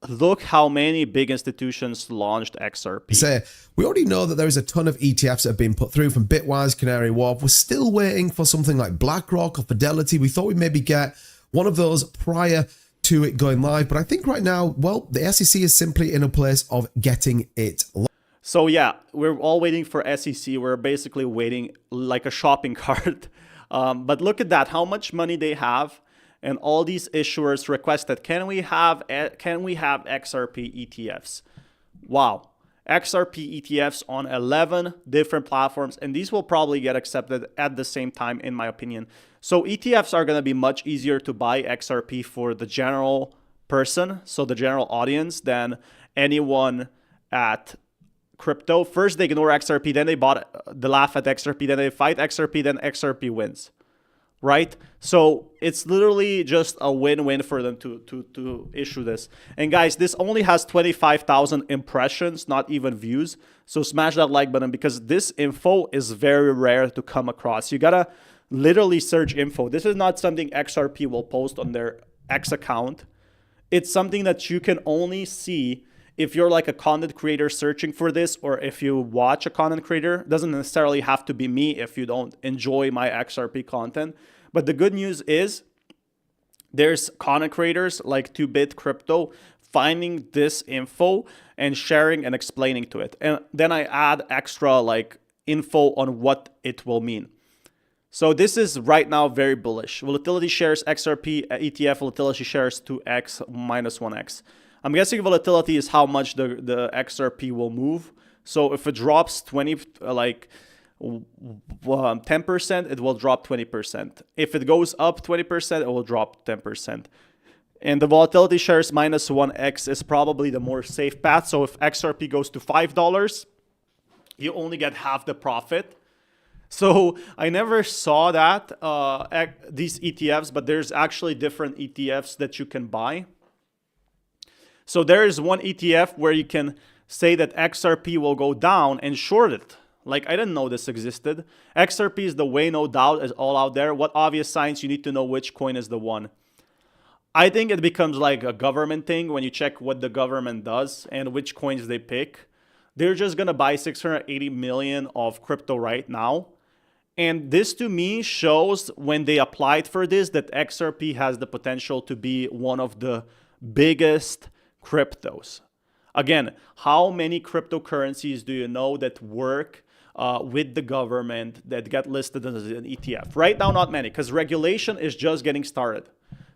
look how many big institutions launched XRP. Say, we already know that there is a ton of ETFs that have been put through from Bitwise, Canary Wharf. We're still waiting for something like BlackRock or Fidelity. We thought we'd maybe get one of those prior to it going live. But I think right now, well, the SEC is simply in a place of getting it live. So yeah, we're all waiting for SEC. We're basically waiting like a shopping cart. But look at that, how much money they have. And all these issuers requested, can we have XRP ETFs? Wow. XRP ETFs on 11 different platforms, and these will probably get accepted at the same time, in my opinion. So ETFs are going to be much easier to buy XRP for the general person, so the general audience, than anyone at crypto. First, they ignore XRP, then they laugh at XRP, then they fight XRP, then XRP wins. Right? So it's literally just a win-win for them to issue this. And guys, this only has 25,000 impressions, not even views. So smash that like button, because this info is very rare to come across. You gotta literally search info. This is not something XRP will post on their X account. It's something that you can only see if you're like a content creator searching for this, or if you watch a content creator. It doesn't necessarily have to be me if you don't enjoy my XRP content. But the good news is there's content creators like 2Bit Crypto finding this info and sharing and explaining to it. And then I add extra like info on what it will mean. So this is right now very bullish. Volatility shares XRP ETF volatility shares 2x minus 1x. I'm guessing volatility is how much the XRP will move. So if it drops 10%, it will drop 20%. If it goes up 20%, it will drop 10%. And the volatility shares minus 1x is probably the more safe path. So if XRP goes to $5, you only get half the profit. So I never saw that, these ETFs, but there's actually different ETFs that you can buy. So there is one ETF where you can say that XRP will go down and short it. Like, I didn't know this existed. XRP is the way, no doubt, is all out there. What obvious signs? You need to know which coin is the one. I think it becomes like a government thing when you check what the government does and which coins they pick. They're just going to buy 680 million of crypto right now. And this to me shows when they applied for this that XRP has the potential to be one of the biggest cryptos. Again, how many cryptocurrencies do you know that work with the government that get listed as an ETF? Right now, not many, because regulation is just getting started.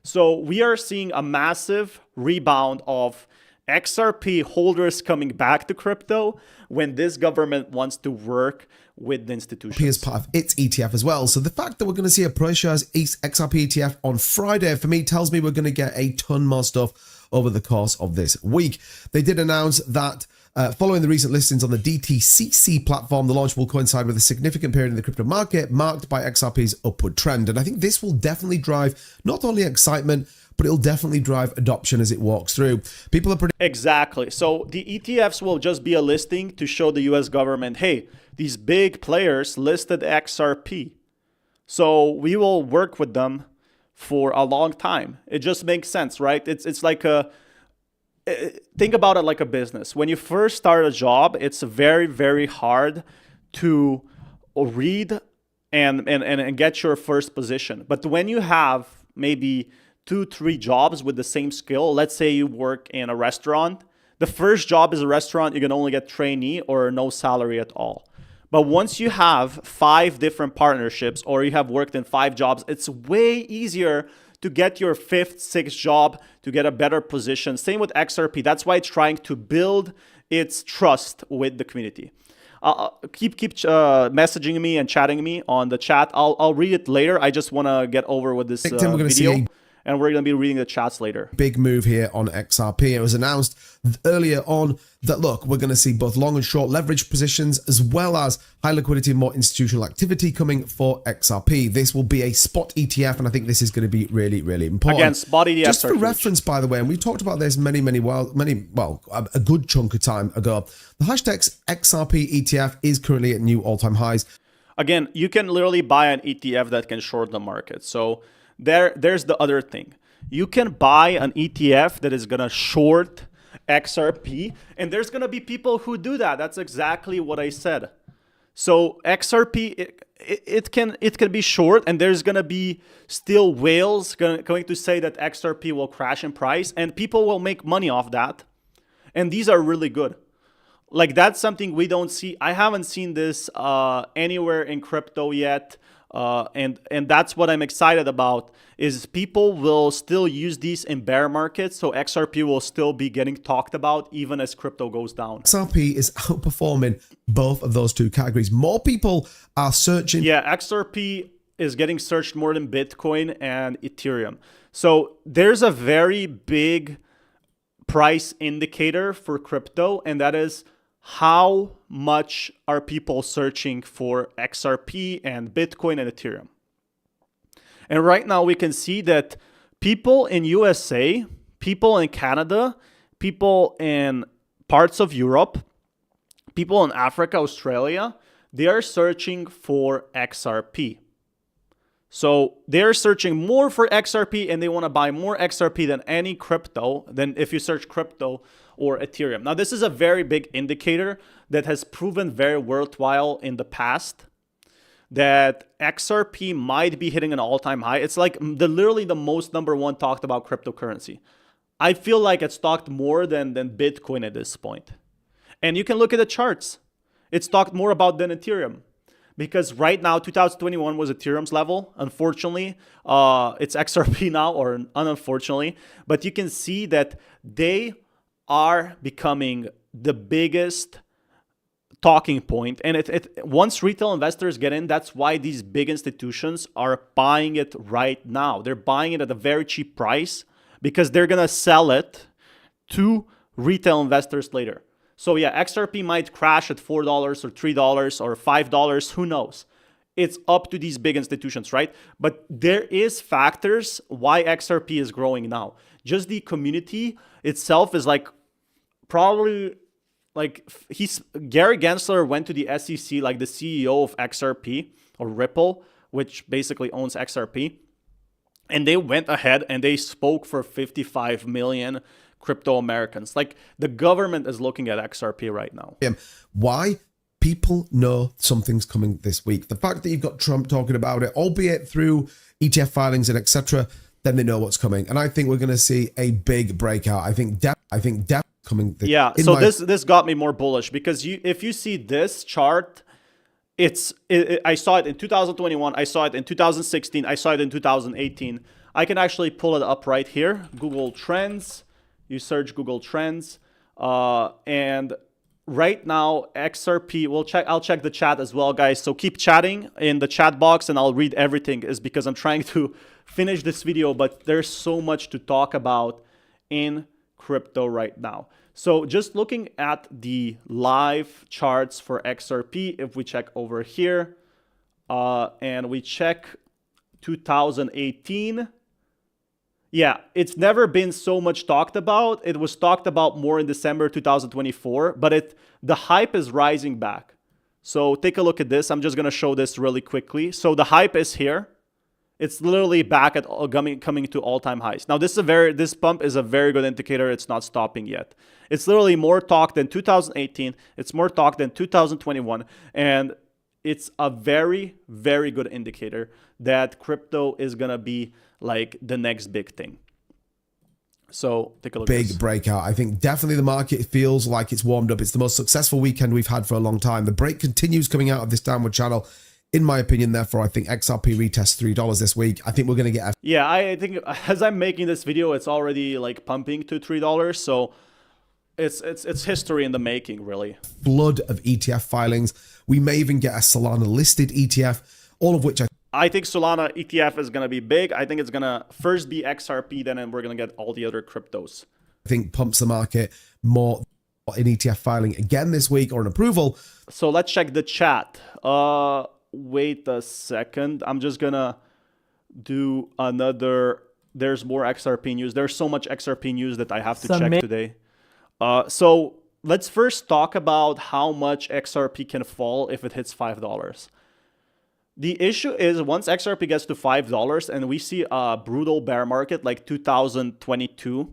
So we are seeing a massive rebound of XRP holders coming back to crypto when this government wants to work with the institutions. As part of its ETF as well. So the fact that we're going to see a ProShares XRP ETF on Friday, for me, tells me we're going to get a ton more stuff over the course of this week. They did announce that following the recent listings on the DTCC platform, the launch will coincide with a significant period in the crypto market marked by XRP's upward trend. And I think this will definitely drive not only excitement, but it'll definitely drive adoption as it walks through. People are Exactly. So the ETFs will just be a listing to show the US government, hey, these big players listed XRP. So we will work with them for a long time. It just makes sense, right? It's like think about it like a business. When you first start a job, it's very, very hard to read and get your first position. But when you have maybe 2-3 jobs with the same skill, let's say you work in a restaurant The first job is a restaurant, you can only get trainee or no salary at all. But once you have 5 different partnerships or you have worked in 5 jobs, it's way easier to get your 5th, 6th job, to get a better position. Same with XRP. That's why it's trying to build its trust with the community. Keep messaging me and chatting me on the chat. I'll read it later. I just want to get over with this Tim, we're gonna video. see And we're going to be reading the chats later. big move here on XRP. It was announced earlier on that, look, we're going to see both long and short leverage positions as well as high liquidity and more institutional activity coming for XRP. This will be a spot ETF, and I think this is going to be really, really important. Again, spot ETFs Just are for huge. reference, by the way, and we talked about this a good chunk of time ago. The hashtag XRP ETF is currently at new all-time highs. Again, you can literally buy an ETF that can short the market. So there's the other thing. You can buy an ETF that is going to short XRP, and there's going to be people who do that. That's exactly what I said. So XRP, it can be short, and there's going to be still whales going to say that XRP will crash in price, and people will make money off that. And these are really good. Like, that's something we don't see. I haven't seen this anywhere in crypto yet. And that's what I'm excited about, is people will still use these in bear markets. So XRP will still be getting talked about even as crypto goes down. XRP is outperforming both of those two categories. More people are searching. Yeah, XRP is getting searched more than Bitcoin and Ethereum. So there's a very big price indicator for crypto, and that is how much are people searching for XRP and Bitcoin and Ethereum. And right now we can see that people in USA, people in Canada, people in parts of Europe, people in Africa, Australia, they are searching for XRP. So they're searching more for XRP, and they want to buy more XRP than any crypto, than if you search crypto or Ethereum. Now, this is a very big indicator that has proven very worthwhile in the past, that XRP might be hitting an all-time high. It's like literally the most #1 talked about cryptocurrency. I feel like it's talked more than Bitcoin at this point. And you can look at the charts. It's talked more about than Ethereum. Because right now, 2021 was Ethereum's level. Unfortunately, it's XRP now, or unfortunately. But you can see that they are becoming the biggest talking point. And once retail investors get in, that's why these big institutions are buying it right now. They're buying it at a very cheap price because they're going to sell it to retail investors later. So yeah, XRP might crash at $4 or $3 or $5. Who knows? It's up to these big institutions, right? But there is factors why XRP is growing now. Just the community itself is like probably like Gary Gensler went to the SEC, like the CEO of XRP or Ripple, which basically owns XRP. And they went ahead and they spoke for 55 million crypto Americans. Like, the government is looking at XRP right now. Why? People know something's coming this week. The fact that you've got Trump talking about it, albeit through ETF filings and etc., then they know what's coming. And I think we're going to see a big breakout. I think depth coming. Yeah. So this got me more bullish, because if you see this chart, I saw it in 2021. I saw it in 2016. I saw it in 2018. I can actually pull it up right here. Google Trends. You search Google Trends, and right now XRP. I'll check the chat as well, guys. So keep chatting in the chat box, and I'll read everything. Is because I'm trying to finish this video, but there's so much to talk about in crypto right now. So just looking at the live charts for XRP, if we check over here, and we check 2018. Yeah, it's never been so much talked about. It was talked about more in December 2024, but the hype is rising back. So take a look at this. I'm just going to show this really quickly. So the hype is here. It's literally back at coming to all-time highs. Now, this pump is a very good indicator. It's not stopping yet. It's literally more talk than 2018. It's more talk than 2021. And it's a very, very good indicator that crypto is going to be like the next big thing. So take a look at Big this. breakout. I think definitely the market feels like it's warmed up. It's the most successful weekend we've had for a long time. The break continues coming out of this downward channel. In my opinion, therefore, I think XRP retests $3 this week. I think we're going to get a Yeah, I think as I'm making this video, it's already like pumping to $3. So it's history in the making, really. flood of ETF filings. We may even get a Solana listed ETF, all of which I think Solana ETF is going to be big. I think it's going to first be XRP, then we're going to get all the other cryptos. I think pumps the market more in ETF filing again this week or an approval. So let's check the chat. Wait a second. I'm just going to do another. There's more XRP news. There's so much XRP news that I have to check today. So let's first talk about how much XRP can fall if it hits $5. The issue is once XRP gets to $5 and we see a brutal bear market like 2022,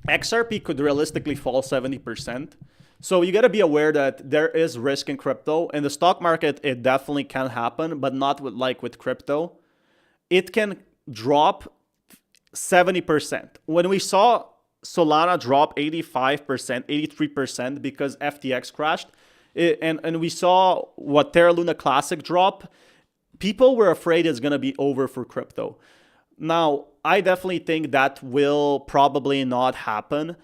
XRP could realistically fall 70%. So you got to be aware that there is risk in crypto. In the stock market, it definitely can happen, but not with crypto. It can drop 70%. When we saw Solana drop 85%, 83% because FTX crashed, and we saw what Terra Luna Classic drop, people were afraid it's going to be over for crypto. Now, I definitely think that will probably not happen.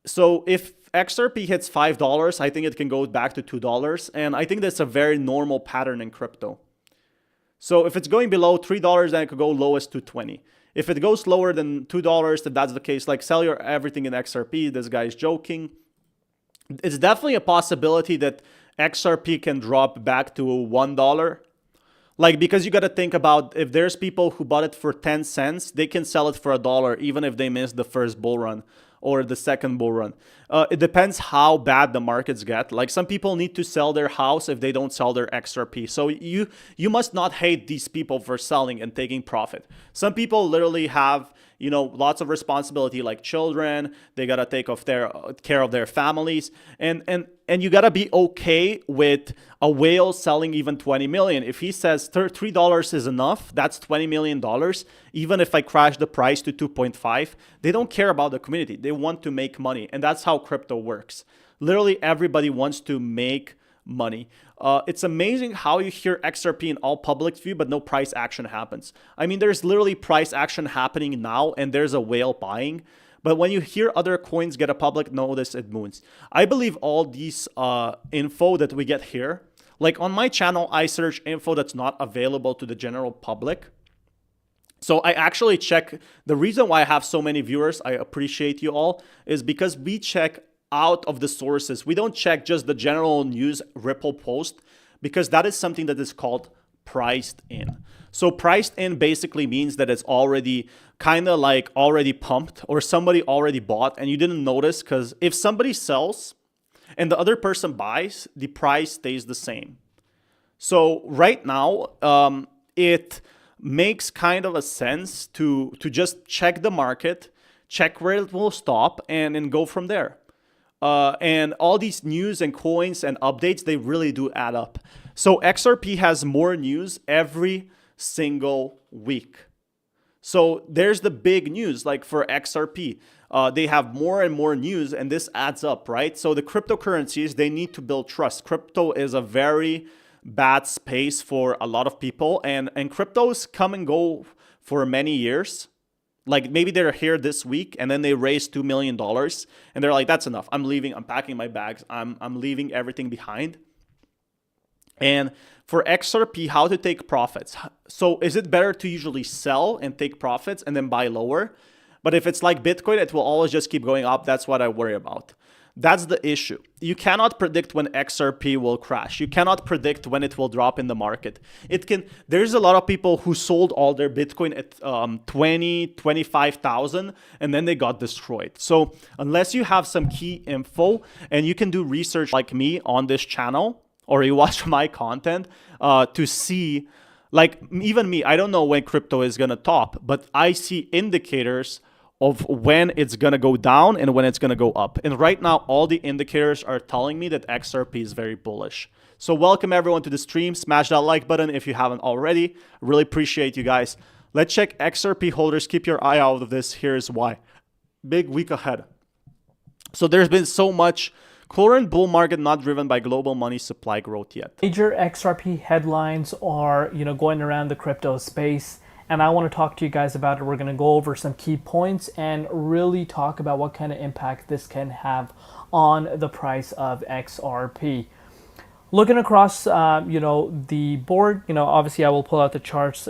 So if XRP hits $5, I think it can go back to $2. And I think that's a very normal pattern in crypto. So if it's going below $3, then it could go lowest to 20. If it goes lower than $2, then that's the case. Like sell your everything in XRP. This guy's joking. It's definitely a possibility that XRP can drop back to $1. Like, because you got to think about if there's people who bought it for 10 cents, they can sell it for $1, even if they missed the first bull run or the second bull run. It depends how bad the markets get. Like some people need to sell their house if they don't sell their XRP. So you must not hate these people for selling and taking profit. Some people literally have, you know, lots of responsibility, like children. They gotta take care of their families, and you gotta be okay with a whale selling even 20 million. If he says $3 is enough, that's $20 million. Even if I crash the price to 2.5, they don't care about the community. They want to make money, and that's how crypto works. Literally, everybody wants to make money. It's amazing how you hear XRP in all public view, but no price action happens. I mean, there's literally price action happening now, and there's a whale buying. But when you hear other coins get a public notice, it moons. I believe all these info that we get here, like on my channel, I search info that's not available to the general public. So I actually check. The reason why I have so many viewers, I appreciate you all, is because we check out of the sources. We don't check just the general news Ripple post, because that is something that is called priced in. So priced in basically means that it's already kind of like already pumped, or somebody already bought and you didn't notice, because if somebody sells and the other person buys, the price stays the same. So right now, it makes kind of a sense to just check the market, check where it will stop, and then go from there. And all these news and coins and updates, they really do add up. So XRP has more news every single week. So there's the big news, like for XRP, they have more and more news, and this adds up, right? So the cryptocurrencies, they need to build trust. Crypto is a very bad space for a lot of people, and cryptos come and go for many years. Like maybe they're here this week and then they raise $2 million and they're like, that's enough. I'm leaving. I'm packing my bags. I'm leaving everything behind. And for XRP, how to take profits. So is it better to usually sell and take profits and then buy lower? But if it's like Bitcoin, it will always just keep going up. That's what I worry about. That's the issue. You cannot predict when XRP will crash. You cannot predict when it will drop in the market. There's a lot of people who sold all their Bitcoin at 20, 25,000 and then they got destroyed. So unless you have some key info and you can do research like me on this channel, or you watch my content to see, like even me, I don't know when crypto is going to top, but I see indicators of when it's going to go down and when it's going to go up. And right now, all the indicators are telling me that XRP is very bullish. So welcome everyone to the stream. Smash that like button if you haven't already. Really appreciate you guys. Let's check XRP holders. Keep your eye out of this. Here's why. week ahead. So there's been so much current bull market not driven by global money supply growth yet. Major XRP headlines are, going around the crypto space, and I want to talk to you guys about it. We're going to go over some key points and really talk about what kind of impact this can have on the price of XRP. Looking across, the board, obviously I will pull out the charts,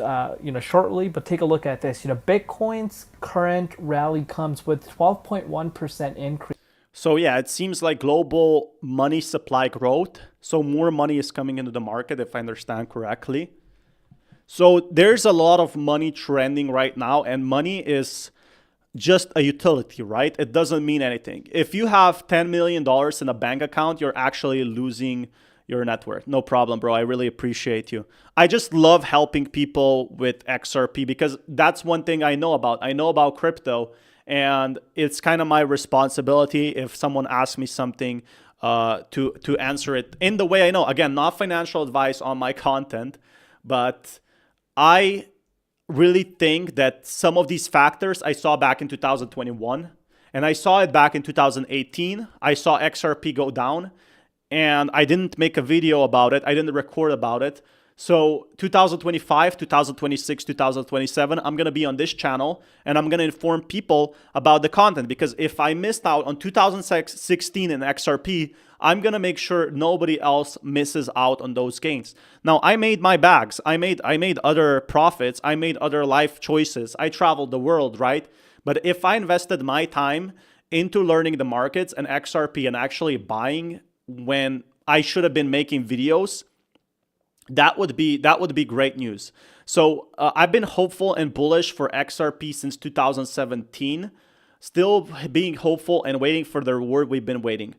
shortly, but take a look at this. Bitcoin's current rally comes with 12.1% increase. So yeah, it seems like global money supply growth. So more money is coming into the market, if I understand correctly. So there's a lot of money trending right now, and money is just a utility, right? It doesn't mean anything. If you have $10 million in a bank account, you're actually losing your net worth. No problem, bro. I really appreciate you. I just love helping people with XRP because that's one thing I know about. I know about crypto, and it's kind of my responsibility if someone asks me something to answer it in the way I know. Again, not financial advice on my content, but I really think that some of these factors I saw back in 2021, and I saw it back in 2018. I saw XRP go down, and I didn't make a video about it. I didn't record about it. So 2025, 2026, 2027, I'm going to be on this channel and I'm going to inform people about the content, because if I missed out on 2016 in XRP, I'm going to make sure nobody else misses out on those gains. Now, I made my bags. I made other profits. I made other life choices. I traveled the world, right? But if I invested my time into learning the markets and XRP and actually buying when I should have been making videos, that would be great news. So I've been hopeful and bullish for XRP since 2017, still being hopeful and waiting for the reward we've been waiting.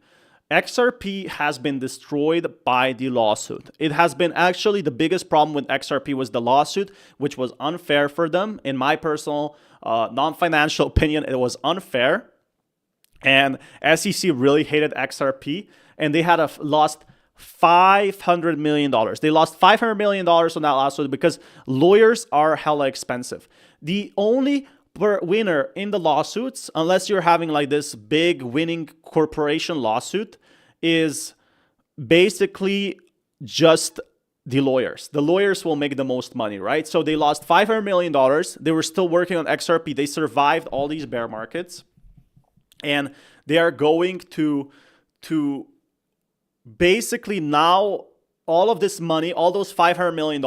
XRP has been destroyed by the lawsuit. It has been actually the biggest problem with XRP was the lawsuit, which was unfair for them. In my personal non-financial opinion, it was unfair. And SEC really hated XRP, and they had lost $500 million. They lost $500 million on that lawsuit because lawyers are hella expensive. The only winner in the lawsuits, unless you're having like this big winning corporation lawsuit, is basically just the lawyers. The lawyers will make the most money, right? So they lost $500 million. They were still working on XRP. They survived all these bear markets, and they are going to basically now all of this money, all those $500 million,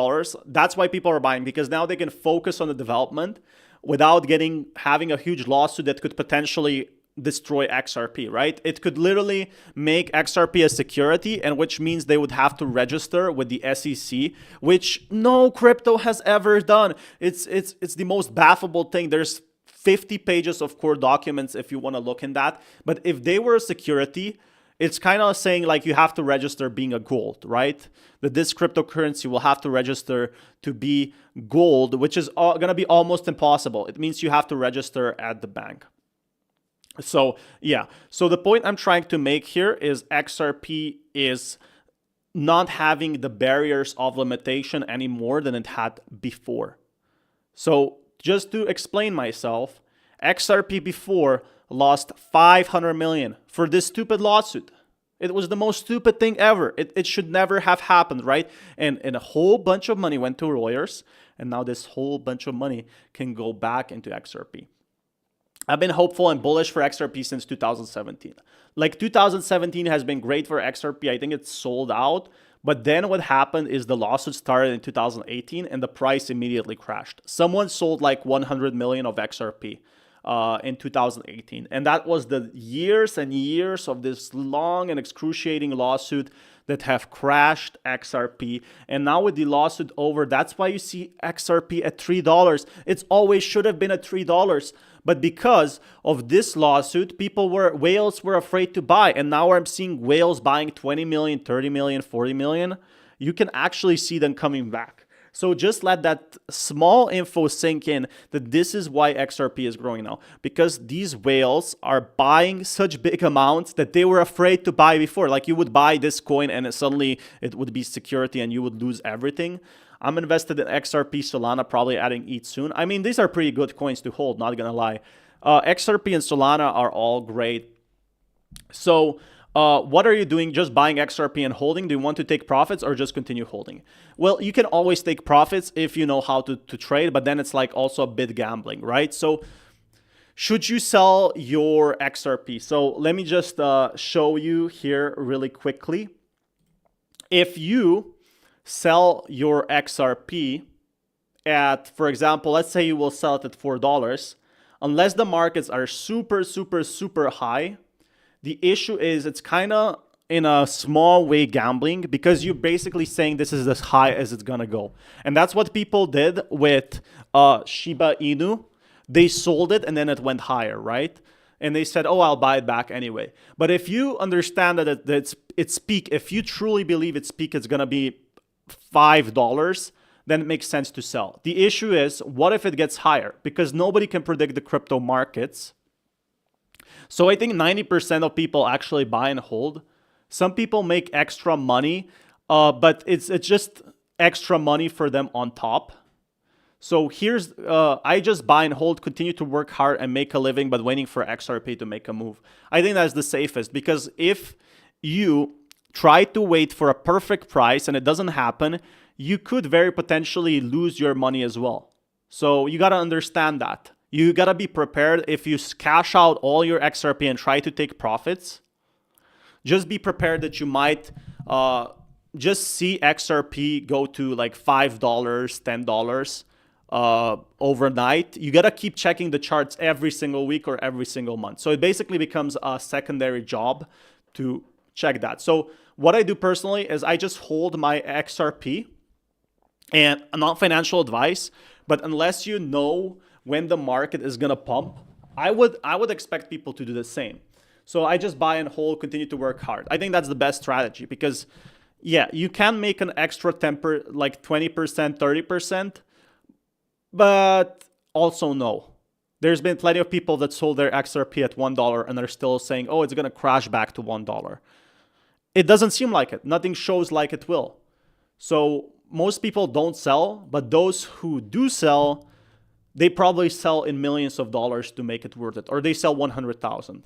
that's why people are buying, because now they can focus on the development without having a huge lawsuit that could potentially destroy XRP, right? It could literally make XRP a security, and which means they would have to register with the SEC, which no crypto has ever done. It's the most bafflable thing. There's 50 pages of core documents if you want to look in that. But if they were a security, it's kind of saying like you have to register being a gold, right? That this cryptocurrency will have to register to be gold, which is going to be almost impossible. It means you have to register at the bank. So yeah, so the point I'm trying to make here is XRP is not having the barriers of limitation any more than it had before. So just to explain myself, XRP before lost $500 million for this stupid lawsuit. It was the most stupid thing ever. It should never have happened, right? And a whole bunch of money went to lawyers, and now this whole bunch of money can go back into XRP. I've been hopeful and bullish for XRP since 2017. Like 2017 has been great for XRP. I think it's sold out. But then what happened is the lawsuit started in 2018 and the price immediately crashed. Someone sold like 100 million of XRP in 2018. And that was the years and years of this long and excruciating lawsuit that have crashed XRP. And now with the lawsuit over, that's why you see XRP at $3. It's always should have been at $3. But because of this lawsuit, whales were afraid to buy. And now I'm seeing whales buying 20 million, 30 million, 40 million. You can actually see them coming back. So just let that small info sink in that this is why XRP is growing now. Because these whales are buying such big amounts that they were afraid to buy before. Like you would buy this coin and suddenly it would be security and you would lose everything. I'm invested in XRP, Solana, probably adding ETH soon. I mean, these are pretty good coins to hold, not gonna lie. XRP and Solana are all great. So what are you doing? Just buying XRP and holding? Do you want to take profits or just continue holding? Well, you can always take profits if you know how to trade, but then it's like also a bit gambling, right? So should you sell your XRP? So let me just show you here really quickly. If you sell your XRP at, for example, let's say you will sell it at $4, unless the markets are super, super, super high, the issue is it's kind of in a small way gambling, because you're basically saying this is as high as it's gonna go. And that's what people did with Shiba Inu. They sold it and then it went higher, right? And they said, oh, I'll buy it back anyway. But if you understand that its peak, if you truly believe its peak is going to be $5, then it makes sense to sell. The issue is, what if it gets higher? Because nobody can predict the crypto markets. So I think 90% of people actually buy and hold. Some people make extra money, but it's just extra money for them on top. So here's, I just buy and hold, continue to work hard and make a living, but waiting for XRP to make a move. I think that's the safest, because if you try to wait for a perfect price and it doesn't happen, you could very potentially lose your money as well. So you got to understand that. You got to be prepared. If you cash out all your XRP and try to take profits, just be prepared that you might just see XRP go to like $5, $10. Overnight. You gotta keep checking the charts every single week or every single month. So it basically becomes a secondary job to check that. So what I do personally is I just hold my XRP, and not financial advice, but unless you know when the market is gonna pump, I would expect people to do the same. So I just buy and hold, continue to work hard. I think that's the best strategy, because yeah, you can make an extra 10%, like 20%, 30%. But also no. There's been plenty of people that sold their XRP at $1 and are still saying, oh, it's going to crash back to $1. It doesn't seem like it. Nothing shows like it will. So most people don't sell, but those who do sell, they probably sell in millions of dollars to make it worth it. Or they sell 100,000.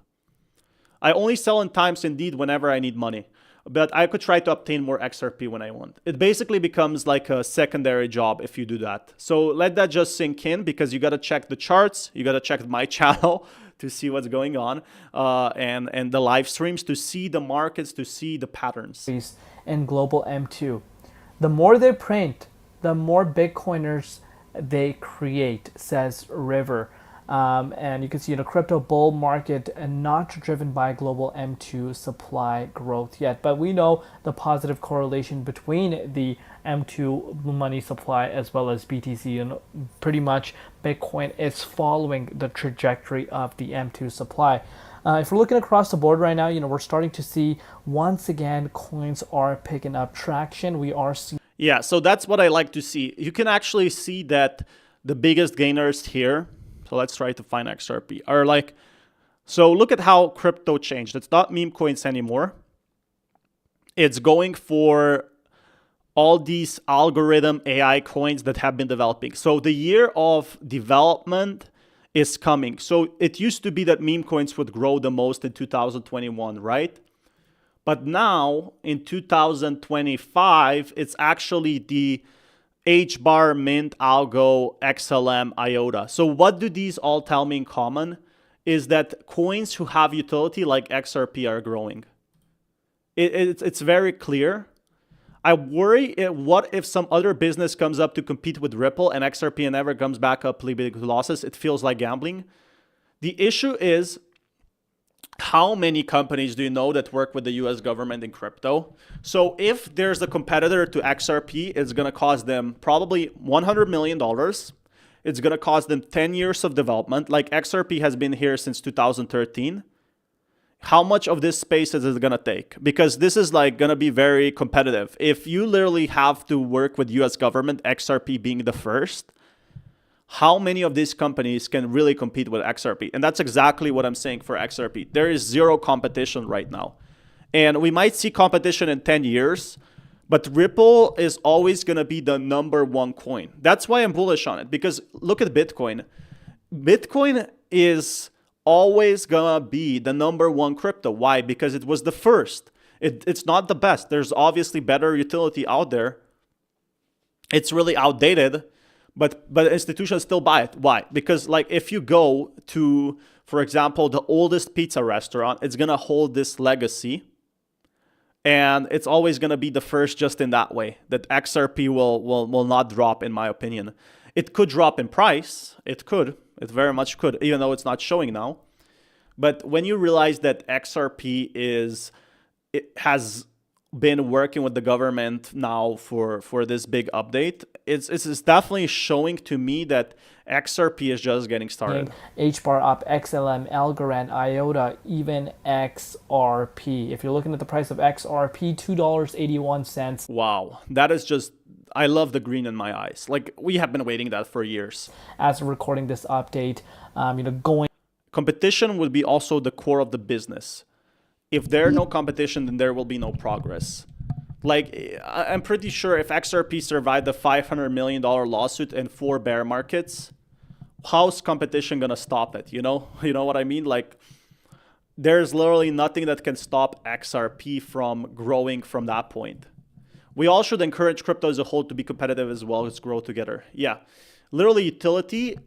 I only sell in times indeed whenever I need money. But I could try to obtain more XRP when I want. It basically becomes like a secondary job if you do that. So let that just sink in, because you got to check the charts. You got to check my channel to see what's going on, and the live streams to see the markets, to see the patterns. In global M2. The more they print, the more Bitcoiners they create, says River. And you can see in a crypto bull market and not driven by global M2 supply growth yet. But we know the positive correlation between the M2 money supply as well as BTC, and pretty much Bitcoin is following the trajectory of the M2 supply. If we're looking across the board right now, we're starting to see once again coins are picking up traction. We are seeing. Yeah, so that's what I like to see. You can actually see that the biggest gainers here, so let's try to find XRP, are like, so look at how crypto changed. It's not meme coins anymore. It's going for all these algorithm AI coins that have been developing. So the year of development is coming. So it used to be that meme coins would grow the most in 2021, right? But now in 2025, it's actually the H-bar, Mint, Algo, XLM, IOTA. So what do these all tell me in common? Is that coins who have utility like XRP are growing. It's very clear. I worry, what if some other business comes up to compete with Ripple and XRP never comes back up with losses? It feels like gambling. The issue is, how many companies do you know that work with the US government in crypto? So if there's a competitor to XRP, it's going to cost them probably $100 million. It's going to cost them 10 years of development. Like XRP has been here since 2013. How much of this space is it going to take? Because this is like going to be very competitive. If you literally have to work with US government, XRP being the first, how many of these companies can really compete with XRP? And that's exactly what I'm saying for XRP. There is zero competition right now. And we might see competition in 10 years, but Ripple is always going to be the #1 coin. That's why I'm bullish on it, because look at Bitcoin. Bitcoin is always gonna be the #1 crypto. Why? Because it was the first. It's not the best. There's obviously better utility out there. It's really outdated, but institutions still buy it. Why? Because like if you go to, for example, the oldest pizza restaurant, it's gonna hold this legacy, and it's always gonna be the first just in that way. That XRP will not drop, in my opinion. It could drop in price. It could. It very much could, even though it's not showing now. But when you realize that XRP has been working with the government now for this big update, it's definitely showing to me that XRP is just getting started. HBAR up, XLM, Algorand, IOTA, even XRP. If you're looking at the price of XRP, $2.81. Wow, that is just, I love the green in my eyes. Like, we have been waiting that for years. As we're recording this update, going. Competition would be also the core of the business. If there's no competition, then there will be no progress. Like, I'm pretty sure if XRP survived the $500 million lawsuit and 4 bear markets, how's competition gonna stop it? You know what I mean? Like, there's literally nothing that can stop XRP from growing from that point. We all should encourage crypto as a whole to be competitive as well as grow together. Yeah, literally utility,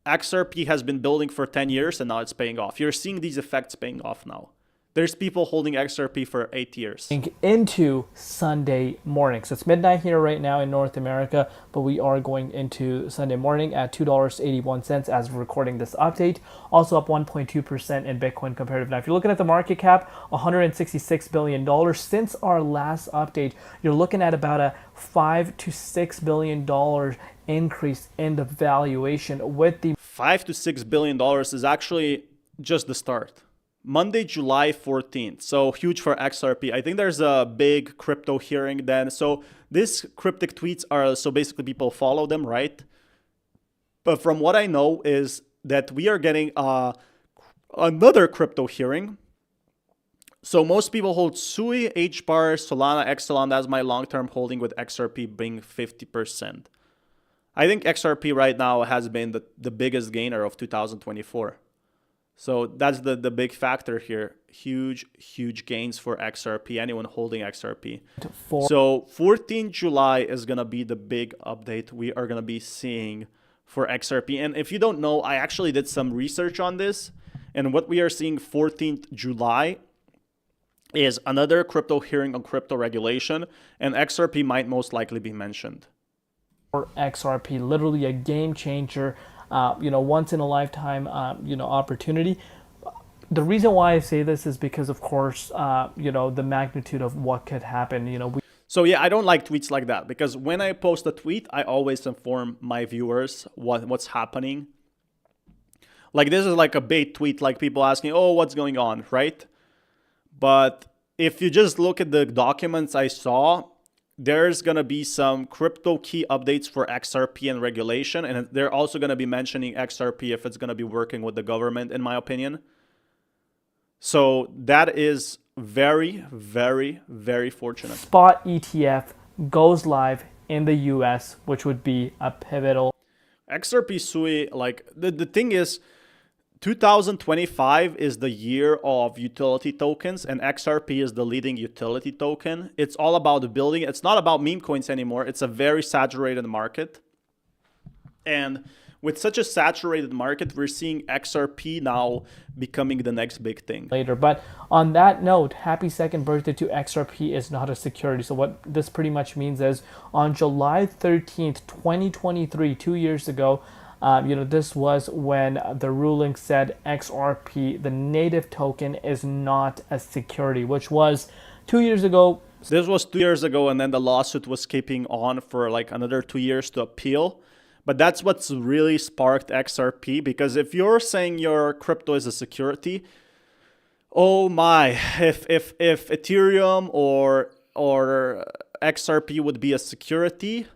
XRP has been building for 10 years and now it's paying off. You're seeing these effects paying off now. There's people holding XRP for 8 years. Into Sunday morning. So it's midnight here right now in North America, but we are going into Sunday morning at $2.81 as we're recording this update. Also up 1.2% in Bitcoin comparative. Now, if you're looking at the market cap, $166 billion. Since our last update, you're looking at about a $5 to $6 billion increase in the valuation with the $5 to $6 billion is actually just the start. Monday, July 14th. So huge for XRP. I think there's a big crypto hearing then. So these cryptic tweets are, so basically people follow them, right? But from what I know is that we are getting another crypto hearing. So most people hold SUI, HBAR, Solana, XLM. That's my long-term holding, with XRP being 50%. I think XRP right now has been the biggest gainer of 2024. So that's the big factor here. Huge gains for XRP, anyone holding XRP. So 14 July is going to be the big update we are going to be seeing for XRP. And if you don't know, I actually did some research on this. And what we are seeing 14th July is another crypto hearing on crypto regulation. And XRP might most likely be mentioned. For XRP, literally a game changer. Once in a lifetime, opportunity. The reason why I say this is because, of course, the magnitude of what could happen. So yeah, I don't like tweets like that, because when I post a tweet, I always inform my viewers what's happening. Like, this is like a bait tweet, like people asking, oh, what's going on, right? But if you just look at the documents I saw, there's going to be some crypto key updates for XRP and regulation. And they're also going to be mentioning XRP if it's going to be working with the government, in my opinion. So that is very, very, very fortunate. Spot ETF goes live in the US, which would be a pivotal. XRP SUI, like the thing is, 2025 is the year of utility tokens, and XRP is the leading utility token. It's all about the building. It's not about meme coins anymore. It's a very saturated market. And with such a saturated market, we're seeing XRP now becoming the next big thing. Later. But on that note, happy second birthday to XRP is not a security. So what this pretty much means is on July 13th, 2023, 2 years ago, this was when the ruling said XRP, the native token, is not a security, which was 2 years ago. This was 2 years ago, and then the lawsuit was keeping on for like another 2 years to appeal. But that's what's really sparked XRP, because if you're saying your crypto is a security, oh my, if Ethereum or XRP would be a security,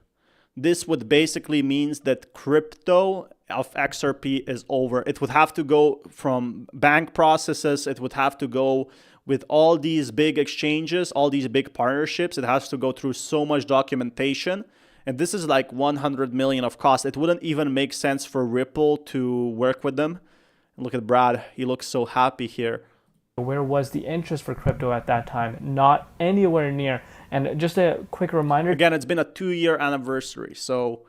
this would basically means that crypto of XRP is over. It would have to go from bank processes. It would have to go with all these big exchanges, all these big partnerships. It has to go through so much documentation. And this is like 100 million of cost. It wouldn't even make sense for Ripple to work with them. And look at Brad. He looks so happy here. Where was the interest for crypto at that time? Not anywhere near. And just a quick reminder, Again, it's been a 2-year anniversary. So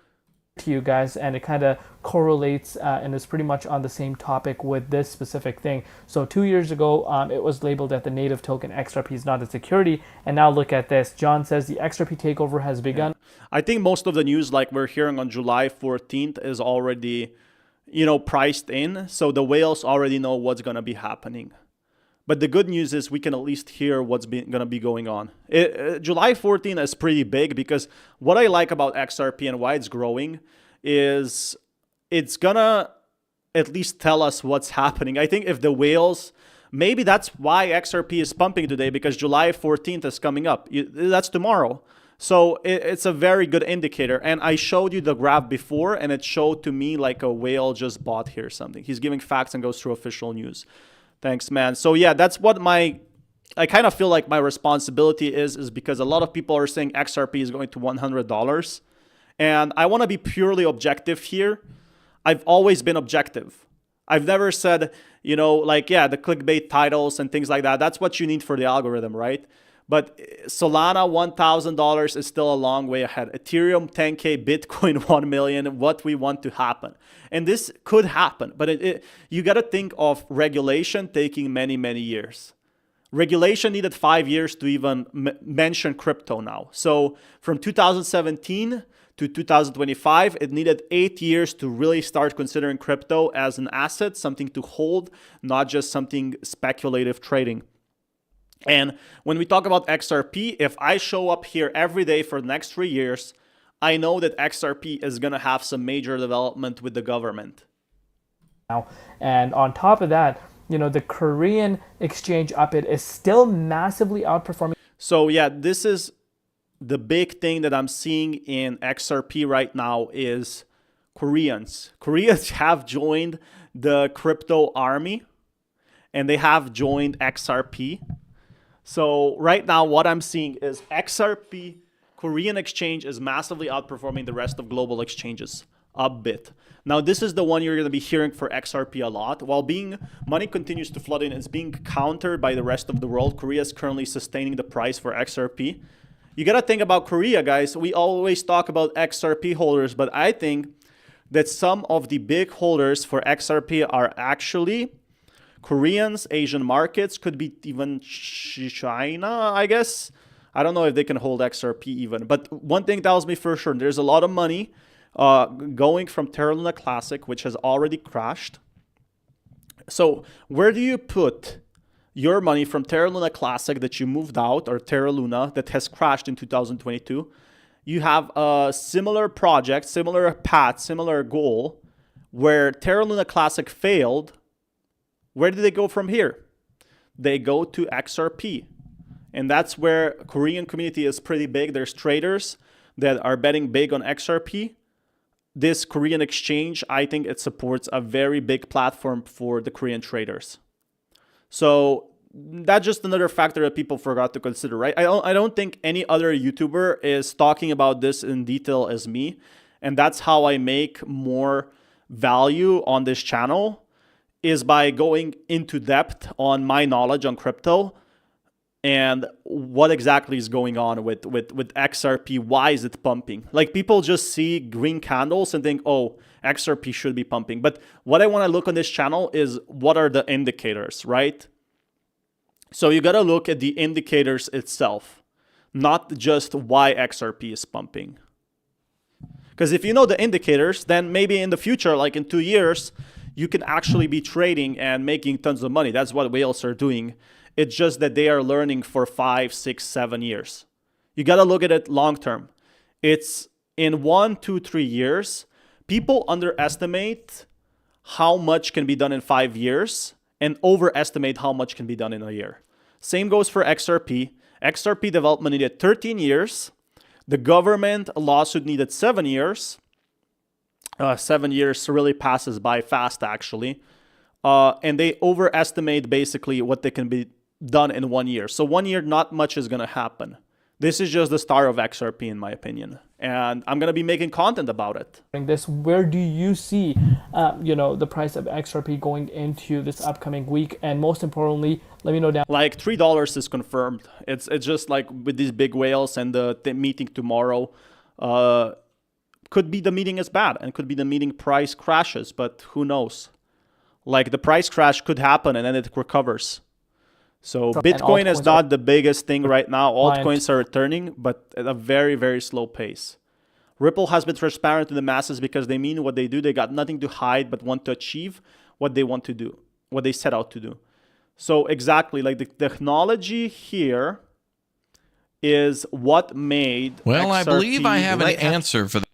to you guys, and it kind of correlates and is pretty much on the same topic with this specific thing. So 2 years ago, it was labeled that the native token XRP is not a security, and now look at this. John says the XRP takeover has begun. I think most of the news like we're hearing on July 14th is already, priced in. So the whales already know what's going to be happening. But the good news is we can at least hear what's going to be going on. July 14 is pretty big because what I like about XRP and why it's growing is it's going to at least tell us what's happening. I think if the whales, maybe that's why XRP is pumping today, because July 14th is coming up. That's tomorrow. So it's a very good indicator. And I showed you the graph before, and it showed to me like a whale just bought here something. He's giving facts and goes through official news. Thanks, man. So yeah, that's what I kind of feel like my responsibility is because a lot of people are saying XRP is going to $100. And I want to be purely objective here. I've always been objective. I've never said, the clickbait titles and things like that. That's what you need for the algorithm, right? But Solana, $1,000 is still a long way ahead. Ethereum, 10K, Bitcoin, 1 million, what we want to happen. And this could happen, but you got to think of regulation taking many, many years. Regulation needed 5 years to even mention crypto now. So from 2017 to 2025, it needed 8 years to really start considering crypto as an asset, something to hold, not just something speculative trading. And when we talk about XRP, if I show up here every day for the next 3 years, I know that XRP is going to have some major development with the government. And on top of that, the Korean exchange Upbit is still massively outperforming. So yeah, this is the big thing that I'm seeing in XRP right now is Koreans. Koreans have joined the crypto army and they have joined XRP. So right now what I'm seeing is XRP Korean exchange is massively outperforming the rest of global exchanges a bit. Now this is the one you're going to be hearing for XRP a lot. While money continues to flood in, it's being countered by the rest of the world. Korea is currently sustaining the price for XRP. You got to think about Korea, guys. We always talk about XRP holders, but I think that some of the big holders for XRP are actually Koreans, Asian markets, could be even China, I guess. I don't know if they can hold XRP even. But one thing tells me for sure, there's a lot of money going from Terra Luna Classic, which has already crashed. So where do you put your money from Terra Luna Classic that you moved out, or Terra Luna that has crashed in 2022? You have a similar project, similar path, similar goal, where Terra Luna Classic failed. Where do they go from here? They go to XRP. And that's where Korean community is pretty big. There's traders that are betting big on XRP. This Korean exchange, I think it supports a very big platform for the Korean traders. So that's just another factor that people forgot to consider, right? I don't think any other YouTuber is talking about this in detail as me. And that's how I make more value on this channel, is by going into depth on my knowledge on crypto and what exactly is going on with XRP. Why is it pumping? Like, people just see green candles and think, oh, XRP should be pumping. But what I want to look on this channel is what are the indicators, right? So you got to look at the indicators itself, not just why XRP is pumping. Because if you know the indicators, then maybe in the future, like in 2 years, you can actually be trading and making tons of money. That's what whales are doing. It's just that they are learning for 5, 6, 7 years. You got to look at it long term. It's in 1, 2, 3 years. People underestimate how much can be done in 5 years and overestimate how much can be done in a year. Same goes for XRP. XRP development needed 13 years. The government lawsuit needed 7 years. 7 years really passes by fast, actually. And they overestimate basically what they can be done in 1 year. So 1 year, not much is going to happen. This is just the start of XRP, in my opinion. And I'm going to be making content about it. This, where do you see, the price of XRP going into this upcoming week? And most importantly, let me know down. Like $3 is confirmed. It's just like with these big whales and the meeting tomorrow. Could be the meeting is bad and could be the meeting price crashes, but who knows? Like the price crash could happen and then it recovers. So Bitcoin is not the biggest thing right now. Altcoins are returning, but at a very, very slow pace. Ripple has been transparent to the masses because they mean what they do. They got nothing to hide but want to achieve what they want to do, what they set out to do. So exactly, like the technology here is what made Well, I believe I have an really answer for that.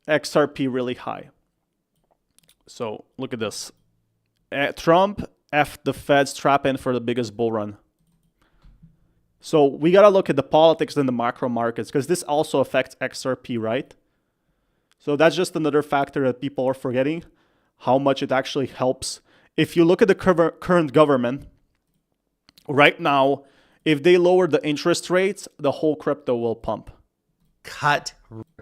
XRP really high. So look at this. Trump F the Feds trap in for the biggest bull run. So we got to look at the politics and the macro markets because this also affects XRP, right? So that's just another factor that people are forgetting, how much it actually helps. If you look at the current government, right now, if they lower the interest rates, the whole crypto will pump. Cut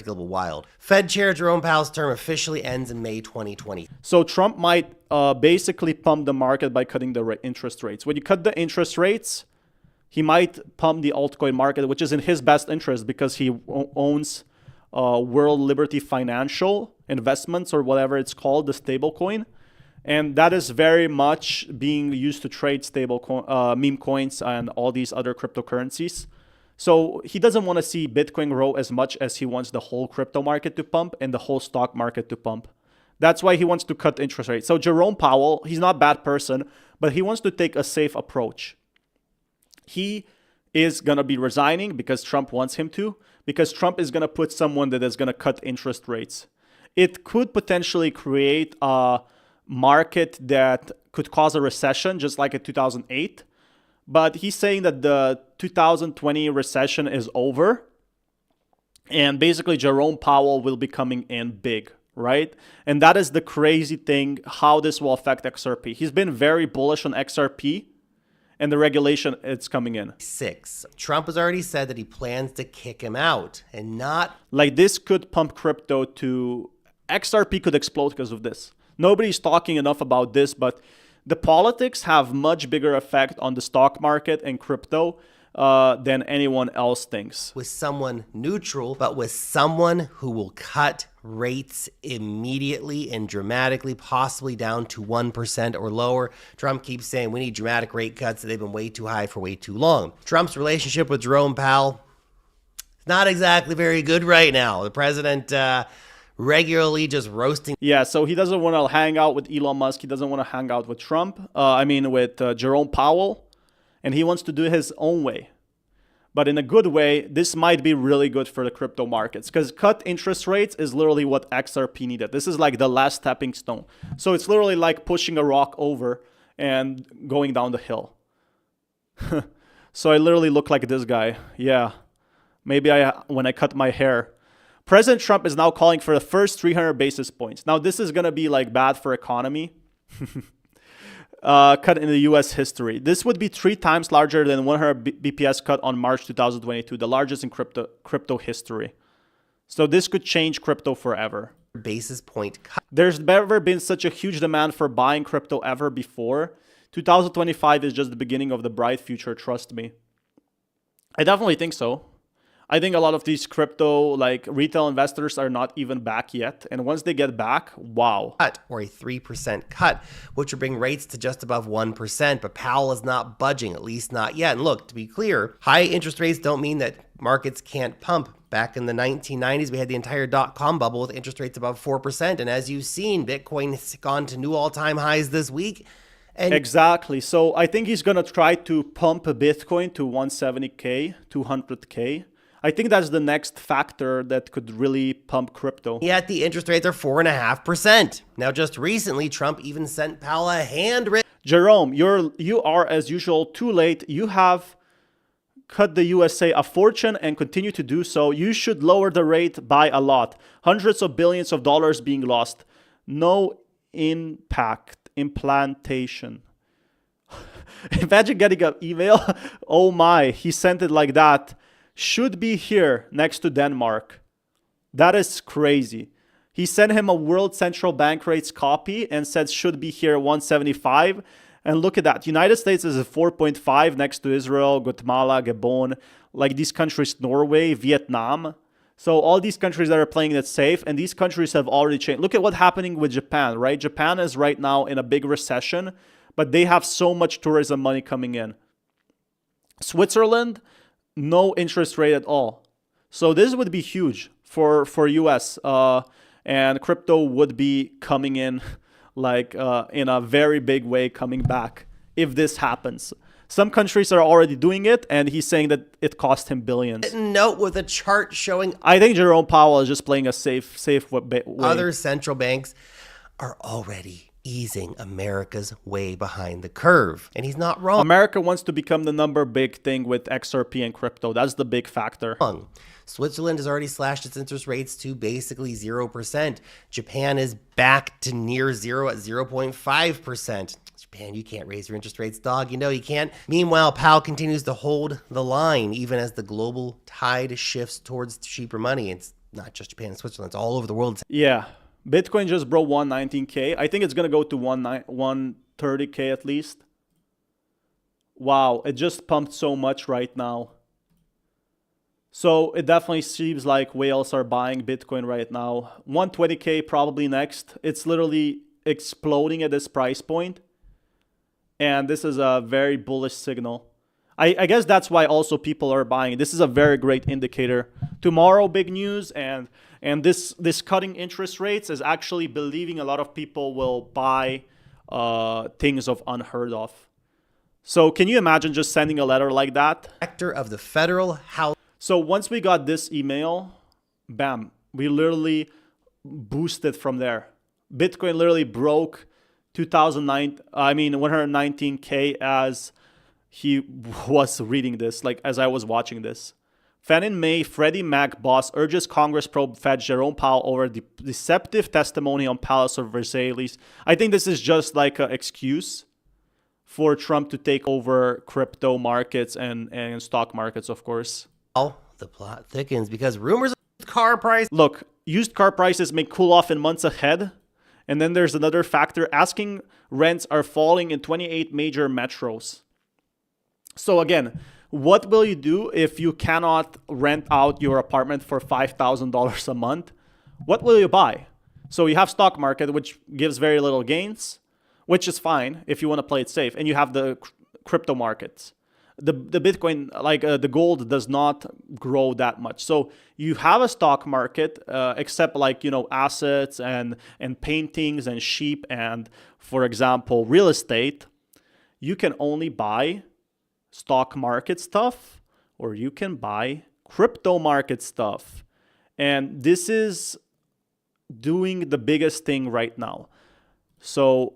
global wild. Fed Chair Jerome Powell's term officially ends in May 2020. So Trump might basically pump the market by cutting the interest rates. When you cut the interest rates, he might pump the altcoin market, which is in his best interest because he owns World Liberty Financial Investments or whatever it's called, the stablecoin. And that is very much being used to trade meme coins and all these other cryptocurrencies. So he doesn't want to see Bitcoin grow as much as he wants the whole crypto market to pump and the whole stock market to pump. That's why he wants to cut interest rates. So Jerome Powell, he's not a bad person, but he wants to take a safe approach. He is going to be resigning because Trump wants him to, because Trump is going to put someone that is going to cut interest rates. It could potentially create a market that could cause a recession, just like in 2008. But he's saying that the 2020 recession is over. And basically, Jerome Powell will be coming in big, right? And that is the crazy thing, how this will affect XRP. He's been very bullish on XRP and the regulation it's coming in. 6. Trump has already said that he plans to kick him out and not... Like this could pump crypto to... XRP could explode because of this. Nobody's talking enough about this, but the politics have much bigger effect on the stock market and crypto than anyone else thinks. With someone neutral, but with someone who will cut rates immediately and dramatically, possibly down to 1% or lower. Trump keeps saying we need dramatic rate cuts. They've been way too high for way too long. Trump's relationship with Jerome Powell is not exactly very good right now. The president regularly just roasting. Yeah, so he doesn't want to hang out with Elon Musk. He doesn't want to hang out with Trump. With Jerome Powell. And he wants to do it his own way. But in a good way, this might be really good for the crypto markets because cut interest rates is literally what XRP needed. This is like the last stepping stone. So it's literally like pushing a rock over and going down the hill. So I literally look like this guy. Yeah, maybe when I cut my hair. President Trump is now calling for the first 300 basis points. Now this is going to be like bad for economy. Cut in the U.S. history. This would be 3 times larger than 100 BPS cut on March 2022, the largest in crypto history. So this could change crypto forever. Basis point cut. There's never been such a huge demand for buying crypto ever before. 2025 is just the beginning of the bright future, trust me. I definitely think so. I think a lot of these crypto, like retail investors, are not even back yet. And once they get back, wow. Cut, or a 3% cut, which would bring rates to just above 1%. But Powell is not budging, at least not yet. And look, to be clear, high interest rates don't mean that markets can't pump. Back in the 1990s, we had the entire dot-com bubble with interest rates above 4%. And as you've seen, Bitcoin has gone to new all-time highs this week. And exactly. So I think he's going to try to pump Bitcoin to 170K, 200K. I think that's the next factor that could really pump crypto. Yet the interest rates are 4.5%. Now, just recently, Trump even sent Powell a handwritten... Jerome, you are, as usual, too late. You have cut the USA a fortune and continue to do so. You should lower the rate by a lot. Hundreds of billions of dollars being lost. No implantation. Imagine getting an email. Oh my, he sent it like that. Should be here next to Denmark. That is crazy. He sent him a world central bank rates copy and said should be here 175. And look at that. United States is a 4.5 next to Israel, Guatemala, Gabon, like these countries, Norway, Vietnam. So all these countries that are playing it safe, and these countries have already changed. Look at what's happening with Japan, right? Japan is right now in a big recession, but they have so much tourism money coming in. Switzerland, no interest rate at all. So this would be huge for US, and crypto would be coming in like in a very big way coming back if this happens. Some countries are already doing it, and he's saying that it cost him billions. Note with a chart showing I think Jerome Powell is just playing a safe way. other central banks are already easing America's way behind the curve. And he's not wrong. America wants to become the number big thing with XRP and crypto. That's the big factor. Switzerland has already slashed its interest rates to basically 0%. Japan is back to near zero at 0.5%. Japan, you can't raise your interest rates, dog. You know you can't. Meanwhile, Powell continues to hold the line, even as the global tide shifts towards cheaper money. It's not just Japan and Switzerland. It's all over the world. Yeah. Bitcoin just broke 119K. I think it's going to go to 130K at least. Wow. It just pumped so much right now. So it definitely seems like whales are buying Bitcoin right now. 120K probably next. It's literally exploding at this price point. And this is a very bullish signal. I guess that's why also people are buying. This is a very great indicator. Tomorrow, big news, and this cutting interest rates is actually believing a lot of people will buy things of unheard of. So can you imagine just sending a letter like that? Director of the Federal House. So once we got this email, bam, we literally boosted from there. Bitcoin literally broke 119K as he was reading this, like as I was watching this. Fannie Mae, Freddie Mac boss urges Congress probe Fed Jerome Powell over the deceptive testimony on Palace of Versailles. I think this is just like an excuse for Trump to take over crypto markets and stock markets, of course. The plot thickens because rumors of car price. Look, used car prices may cool off in months ahead. And then there's another factor. Asking rents are falling in 28 major metros. So again, what will you do if you cannot rent out your apartment for $5,000 a month? What will you buy? So you have stock market, which gives very little gains, which is fine if you want to play it safe. And you have the crypto markets. The Bitcoin, like the gold, does not grow that much. So you have a stock market, except like, you know, assets and paintings and sheep and, for example, real estate. You can only buy stock market stuff, or you can buy crypto market stuff. And this is doing the biggest thing right now. So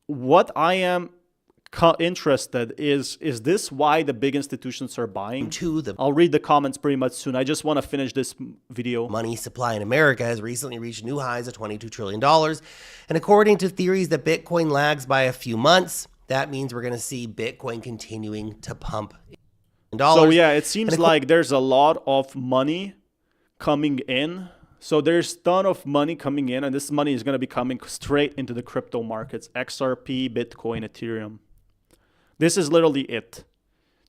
what I am interested is this why the big institutions are buying? I'll read the comments pretty much soon. I just want to finish this video. Money supply in America has recently reached new highs of $22 trillion. And according to theories that Bitcoin lags by a few months, that means we're going to see Bitcoin continuing to pump dollars. So yeah, it seems like there's a lot of money coming in. So there's a ton of money coming in, and this money is going to be coming straight into the crypto markets, XRP, Bitcoin, Ethereum. This is literally it.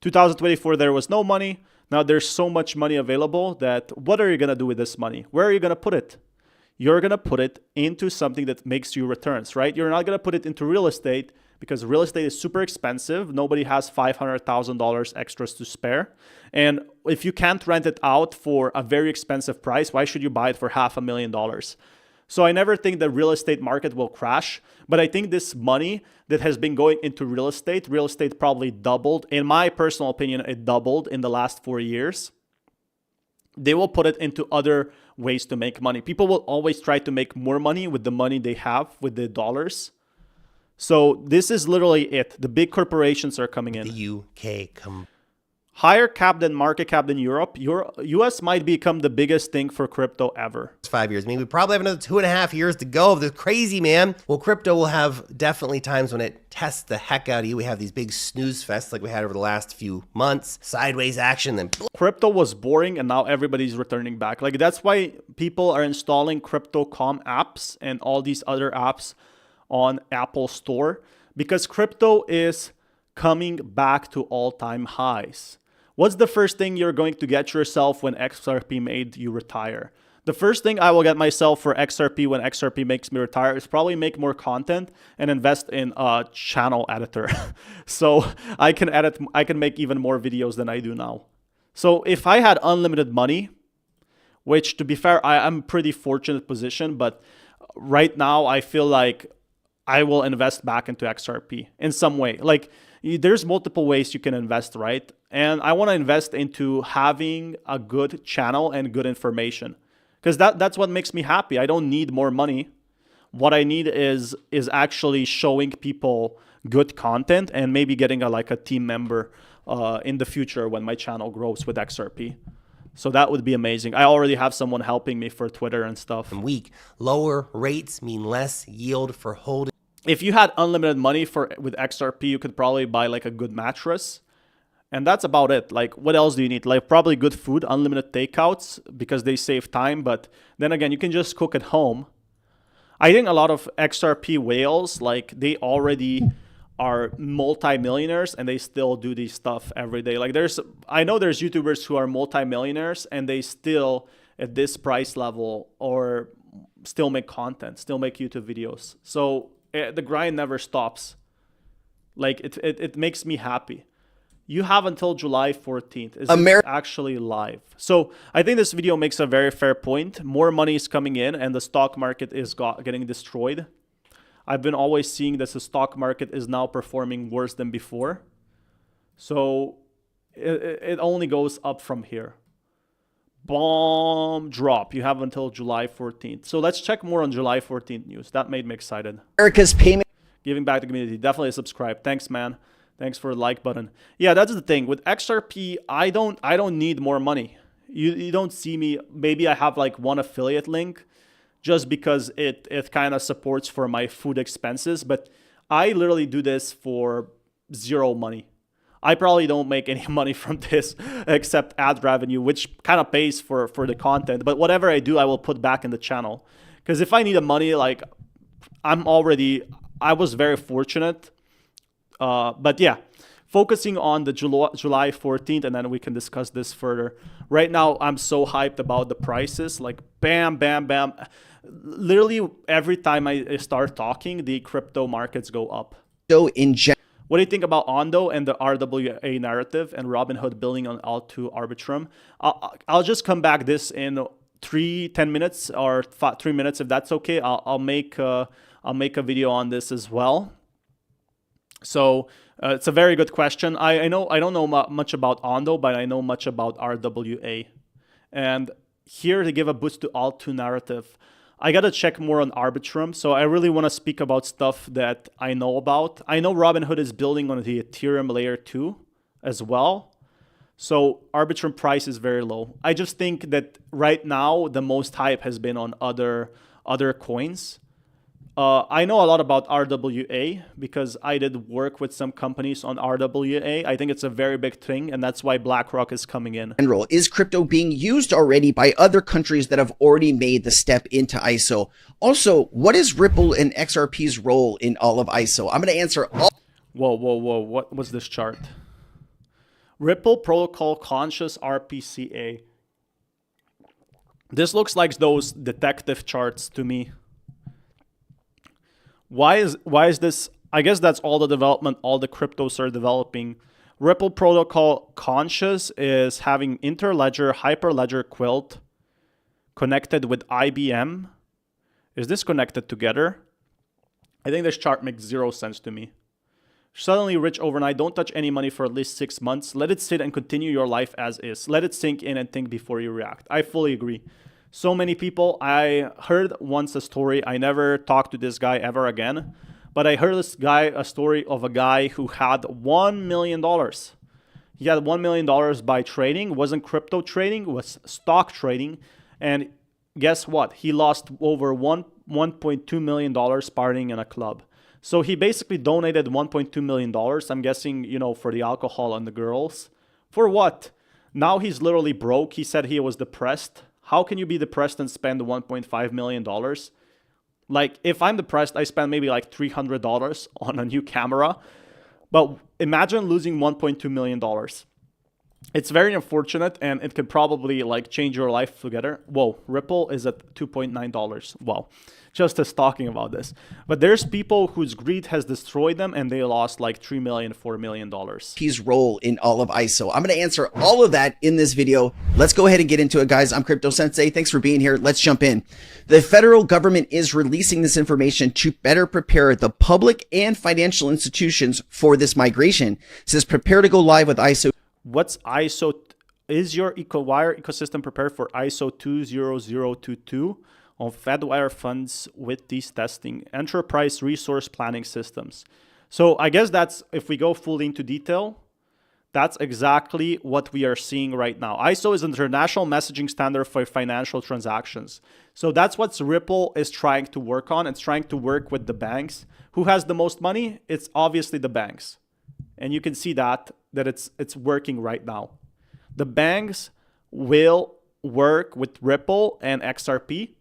2024, there was no money. Now there's so much money available that what are you going to do with this money? Where are you going to put it? You're going to put it into something that makes you returns, right? You're not going to put it into real estate because real estate is super expensive. Nobody has $500,000 extras to spare. And if you can't rent it out for a very expensive price, why should you buy it for $500,000? So I never think the real estate market will crash, but I think this money that has been going into real estate probably doubled. In my personal opinion, it doubled in the last 4 years. They will put it into other ways to make money. People will always try to make more money with the money they have, with the dollars. So this is literally it. The big corporations are coming in. The UK higher cap than market cap than Europe, US might become the biggest thing for crypto ever. 5 years. I mean, we probably have another 2.5 years to go. This crazy, man. Well, crypto will have definitely times when it tests the heck out of you. We have these big snooze fests like we had over the last few months. Sideways action, then Crypto was boring and now everybody's returning back. Like that's why people are installing crypto.com apps and all these other apps on Apple Store, because crypto is coming back to all-time highs. What's the first thing you're going to get yourself when XRP made you retire? The first thing I will get myself for XRP when XRP makes me retire is probably make more content and invest in a channel editor. So I can make even more videos than I do now. So if I had unlimited money, which to be fair, I'm in a pretty fortunate position, but right now I feel like I will invest back into XRP in some way. Like there's multiple ways you can invest, right? And I want to invest into having a good channel and good information, because that's what makes me happy. I don't need more money. What I need is actually showing people good content and maybe getting a team member in the future when my channel grows with XRP. So that would be amazing. I already have someone helping me for Twitter and stuff. weak. Lower rates mean less yield for holding. If you had unlimited money with XRP, you could probably buy like a good mattress. And that's about it. Like, what else do you need? Like, probably good food, unlimited takeouts, because they save time. But then again, you can just cook at home. I think a lot of XRP whales, like, they already are multi-millionaires and they still do this stuff every day. Like, I know there's YouTubers who are multi-millionaires and they still, at this price level, or still make content, still make YouTube videos. So the grind never stops. Like, it makes me happy. You have until July 14th. It's actually live. So I think this video makes a very fair point. More money is coming in and the stock market is getting destroyed. I've been always seeing that the stock market is now performing worse than before. So it only goes up from here. Bomb drop. You have until July 14th. So let's check more on July 14th news. That made me excited. America's payment. Giving back to the community. Definitely subscribe. Thanks, man. Thanks for the like button. Yeah, that's the thing. With XRP, I don't need more money. You don't see me. Maybe I have like one affiliate link just because it kind of supports for my food expenses. But I literally do this for zero money. I probably don't make any money from this except ad revenue, which kind of pays for the content. But whatever I do, I will put back in the channel. Because if I need the money, like I was very fortunate. But yeah, focusing on the July 14th, and then we can discuss this further. Right now, I'm so hyped about the prices. Like, bam, bam, bam. Literally, every time I start talking, the crypto markets go up. So what do you think about Ondo and the RWA narrative and Robinhood building on Alt2 Arbitrum? I'll just come back this in 10 minutes or 3 minutes, if that's okay. I'll make a video on this as well. So it's a very good question. I don't know much about Ondo, but I know much about RWA. And here to give a boost to Alt2 narrative, I got to check more on Arbitrum. So I really want to speak about stuff that I know about. I know Robinhood is building on the Ethereum layer 2 as well. So Arbitrum price is very low. I just think that right now the most hype has been on other coins. I know a lot about RWA because I did work with some companies on RWA. I think it's a very big thing, and that's why BlackRock is coming in. General, is crypto being used already by other countries that have already made the step into ISO? Also, what is Ripple and XRP's role in all of ISO? I'm going to answer all. Whoa. What was this chart? Ripple Protocol Conscious RPCA. This looks like those detective charts to me. Why is this? I guess that's all the development all the cryptos are developing. Ripple Protocol Conscious is having Interledger, Hyperledger Quilt connected with IBM. Is this connected together? I think this chart makes zero sense to me. Suddenly rich overnight. Don't touch any money for at least 6 months. Let it sit and continue your life as is. Let it sink in and think before you react. I fully agree. So many people, I heard once a story, I never talked to this guy ever again, but I heard a story of a guy who had $1 million. He had $1 million by trading. It wasn't crypto trading, it was stock trading. And guess what? He lost over $1.2 million partying in a club. So he basically donated $1.2 million. I'm guessing, you know, for the alcohol and the girls. For what? Now he's literally broke. He said he was depressed. How can you be depressed and spend $1.5 million? Like, if I'm depressed, I spend maybe like $300 on a new camera. But imagine losing $1.2 million. It's very unfortunate, and it could probably like change your life together. Whoa, Ripple is at $2.9. Wow, just as talking about this. But there's people whose greed has destroyed them, and they lost like $3 million, $4 million. His role in all of ISO. I'm going to answer all of that in this video. Let's go ahead and get into it, guys. I'm Crypto Sensei. Thanks for being here. Let's jump in. The federal government is releasing this information to better prepare the public and financial institutions for this migration. It says prepare to go live with ISO. What's ISO? Is your EcoWire ecosystem prepared for ISO 20022 on Fedwire funds with these testing enterprise resource planning systems? So I guess that's, if we go fully into detail, that's exactly what we are seeing right now. ISO is an international messaging standard for financial transactions. So that's what Ripple is trying to work on. It's trying to work with the banks. Who has the most money? It's obviously the banks. And you can see that it's working right now. The banks will work with Ripple and XRP,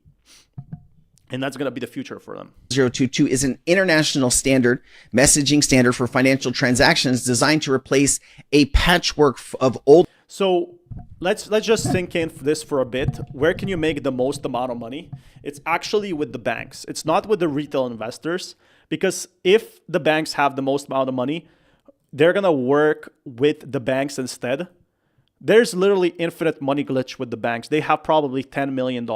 and that's going to be the future for them. 022 is an international standard messaging standard for financial transactions designed to replace a patchwork of old. So let's just think in this for a bit. Where can you make the most amount of money? It's actually with the banks. It's not with the retail investors, because if the banks have the most amount of money, they're going to work with the banks instead. There's literally infinite money glitch with the banks. They have probably $10 million.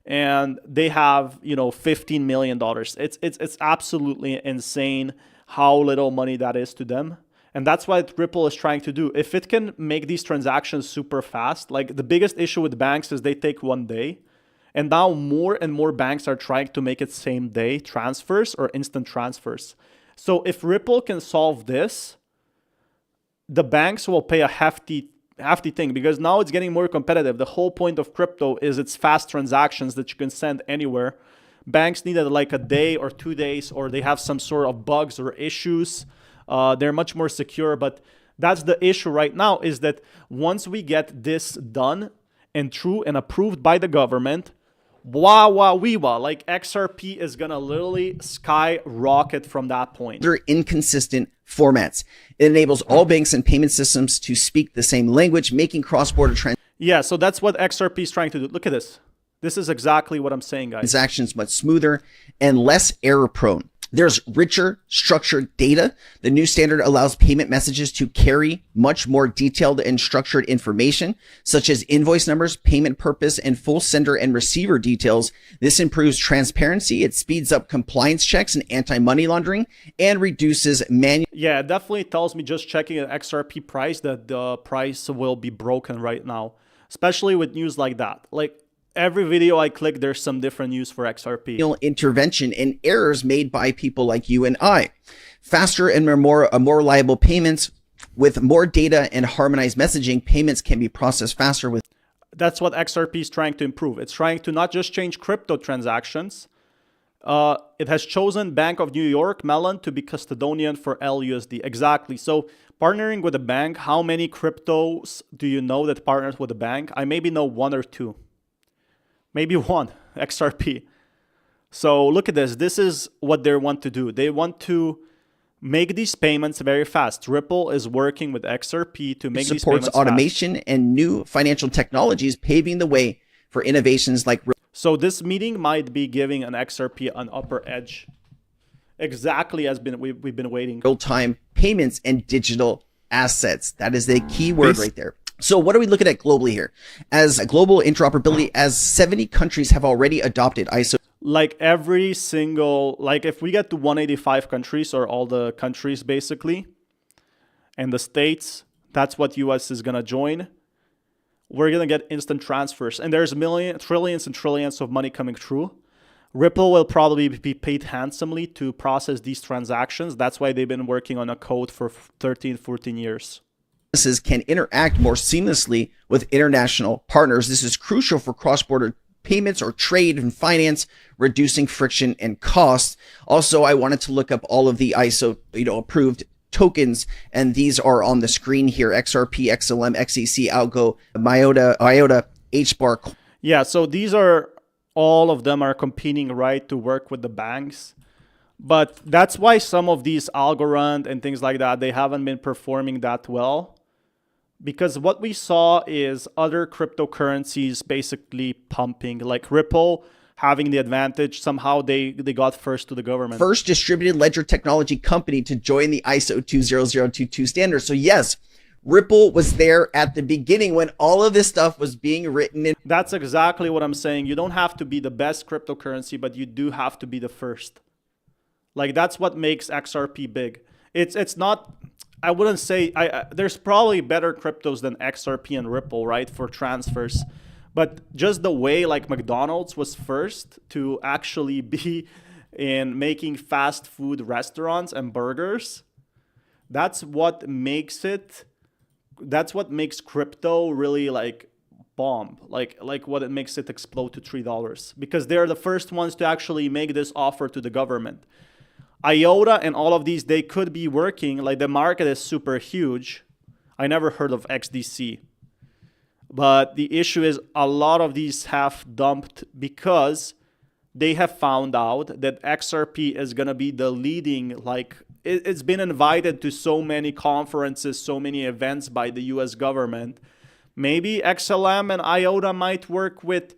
And they have, you know, $15 million. It's absolutely insane how little money that is to them. And that's what Ripple is trying to do. If it can make these transactions super fast, like the biggest issue with banks is they take 1 day. And now more and more banks are trying to make it same day transfers or instant transfers. So if Ripple can solve this, the banks will pay a hefty thing, because now it's getting more competitive. The whole point of crypto is it's fast transactions that you can send anywhere. Banks needed like a day or 2 days, or they have some sort of bugs or issues. They're much more secure, but that's the issue right now, is that once we get this done and true and approved by the government, like XRP is gonna literally skyrocket from that point. They're inconsistent formats. It enables all banks and payment systems to speak the same language, making cross-border Yeah, so that's what XRP is trying to do. Look at this. This is exactly what I'm saying, guys. transactions much smoother and less error prone. There's richer, structured data. The new standard allows payment messages to carry much more detailed and structured information, such as invoice numbers, payment purpose, and full sender and receiver details. This improves transparency. It speeds up compliance checks and anti-money laundering, and reduces manual. Yeah, it definitely tells me just checking an XRP price that the price will be broken right now, especially with news like that. Like, every video I click, there's some different news for XRP. Intervention and errors made by people like you and I. Faster and more reliable payments with more data and harmonized messaging. Payments can be processed faster with. That's what XRP is trying to improve. It's trying to not just change crypto transactions. It has chosen Bank of New York Mellon to be custodian for LUSD. Exactly. So partnering with a bank, how many cryptos do you know that partners with a bank? I maybe know 1 or 2. Maybe 1, XRP. So look at this. This is what they want to do. They want to make these payments very fast. Ripple is working with XRP to make these payments fast. Supports automation and new financial technologies, paving the way for innovations like. So this meeting might be giving an XRP an upper edge, exactly as we've been waiting. Real-time payments and digital assets. That is the key word right there. So what are we looking at globally here? As a global interoperability, as 70 countries have already adopted ISO. Like every single, like if we get to 185 countries, or all the countries basically, and the states, that's what US is going to join. We're going to get instant transfers. And there's trillions and trillions of money coming through. Ripple will probably be paid handsomely to process these transactions. That's why they've been working on a code for 13, 14 years. businesses can interact more seamlessly with international partners. This is crucial for cross-border payments or trade and finance, reducing friction and costs. Also, I wanted to look up all of the ISO, approved tokens, and these are on the screen here: XRP, XLM, XEC, Algo, IOTA, HBAR. Yeah, so these are, all of them are competing, right, to work with the banks. But that's why some of these Algorand and things like that, they haven't been performing that well. Because what we saw is other cryptocurrencies basically pumping, like Ripple having the advantage. Somehow they got first to the government. First distributed ledger technology company to join the ISO 20022 standard. So yes, Ripple was there at the beginning when all of this stuff was being written in. That's exactly what I'm saying. You don't have to be the best cryptocurrency, but you do have to be the first. Like, that's what makes XRP big. It's not, I wouldn't say, there's probably better cryptos than XRP and Ripple, right, for transfers. But just the way, like, McDonald's was first to actually be in making fast food restaurants and burgers, that's what makes crypto really, like, bomb, like what it makes it explode to $3, because they're the first ones to actually make this offer to the government. IOTA and all of these, they could be working, like, the market is super huge. I never heard of XDC. But the issue is a lot of these have dumped because they have found out that XRP is going to be the leading, like, it's been invited to so many conferences, so many events by the US government. Maybe XLM and IOTA might work with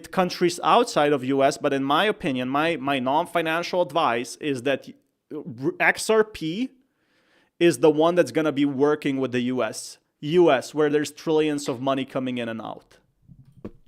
countries outside of US, but in my opinion, my non-financial advice is that XRP is the one that's going to be working with the US, where there's trillions of money coming in and out.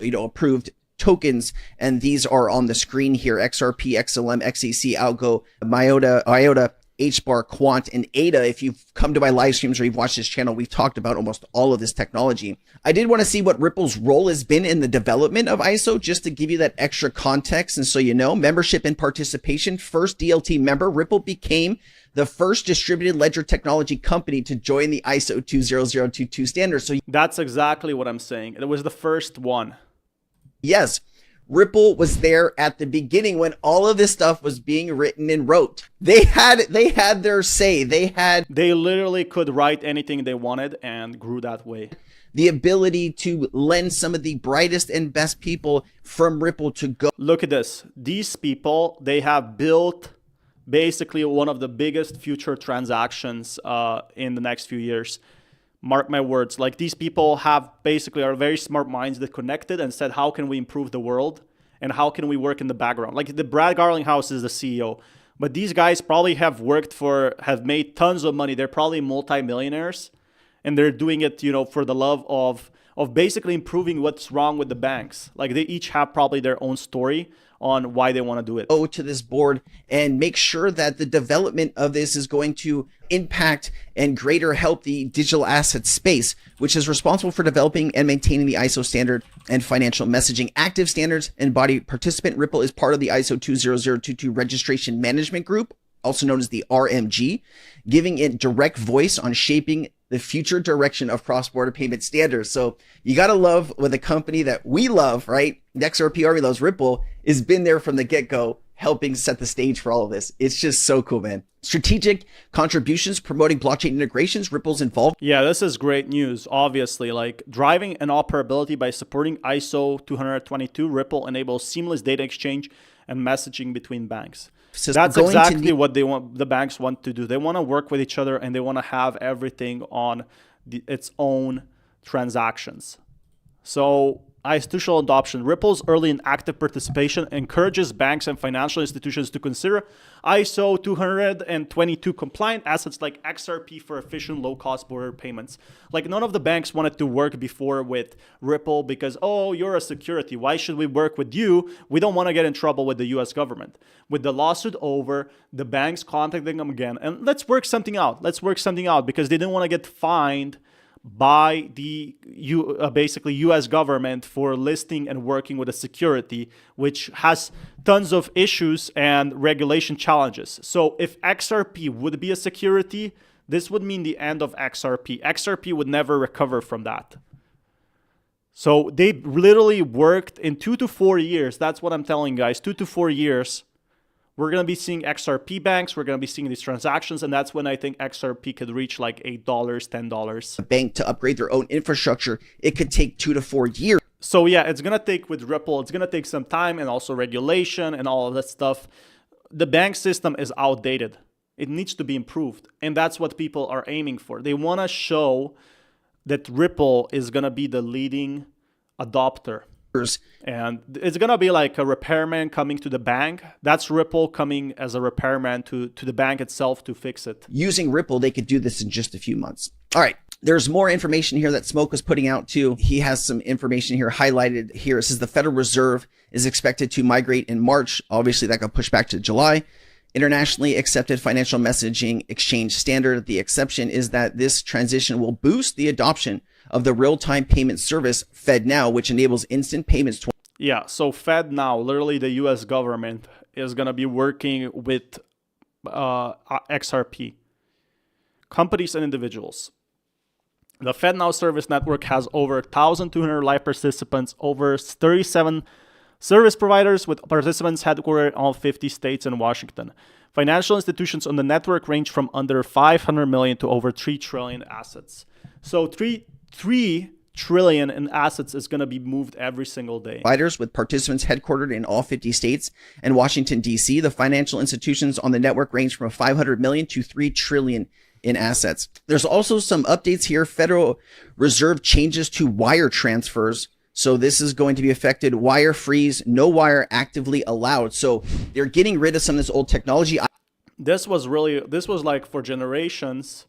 Approved tokens, and these are on the screen here: XRP, XLM, XEC, Algo, IOTA, HBAR, Quant, and ADA. If you've come to my live streams or you've watched this channel, we've talked about almost all of this technology. I did want to see what Ripple's role has been in the development of ISO, just to give you that extra context. And so, membership and participation. First DLT member, Ripple became the first distributed ledger technology company to join the ISO 20022 standard. So that's exactly what I'm saying. It was the first one. Yes. Ripple was there at the beginning when all of this stuff was being written and wrote. They had their say. They literally could write anything they wanted and grew that way. The ability to lend some of the brightest and best people from Ripple to go. Look at this. These people, they have built basically one of the biggest future transactions in the next few years. Mark my words. Like, these people are very smart minds that connected and said, how can we improve the world and how can we work in the background? Like, the Brad Garlinghouse is the CEO, but these guys probably have made tons of money. They're probably multimillionaires, and they're doing it, for the love of basically improving what's wrong with the banks. Like, they each have probably their own story on why they want to do it. Go to this board and make sure that the development of this is going to impact and greater help the digital asset space, which is responsible for developing and maintaining the ISO standard and financial messaging. Active standards and body participant. Ripple is part of the ISO 20022 registration management group, also known as the RMG, giving it direct voice on shaping the future direction of cross-border payment standards. So you got to love with a company that we love, right? The XRP Army loves. Ripple has been there from the get-go, helping set the stage for all of this. It's just so cool, man. Strategic contributions, promoting blockchain integrations. Ripple's involved. Yeah, this is great news. Obviously, like, driving interoperability by supporting ISO 20022, Ripple enables seamless data exchange and messaging between banks. That's exactly what the banks want to do. They want to work with each other, and they want to have everything on its own transactions. So, institutional adoption. Ripple's early and active participation encourages banks and financial institutions to consider ISO 20022 compliant assets like XRP for efficient, low-cost border payments. Like, none of the banks wanted to work before with Ripple because, oh, you're a security. Why should we work with you? We don't want to get in trouble with the US government. With the lawsuit over, the banks contacting them again, and let's work something out. Because they didn't want to get fined by the basically US government for listing and working with a security, which has tons of issues and regulation challenges. So if XRP would be a security, This would mean the end of XRP. XRP would never recover from that. So they literally worked in 2 to 4 years. That's what I'm telling you guys. 2 to 4 years. We're going to be seeing XRP banks. We're going to be seeing these transactions. And that's when I think XRP could reach like $8, $10. A bank to upgrade their own infrastructure, it could take 2 to 4 years. So yeah, it's going to take with Ripple, it's going to take some time and also regulation and all of that stuff. The bank system is outdated. It needs to be improved. And that's what people are aiming for. They want to show that Ripple is going to be the leading adopter. And it's going to be like a repairman coming to the bank. That's Ripple coming as a repairman to the bank itself to fix it. Using Ripple, they could do this in just a few months. All right. There's more information here that Smoke was putting out too. He has some information here highlighted here. It says the Federal Reserve is expected to migrate in March. Obviously, that got pushed back to July. Internationally accepted financial messaging exchange standard. The exception is that this transition will boost the adoption of the real-time payment service FedNow, which enables instant payments. Yeah, so FedNow, literally the US government, is going to be working with XRP, companies and individuals. The FedNow service network has over 1,200 live participants, over 37 service providers with participants headquartered in all 50 states and Washington. Financial institutions on the network range from under 500 million to over 3 trillion assets. So 3 trillion in assets is going to be moved every single day. Providers with participants headquartered in all 50 states and Washington, D.C. The financial institutions on the network range from 500 million to 3 trillion in assets. There's also some updates here. Federal Reserve changes to wire transfers. So this is going to be affected. Wire freeze, no wire actively allowed. So they're getting rid of some of this old technology. This was like for generations.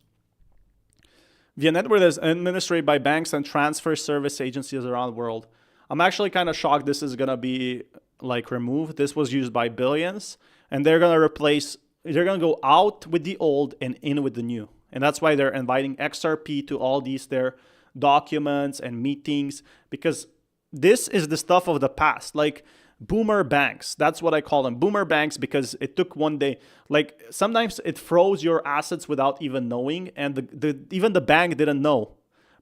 The network is administered by banks and transfer service agencies around the world. I'm actually kind of shocked this is going to be like removed. This was used by billions, and they're going to go out with the old and in with the new. And that's why they're inviting XRP to all these their documents and meetings, because this is the stuff of the past. Like boomer banks, that's what I call them, boomer banks, because it took one day. Like sometimes it froze your assets without even knowing, and even the bank didn't know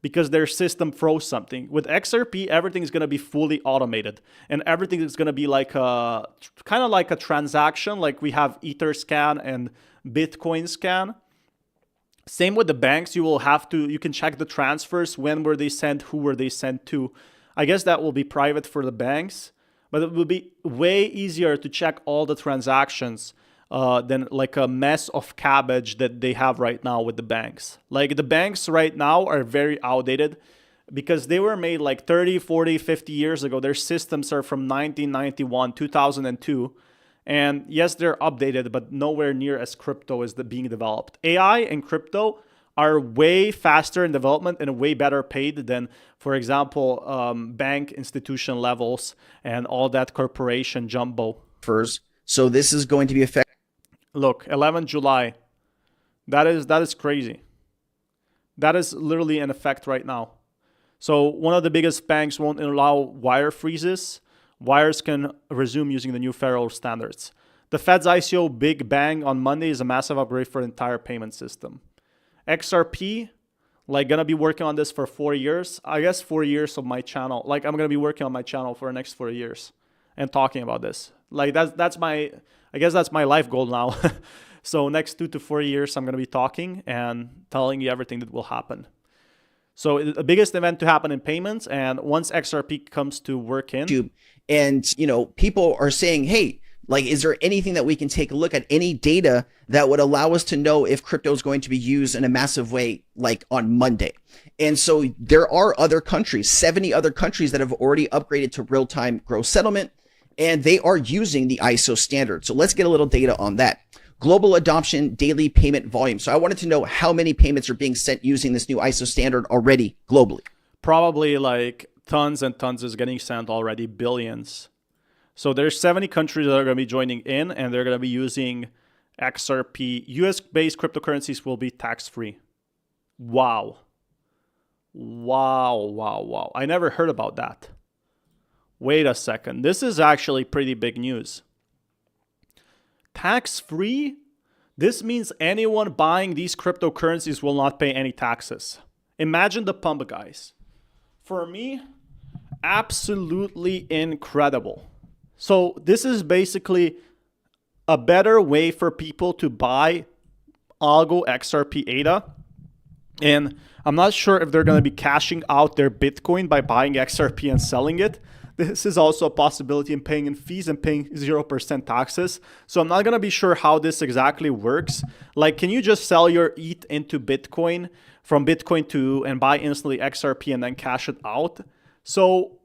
because their system froze something. With XRP, everything is going to be fully automated, and everything is going to be like a kind of like a transaction, like we have Etherscan and Bitcoin scan. Same with the banks. You can check the transfers, when were they sent, who were they sent to. I guess that will be private for the banks, but it will be way easier to check all the transactions than like a mess of cabbage that they have right now with the banks. Like the banks right now are very outdated because they were made like 30, 40, 50 years ago. Their systems are from 1991, 2002. And yes, they're updated, but nowhere near as crypto is being developed. AI and crypto are way faster in development and way better paid than, for example, bank institution levels and all that corporation jumbo. So this is going to be effective. Look, 11 July. That is crazy. That is literally in effect right now. So one of the biggest banks won't allow wire freezes. Wires can resume using the new federal standards. The Fed's ICO Big Bang on Monday is a massive upgrade for the entire payment system. XRP, gonna be working on this for 4 years. I guess 4 years of my channel. I'm gonna be working on my channel for the next 4 years and talking about this. That's my life goal now. So next 2 to 4 years, I'm gonna be talking and telling you everything that will happen. So the biggest event to happen in payments, and once XRP comes to work in. And, people are saying, hey, is there anything that we can take a look at, any data that would allow us to know if crypto is going to be used in a massive way, on Monday? And so there are other countries, 70 other countries that have already upgraded to real-time gross settlement, and they are using the ISO standard. So let's get a little data on that. Global adoption, daily payment volume. So I wanted to know how many payments are being sent using this new ISO standard already globally. Probably tons and tons is getting sent already, billions. So there's 70 countries that are going to be joining in, and they're going to be using XRP. US-based cryptocurrencies will be tax-free. Wow. I never heard about that. Wait a second. This is actually pretty big news. Tax-free? This means anyone buying these cryptocurrencies will not pay any taxes. Imagine the pump, guys. For me, absolutely incredible. So this is basically a better way for people to buy Algo XRP ADA. And I'm not sure if they're going to be cashing out their Bitcoin by buying XRP and selling it. This is also a possibility in paying in fees and paying 0% taxes. So I'm not going to be sure how this exactly works. Like, can you just sell your ETH into Bitcoin from Bitcoin to and buy instantly XRP and then cash it out? So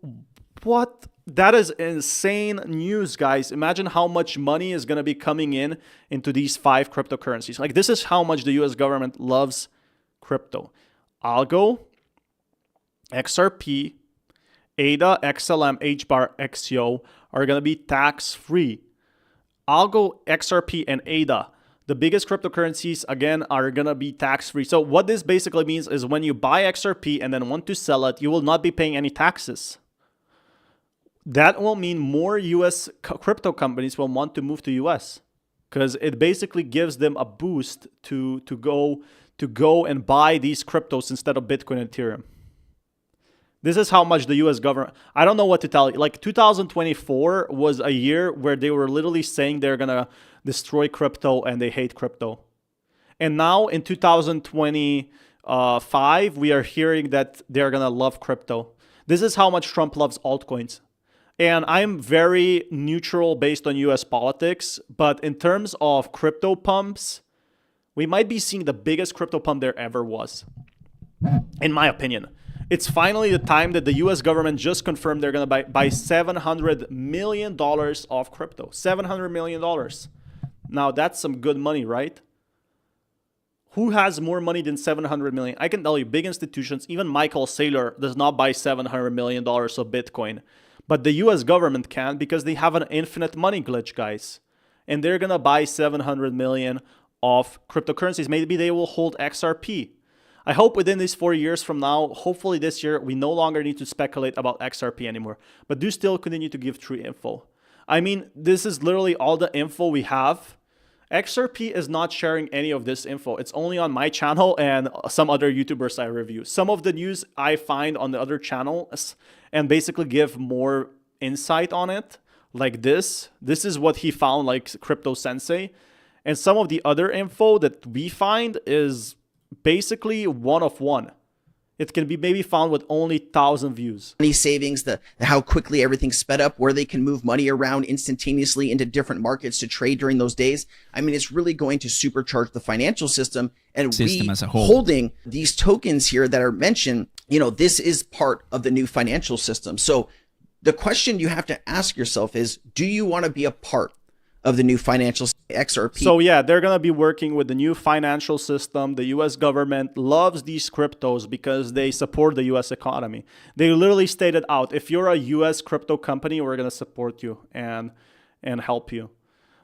what? That is insane news, guys. Imagine how much money is going to be coming in into these 5 cryptocurrencies. Like, this is how much the US government loves crypto. Algo, XRP, ADA, XLM, HBAR, XYO are going to be tax-free. Algo, XRP, and ADA, the biggest cryptocurrencies, again, are going to be tax-free. So what this basically means is when you buy XRP and then want to sell it, you will not be paying any taxes. That will mean more US crypto companies will want to move to US because it basically gives them a boost to go and buy these cryptos instead of Bitcoin and Ethereum. This is how much the US government, I don't know what to tell you. Like 2024 was a year where they were literally saying they're going to destroy crypto and they hate crypto. And now in 2025, we are hearing that they're going to love crypto. This is how much Trump loves altcoins. And I'm very neutral based on US politics, but in terms of crypto pumps, we might be seeing the biggest crypto pump there ever was, in my opinion. It's finally the time that the US government just confirmed they're going to buy $700 million of crypto. $700 million. Now, that's some good money, right? Who has more money than $700 million? I can tell you, big institutions, even Michael Saylor does not buy $700 million of Bitcoin. But the US government can because they have an infinite money glitch, guys. And they're going to buy $700 million of cryptocurrencies. Maybe they will hold XRP. I hope within these 4 years from now, hopefully this year, we no longer need to speculate about XRP anymore. But do still continue to give true info. I mean, this is literally all the info we have. XRP is not sharing any of this info. It's only on my channel and some other YouTubers I review. Some of the news I find on the other channels and basically give more insight on it. Like this. This is what he found, like Crypto Sensei. And some of the other info that we find is basically one of one. It can be maybe found with only 1,000 views. Money savings, how quickly everything's sped up, where they can move money around instantaneously into different markets to trade during those days. I mean, it's really going to supercharge the financial system. And System we as a whole. holding these tokens here that are mentioned, you know, this is part of the new financial system. So the question you have to ask yourself is, do you want to be a part of the new financial XRP? So yeah, they're going to be working with the new financial system. The US government loves these cryptos because they support the US economy. They literally stated out, if you're a US crypto company, we're going to support you and help you.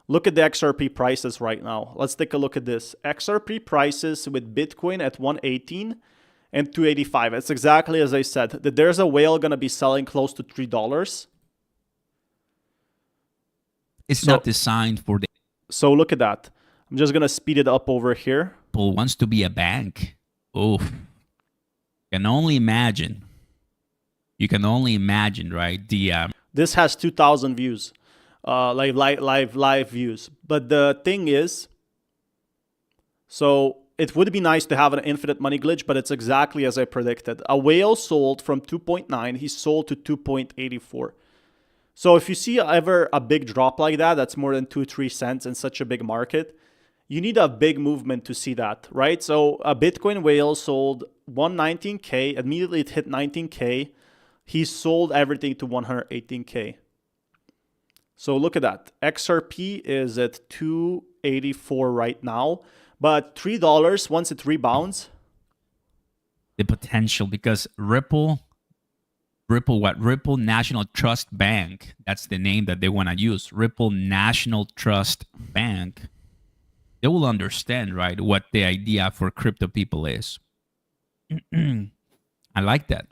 Look at the XRP prices right now. Let's take a look at this. XRP prices with Bitcoin at 118 and 285. It's exactly as I said, that there's a whale going to be selling close to $3. It's not designed for the So look at that. I'm just going to speed it up over here. people wants to be a bank. Oh, can only imagine. You can only imagine, right? This has 2,000 views, live views. But the thing is, so it would be nice to have an infinite money glitch, but it's exactly as I predicted. A whale sold from 2.9, he sold to 2.84. So if you see ever a big drop like that, that's more than 2-3 cents in such a big market, you need a big movement to see that, right? So a Bitcoin whale sold 119K, immediately it hit 19K. He sold everything to 118K. So look at that. XRP is at 284 right now, but $3 once it rebounds. the potential, because Ripple National Trust Bank, that's the name that they want to use. Ripple National Trust Bank. They will understand, right, what the idea for crypto people is. I like that.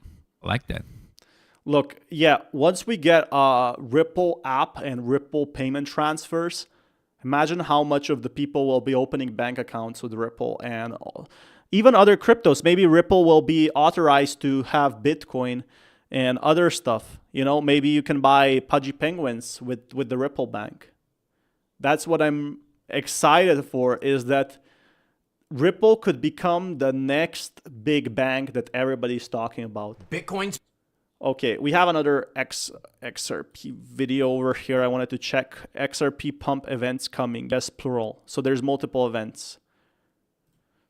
Look, yeah, once we get a Ripple app and Ripple payment transfers, Imagine how much of the people will be opening bank accounts with Ripple and even other cryptos. Maybe Ripple will be authorized to have Bitcoin and other stuff. You know, maybe you can buy Pudgy Penguins with the Ripple bank. That's what I'm excited for, is that Ripple could become the next big bank that everybody's talking about. Bitcoin's. Okay, we have another XRP video over here. I wanted to check XRP pump events coming. Yes, plural. So there's multiple events.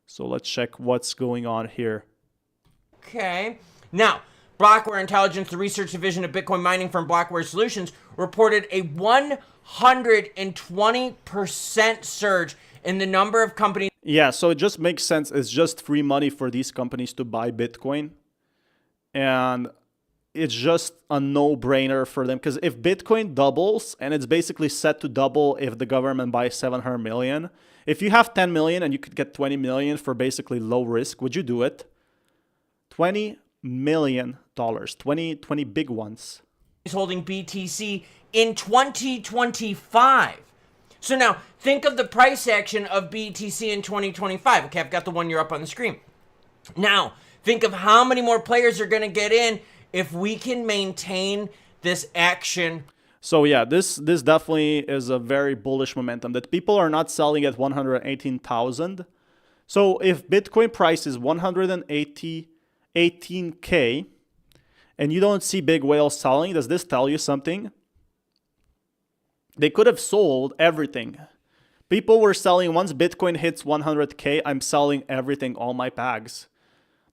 So let's check what's going on here. Okay. Now, Blackware Intelligence, the research division of Bitcoin mining firm Blackware Solutions, reported a 120% surge in the number of companies. Yeah, so it just makes sense. It's just free money for these companies to buy Bitcoin. And it's just a no-brainer for them, because if Bitcoin doubles, and it's basically set to double if the government buys 700 million, if you have 10 million and you could get 20 million for basically low risk, would you do it? $20 million, 20 big ones. Holding BTC in 2025. So now think of the price action of BTC in 2025. Okay, I've got the 1 year up on the screen. Now think of how many more players are going to get in if we can maintain this action. So yeah, this definitely is a very bullish momentum, that people are not selling at 118,000. So if Bitcoin price is 118K and you don't see big whales selling, does this tell you something? They could have sold everything. People were selling, once Bitcoin hits 100K, I'm selling everything, all my bags.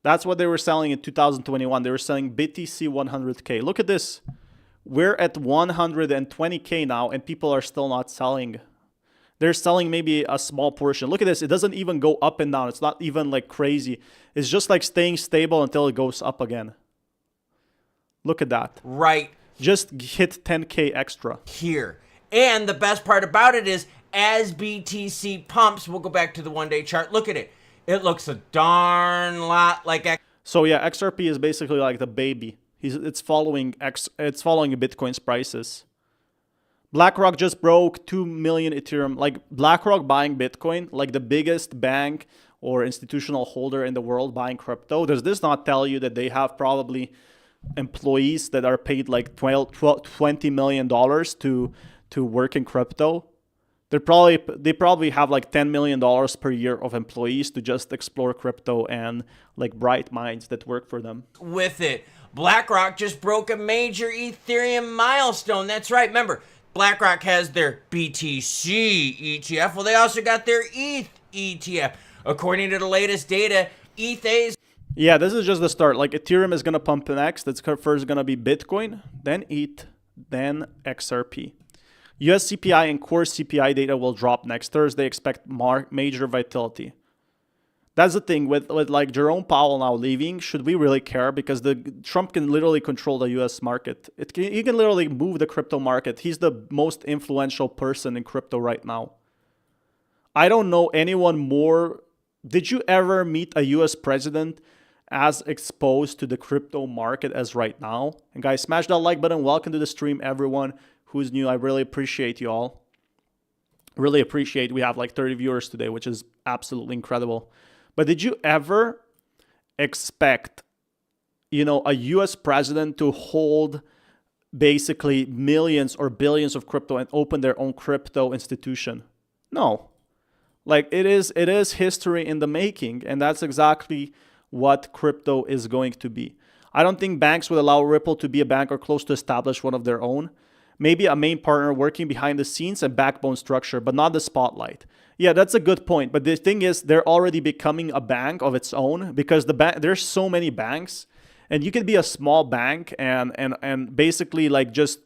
That's what they were selling in 2021. They were selling BTC 100K. Look at this. We're at 120K now, and people are still not selling. They're selling maybe a small portion. Look at this. It doesn't even go up and down. It's not even like crazy. It's just like staying stable until it goes up again. Look at that. Right. Just hit 10K extra. Here. And the best part about it is, as BTC pumps, we'll go back to the 1 day chart. Look at it. It looks a darn lot like. So yeah, XRP is basically like the baby. It's following Bitcoin's prices. BlackRock just broke 2 million Ethereum. Like BlackRock buying Bitcoin, like the biggest bank or institutional holder in the world buying crypto. Does this not tell you that they have probably employees that are paid like $20 million to work in crypto? They probably have like $10 million per year of employees to just explore crypto, and like bright minds that work for them. With it, BlackRock just broke a major Ethereum milestone. That's right. Remember, BlackRock has their BTC ETF. Well, they also got their ETH ETF. According to the latest data, ETH. Yeah, this is just the start. Like Ethereum is gonna pump next. It's first gonna be Bitcoin, then ETH, then XRP. US CPI and core CPI data will drop next Thursday. Expect major volatility. That's the thing with like Jerome Powell now leaving. Should we really care? Because Trump can literally control the US market. He can literally move the crypto market. He's the most influential person in crypto right now. I don't know anyone more. Did you ever meet a US president as exposed to the crypto market as right now? And guys, smash that like button. Welcome to the stream, everyone who's new. I really appreciate you all. Really appreciate. We have like 30 viewers today, which is absolutely incredible. But did you ever expect, a US president to hold basically millions or billions of crypto and open their own crypto institution? No. Like it is history in the making, and that's exactly what crypto is going to be. I don't think banks would allow Ripple to be a bank or close to establish one of their own. Maybe a main partner working behind the scenes and backbone structure, but not the spotlight. Yeah, that's a good point. But the thing is, they're already becoming a bank of its own, because there's so many banks, and you can be a small bank and basically like just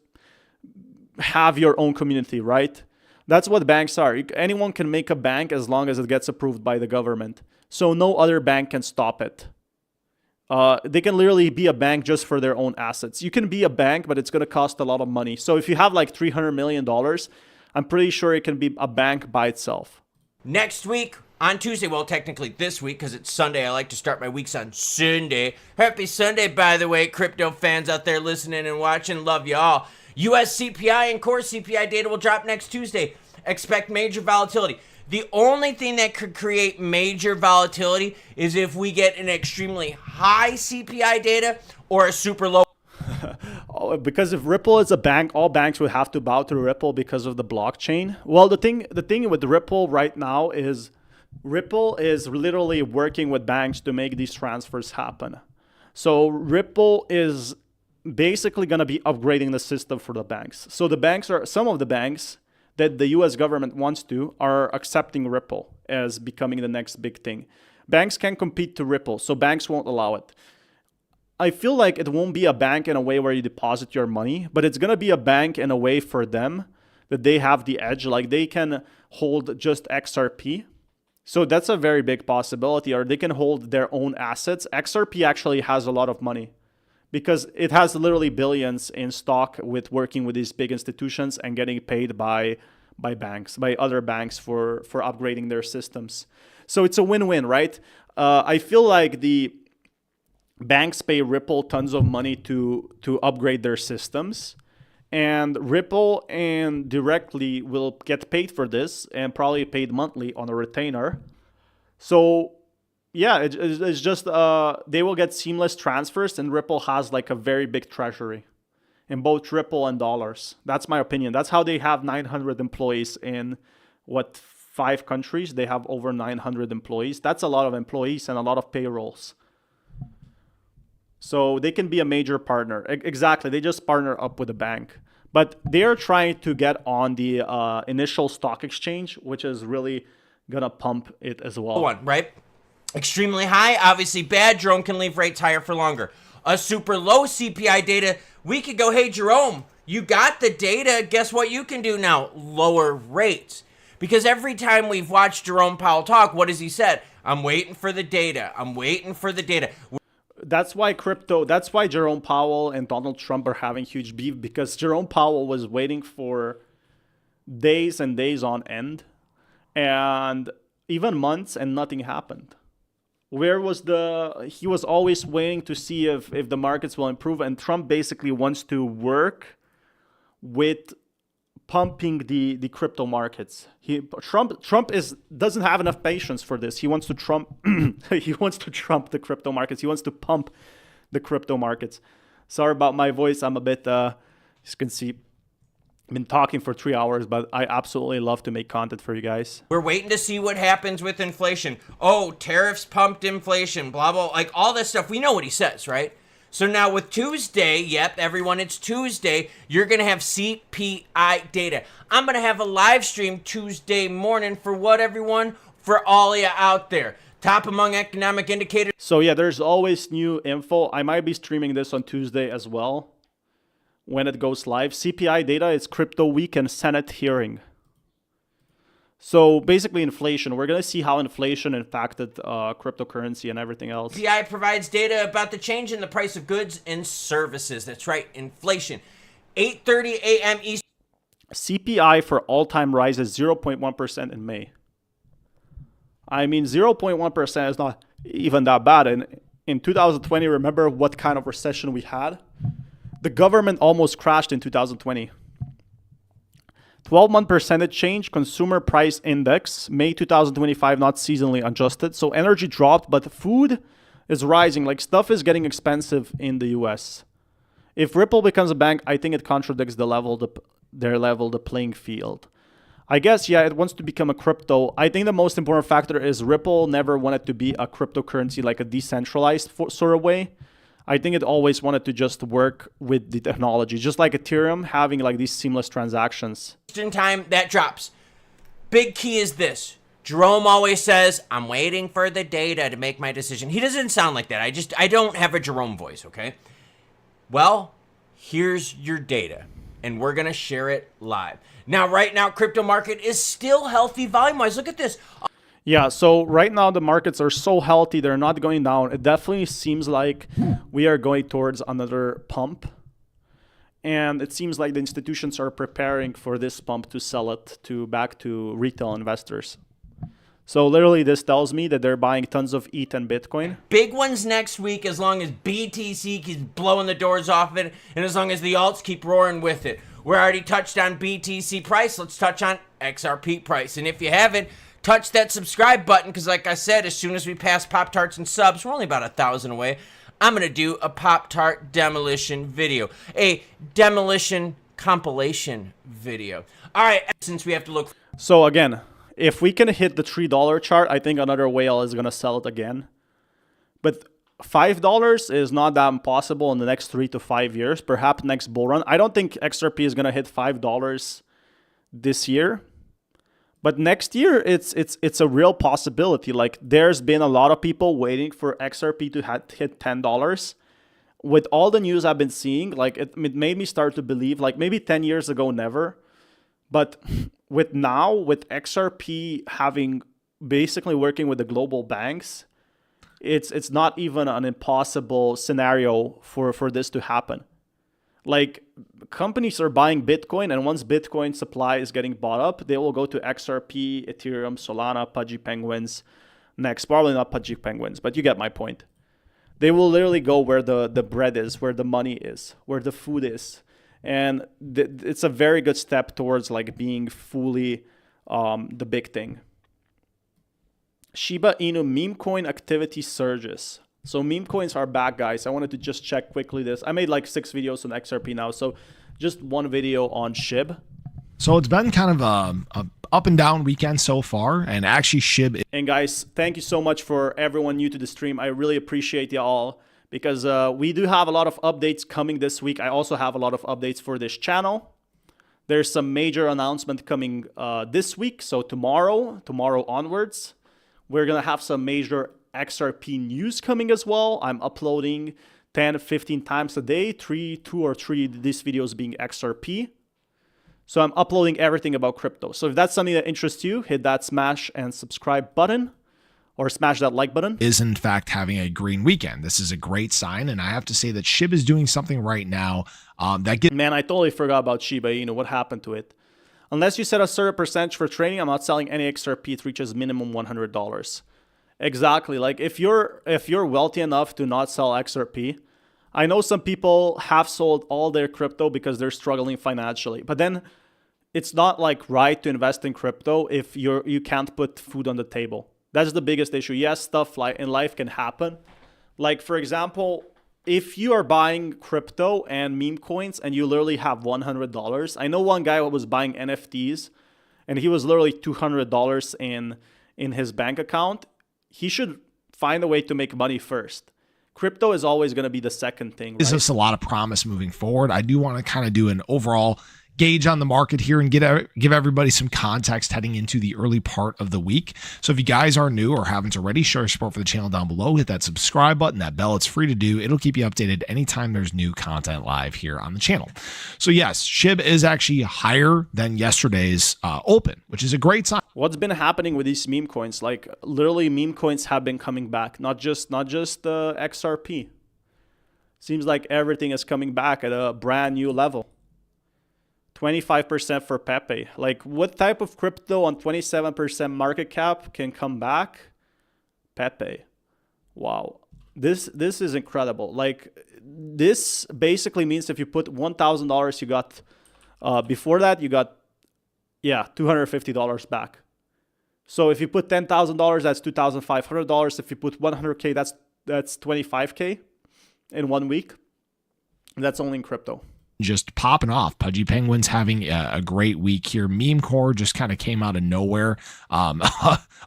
have your own community, right? That's what banks are. Anyone can make a bank as long as it gets approved by the government. So no other bank can stop it. They can literally be a bank just for their own assets. You can be a bank, but it's going to cost a lot of money. So if you have like $300 million, I'm pretty sure it can be a bank by itself. Next week, on Tuesday, well, technically this week, because it's Sunday. I like to start my weeks on Sunday. Happy Sunday, by the way, crypto fans out there listening and watching. Love y'all. US CPI and core CPI data will drop next Tuesday. expect major volatility. The only thing that could create major volatility is if we get an extremely high CPI data or a super low. Because if Ripple is a bank, all banks would have to bow to Ripple because of the blockchain. Well, the thing with Ripple right now is Ripple is literally working with banks to make these transfers happen. So Ripple is basically going to be upgrading the system for the banks. So the banks are, some of the banks that the US government wants to are accepting Ripple as becoming the next big thing. Banks can compete to Ripple, so banks won't allow it. I feel like it won't be a bank in a way where you deposit your money, but it's going to be a bank in a way for them that they have the edge. Like they can hold just XRP. So that's a very big possibility, or they can hold their own assets. XRP actually has a lot of money because it has literally billions in stock with working with these big institutions and getting paid by banks, by other banks for upgrading their systems. So it's a win-win, right? I feel like the banks pay Ripple tons of money to upgrade their systems, and Ripple and directly will get paid for this and probably paid monthly on a retainer. So yeah, it's just they will get seamless transfers, and Ripple has like a very big treasury in both Ripple and dollars. That's my opinion. That's how they have 900 employees in 5 countries. They have over 900 employees. That's a lot of employees and a lot of payrolls. So they can be a major partner. Exactly. They just partner up with a bank. But they're trying to get on the initial stock exchange, which is really going to pump it as well. One, right? Extremely high, obviously bad. Jerome can leave rates higher for longer. A super low CPI data, we could go, hey, Jerome, you got the data. Guess what you can do now? Lower rates. Because every time we've watched Jerome Powell talk, what has he said? I'm waiting for the data. I'm waiting for the data. That's why Jerome Powell and Donald Trump are having huge beef, because Jerome Powell was waiting for days and days on end and even months, and nothing happened. He was always waiting to see if the markets will improve, and Trump basically wants to work with pumping the crypto markets. Trump doesn't have enough patience for this. He wants to trump the crypto markets. He wants to pump the crypto markets. Sorry about my voice. I'm a bit as you can see, I've been talking for 3 hours, but I absolutely love to make content for you guys. We're waiting to see what happens with inflation. Oh, tariffs pumped inflation, blah, blah, like all this stuff. We know what he says, right? So now with Tuesday, yep, everyone, it's Tuesday, you're going to have CPI data. I'm going to have a live stream Tuesday morning for what, everyone? For all of you out there. Top among economic indicators. So yeah, there's always new info. I might be streaming this on Tuesday as well when it goes live. CPI data is crypto week and Senate hearing. So basically inflation, we're going to see how inflation impacted cryptocurrency and everything else. CPI provides data about the change in the price of goods and services. That's right, inflation. 8:30 a.m. Eastern. CPI for all-time rise is 0.1% in May. I mean, 0.1% is not even that bad. And in 2020, remember what kind of recession we had? The government almost crashed in 2020. 12-month percentage change, consumer price index, May 2025, not seasonally adjusted. So energy dropped, but food is rising. Like stuff is getting expensive in the US. If Ripple becomes a bank, I think it contradicts the playing field. I guess, yeah, it wants to become a crypto. I think the most important factor is Ripple never wanted to be a cryptocurrency, like a decentralized sort of way. I think it always wanted to just work with the technology, just like Ethereum having like these seamless transactions. Time that drops. Big key is this. Jerome always says, I'm waiting for the data to make my decision. He doesn't sound like that. I don't have a Jerome voice, okay? Well, here's your data, and we're going to share it live. Now, right now, crypto market is still healthy volume-wise. Look at this. Yeah, so right now the markets are so healthy, they're not going down. It definitely seems like we are going towards another pump. And it seems like the institutions are preparing for this pump to sell it back to retail investors. So literally this tells me that they're buying tons of ETH and Bitcoin. Big ones next week as long as BTC keeps blowing the doors off it and as long as the alts keep roaring with it. We're already touched on BTC price. Let's touch on XRP price. And if you haven't, touch that subscribe button, because like I said, as soon as we pass Pop-Tarts and subs, we're only about 1,000 away, I'm going to do a Pop-Tart demolition video. A demolition compilation video. All right, since we have to look... So again, if we can hit the $3 chart, I think another whale is going to sell it again. But $5 is not that impossible in the next 3 to 5 years, perhaps next bull run. I don't think XRP is going to hit $5 this year. But next year, it's a real possibility. Like, there's been a lot of people waiting for XRP to hit $10. With all the news I've been seeing, like, it made me start to believe, like, maybe 10 years ago, never. But with XRP having basically working with the global banks, it's not even an impossible scenario for this to happen. Like, companies are buying Bitcoin, and once Bitcoin supply is getting bought up, they will go to XRP, Ethereum, Solana, Pudgy Penguins next. Probably not Pudgy Penguins, but you get my point. They will literally go where the bread is, where the money is, where the food is. And it's a very good step towards like being fully the big thing. Shiba Inu meme coin activity surges. So meme coins are back, guys. I wanted to just check quickly this. I made like 6 videos on XRP now, so just one video on SHIB. So it's been kind of a up and down weekend so far, and actually SHIB. And guys, thank you so much for everyone new to the stream. I really appreciate y'all, because we do have a lot of updates coming this week. I also have a lot of updates for this channel. There's some major announcement coming this week. So tomorrow onwards, we're gonna have some major XRP news coming as well. I'm uploading 10-15 times a day, 2 or 3 of these videos being XRP. So I'm uploading everything about crypto. So if that's something that interests you, hit that smash and subscribe button, or smash that like button. Is in fact having a green weekend. This is a great sign, and I have to say that SHIB is doing something right now Man, I totally forgot about Shiba Inu. What happened to it? Unless you set a certain percentage for trading, I'm not selling any XRP. It reaches minimum $100. Exactly. Like, if you're wealthy enough to not sell XRP, I know some people have sold all their crypto because they're struggling financially. But then it's not like right to invest in crypto if you can't put food on the table. That's the biggest issue. Yes, stuff like in life can happen. Like, for example, if you are buying crypto and meme coins and you literally have $100, I know one guy who was buying NFTs and he was literally $200 in his bank account. He should find a way to make money first. Crypto is always going to be the second thing, right? Gives us a lot of promise moving forward. I do want to kind of do an overall gauge on the market here and give everybody some context heading into the early part of the week. So if you guys are new or haven't already, show your support for the channel down below. Hit that subscribe button, that bell. It's free to do. It'll keep you updated anytime there's new content live here on the channel. So yes, SHIB is actually higher than yesterday's open, which is a great sign. What's been happening with these meme coins? Like, literally meme coins have been coming back, not just XRP. Seems like everything is coming back at a brand new level. 25% for Pepe. Like, what type of crypto on 27% market cap can come back? Pepe. Wow. This is incredible. Like, this basically means if you put $1,000, you got, before that, you got, yeah, $250 back. So if you put $10,000, that's $2,500. If you put 100K, that's 25K in 1 week. And that's only in crypto. Just popping off. Pudgy Penguins having a great week here. Meme Core just kind of came out of nowhere, up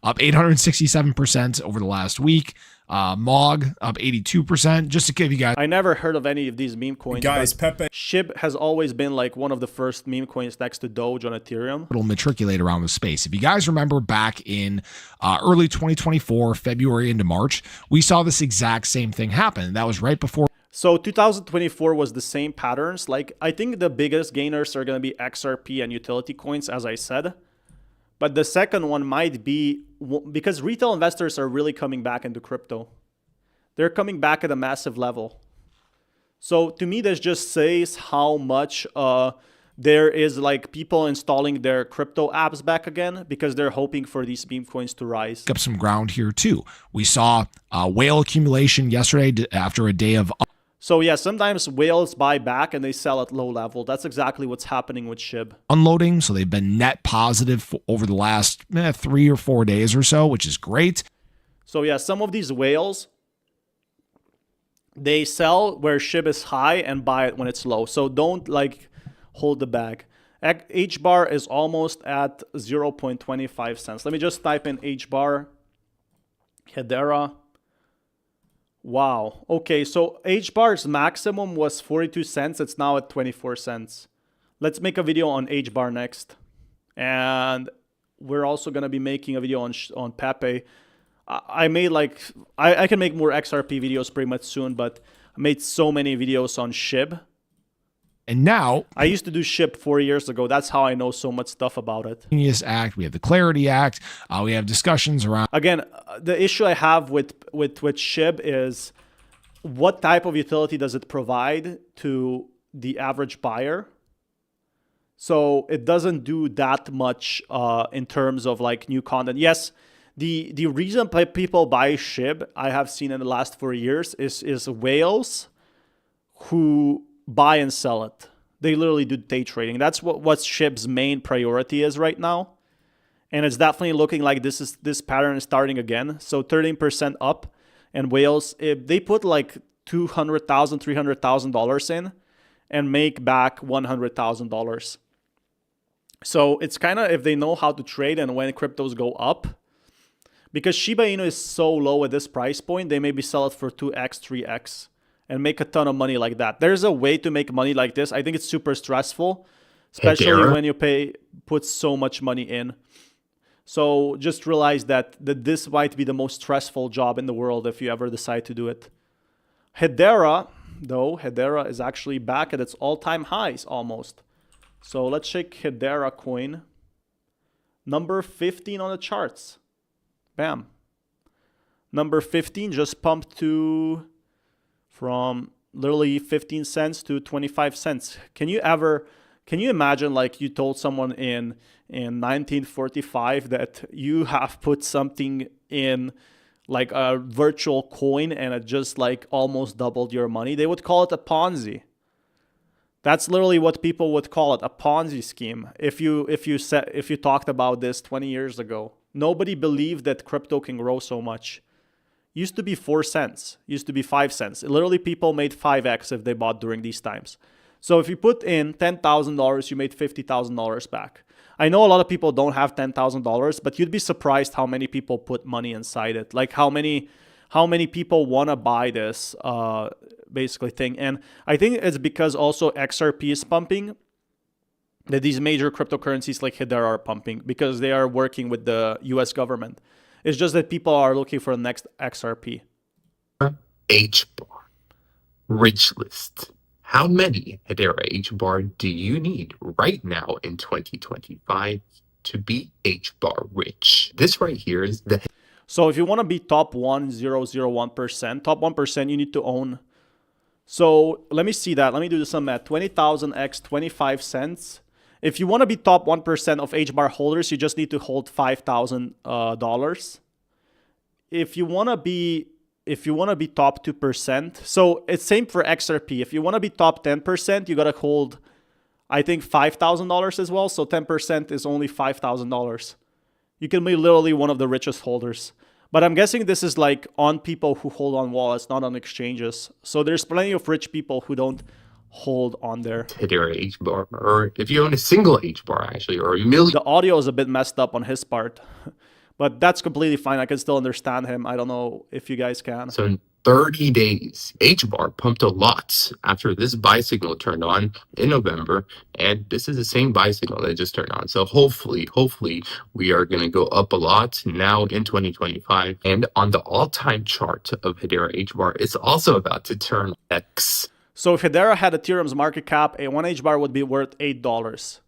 867% over the last week. Mog up 82%. Just to give you guys, I never heard of any of these meme coins. Guys, Pepe. SHIB has always been like one of the first meme coins next to Doge on Ethereum. It'll matriculate around the space. If you guys remember back in early 2024, February into March, we saw this exact same thing happen. That was right before. So 2024 was the same patterns. Like, I think the biggest gainers are going to be XRP and utility coins, as I said. But the second one might be because retail investors are really coming back into crypto. They're coming back at a massive level. So to me, this just says how much there is like people installing their crypto apps back again because they're hoping for these meme coins to rise. Up some ground here too. We saw whale accumulation yesterday after a day of. So yeah, sometimes whales buy back and they sell at low level. That's exactly what's happening with SHIB. Unloading, so they've been net positive over the last 3 or 4 days or so, which is great. So yeah, some of these whales, they sell where SHIB is high and buy it when it's low. So don't like hold the bag. H bar is almost at 0.25 cents. Let me just type in H bar, Hedera. Wow. Okay, so H bar's maximum was 42 cents. It's now at 24 cents. Let's make a video on H bar next. And we're also going to be making a video on Pepe. I made like, I can make more XRP videos pretty much soon, but I made so many videos on SHIB. And now, I used to do SHIB 4 years ago. That's how I know so much stuff about it. Genius Act, we have the Clarity Act, we have discussions around. Again, the issue I have with SHIB is what type of utility does it provide to the average buyer? So it doesn't do that much in terms of like new content. Yes, the reason people buy SHIB, I have seen in the last 4 years, is whales who buy and sell it. They literally do day trading. That's what SHIB's main priority is right now. And it's definitely looking like this pattern is starting again. So 13% up. And whales, if they put like $200,000, $300,000 in and make back $100,000. So it's kind of, if they know how to trade and when cryptos go up, because Shiba Inu is so low at this price point, they maybe sell it for 2x, 3x. And make a ton of money like that. There's a way to make money like this. I think it's super stressful, especially when you put so much money in. So just realize that this might be the most stressful job in the world if you ever decide to do it. Hedera, though, Hedera is actually back at its all-time highs almost. So let's check Hedera coin. Number 15 on the charts. Bam. Number 15 just pumped to from literally 15 cents to 25 cents. Can you imagine like you told someone in 1945 that you have put something in like a virtual coin and it just like almost doubled your money? They would call it a Ponzi. That's literally what people would call it, a Ponzi scheme. If you talked about this 20 years ago, nobody believed that crypto can grow so much. Used to be 4 cents, used to be 5 cents. Literally, people made 5x if they bought during these times. So if you put in $10,000, you made $50,000 back. I know a lot of people don't have $10,000, but you'd be surprised how many people put money inside it. Like how many people want to buy this basically thing. And I think it's because also XRP is pumping, that these major cryptocurrencies like Hedera are pumping because they are working with the US government. It's just that people are looking for the next XRP. H bar. Rich list. How many Hedera H bar do you need right now in 2025 to be H bar rich? This right here is the... So if you want to be top 1.001%, top 1%, you need to own. So let me see that. Let me do some math. 20,000 x 25 cents. If you want to be top 1% of HBAR holders, you just need to hold $5,000. If you want to be top 2%, so it's same for XRP. If you want to be top 10%, you got to hold, I think, $5,000 as well. So 10% is only $5,000. You can be literally one of the richest holders. But I'm guessing this is like on people who hold on wallets, not on exchanges. So there's plenty of rich people who don't hold on there. Hedera H bar, or if you own a single H bar actually, or a million. The audio is a bit messed up on his part, but that's completely fine. I can still understand him. I don't know if you guys can. So in 30 days, H bar pumped a lot after this buy signal turned on in November, and this is the same buy signal that just turned on. So hopefully we are going to go up a lot now in 2025. And on the all-time chart of Hedera H bar, it's also about to turn X. So if Hedera had Ethereum's market cap, a 1 H bar would be worth $8.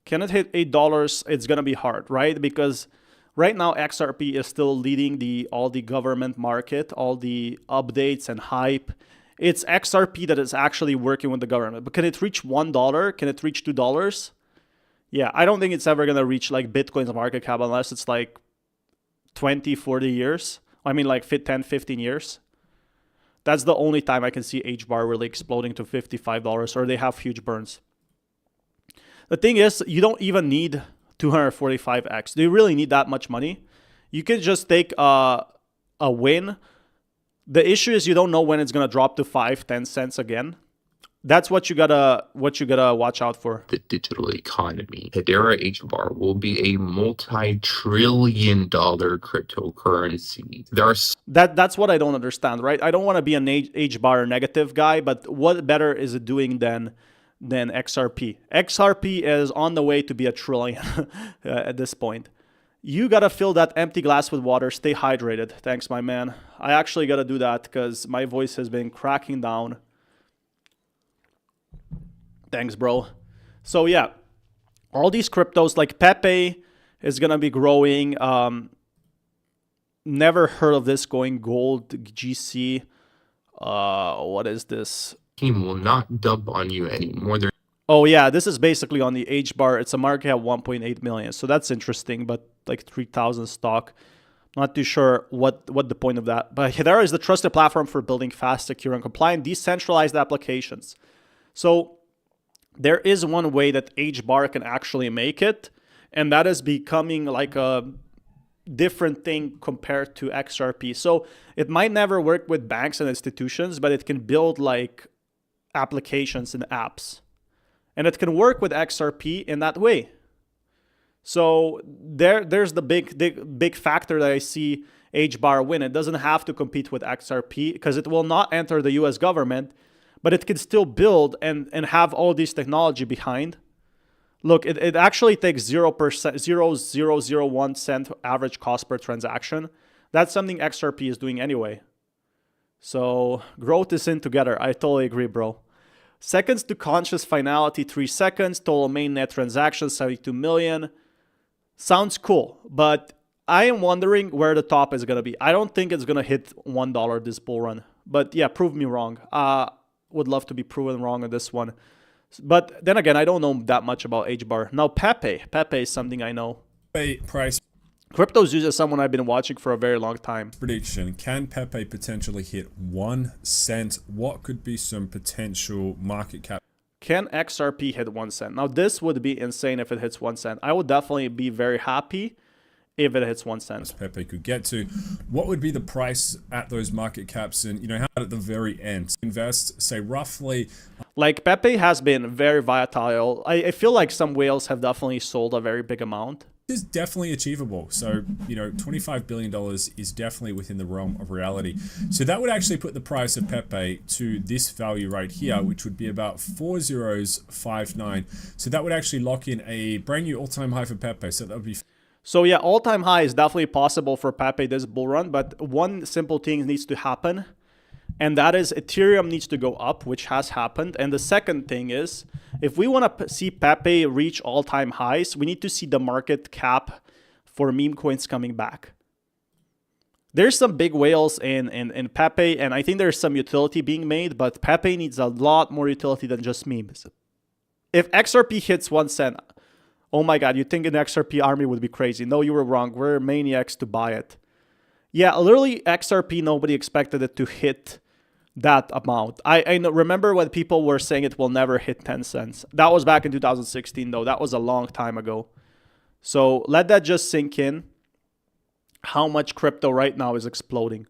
Can it hit $8? It's going to be hard, right? Because right now XRP is still leading all the government market, all the updates and hype. It's XRP that is actually working with the government. But can it reach $1? Can it reach $2? Yeah, I don't think it's ever going to reach like Bitcoin's market cap unless it's like 20, 40 years. I mean like 10, 15 years. That's the only time I can see HBAR really exploding to $55 or they have huge burns. The thing is, you don't even need 245x. Do you really need that much money? You can just take a win. The issue is you don't know when it's gonna drop to 5-10 cents again. That's what you gotta watch out for. The digital economy. Hedera HBAR will be a multi-trillion-dollar cryptocurrency. That's what I don't understand, right? I don't want to be an HBAR negative guy, but what better is it doing than XRP? XRP is on the way to be a trillion at this point. You gotta fill that empty glass with water. Stay hydrated. Thanks, my man. I actually gotta do that because my voice has been cracking down. Thanks, bro. So yeah, all these cryptos like Pepe is gonna be growing. Never heard of this going gold GC. What is this? Team will not dump on you anymore. Oh yeah, this is basically on the HBAR. It's a market cap 1.8 million. So that's interesting, but like 3,000 stock. Not too sure what the point of that. But Hedera is the trusted platform for building fast, secure, and compliant decentralized applications. So there is one way that HBAR can actually make it, and that is becoming like a different thing compared to XRP. So it might never work with banks and institutions, but it can build like applications and apps. And it can work with XRP in that way. So there's the big factor that I see HBAR win. It doesn't have to compete with XRP because it will not enter the US government, but it can still build and have all this technology behind. Look, it actually takes 0.0001 cent average cost per transaction. That's something XRP is doing anyway. So growth is in together. I totally agree, bro. Seconds to conscious finality, 3 seconds. Total mainnet transactions, 72 million. Sounds cool, but I am wondering where the top is going to be. I don't think it's going to hit $1 this bull run. But yeah, prove me wrong. Would love to be proven wrong on this one. But then again, I don't know that much about HBAR. Now, Pepe. Pepe is something I know. Price Cryptos is someone I've been watching for a very long time. prediction. Can Pepe potentially hit 1 cent? What could be some potential market cap? Can XRP hit 1 cent? Now, this would be insane if it hits 1 cent. I would definitely be very happy if it hits 1 cent. Pepe could get to. What would be the price at those market caps? And, how at the very end? Invest, say, roughly. Like, Pepe has been very volatile. I feel like some whales have definitely sold a very big amount. Is definitely achievable. So, $25 billion is definitely within the realm of reality. So that would actually put the price of Pepe to this value right here, which would be about 4059. So that would actually lock in a brand new all-time high for Pepe. So that would be... So yeah, all-time high is definitely possible for Pepe this bull run, but one simple thing needs to happen, and that is Ethereum needs to go up, which has happened. And the second thing is, if we want to see Pepe reach all-time highs, we need to see the market cap for meme coins coming back. There's some big whales in Pepe, and I think there's some utility being made, but Pepe needs a lot more utility than just memes. If XRP hits 1 cent, oh my God, you'd think an XRP army would be crazy. No, you were wrong. We're maniacs to buy it. Yeah, literally XRP, nobody expected it to hit that amount. I remember when people were saying it will never hit 10 cents. That was back in 2016, though. That was a long time ago. So let that just sink in. How much crypto right now is exploding?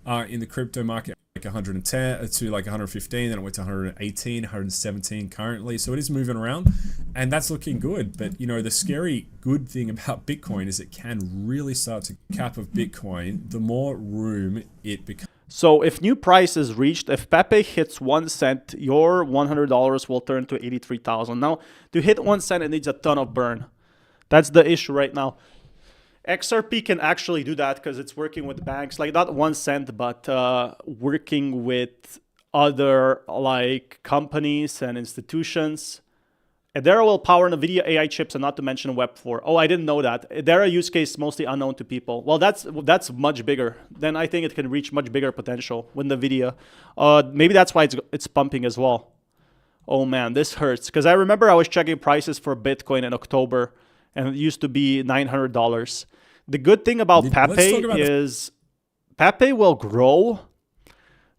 In the crypto market, like 110 to like 115, then it went to 118, 117 currently. So it is moving around, and that's looking good. But the scary good thing about Bitcoin is it can really start to cap of Bitcoin the more room it becomes. So if new price is reached, if Pepe hits 1 cent, your $100 will turn to 83,000. Now, to hit 1 cent, it needs a ton of burn. That's the issue right now. XRP can actually do that because it's working with banks, like not 1 cent, but working with other like companies and institutions. Hedera will power NVIDIA AI chips and not to mention Web4. Oh, I didn't know that. Hedera use case mostly unknown to people. Well, that's much bigger. Then I think it can reach much bigger potential with NVIDIA. Maybe that's why it's pumping as well. Oh man, this hurts. Because I remember I was checking prices for Bitcoin in October and it used to be $900. The good thing about Pepe is Pepe will grow,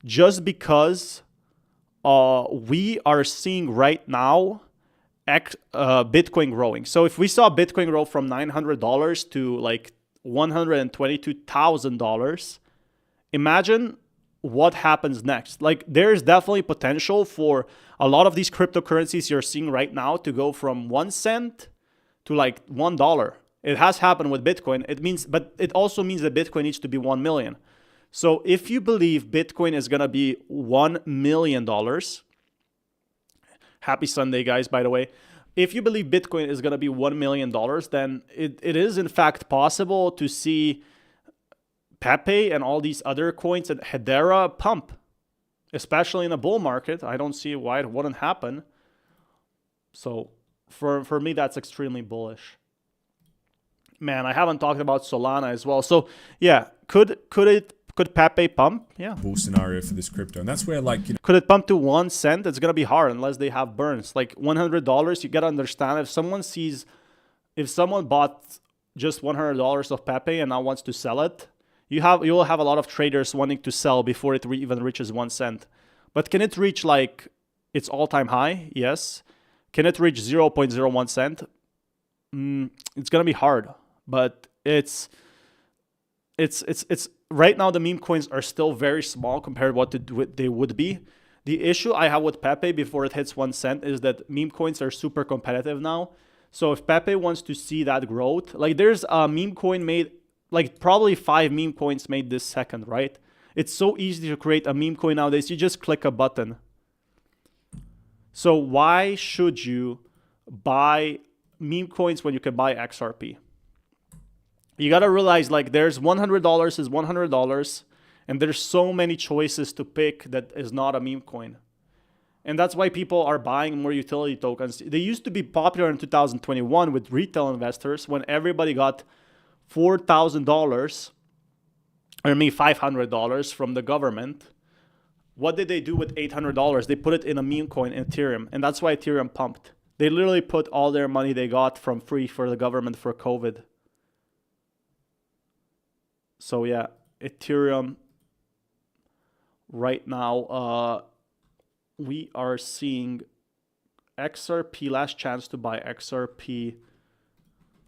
just because we are seeing right now Bitcoin growing. So if we saw Bitcoin grow from $900 to like $122,000, imagine what happens next. Like there's definitely potential for a lot of these cryptocurrencies you're seeing right now to go from 1 cent to like $1. It has happened with Bitcoin. But it also means that Bitcoin needs to be 1 million. So if you believe Bitcoin is going to be $1 million, happy Sunday, guys, by the way. If you believe Bitcoin is going to be $1 million, then it is in fact possible to see Pepe and all these other coins and Hedera pump, especially in a bull market. I don't see why it wouldn't happen. So for me, that's extremely bullish. Man, I haven't talked about Solana as well. So yeah, could Pepe pump? Yeah. Bull scenario for this crypto. And that's where, like, you know, could it pump to 1 cent? It's going to be hard unless they have burns. Like $100, you got to understand, if someone bought just $100 of Pepe and now wants to sell it, you will have a lot of traders wanting to sell before it even reaches 1 cent. But can it reach like its all-time high? Yes. Can it reach 0.01 cent? It's going to be hard, but it's right now the meme coins are still very small compared to what they would be. The issue I have with Pepe before it hits 1 cent is that meme coins are super competitive now. So if Pepe wants to see that growth, like there's a meme coin made, like probably 5 meme coins made this second, right? It's so easy to create a meme coin nowadays. You just click a button. So why should you buy meme coins when you can buy XRP? You got to realize, like, there's $100 is $100, and there's so many choices to pick that is not a meme coin. And that's why people are buying more utility tokens. They used to be popular in 2021 with retail investors when everybody got $4,000 or maybe $500 from the government. What did they do with $800? They put it in a meme coin, Ethereum. And that's why Ethereum pumped. They literally put all their money they got from free for the government for COVID. So yeah, Ethereum right now, we are seeing XRP, last chance to buy XRP.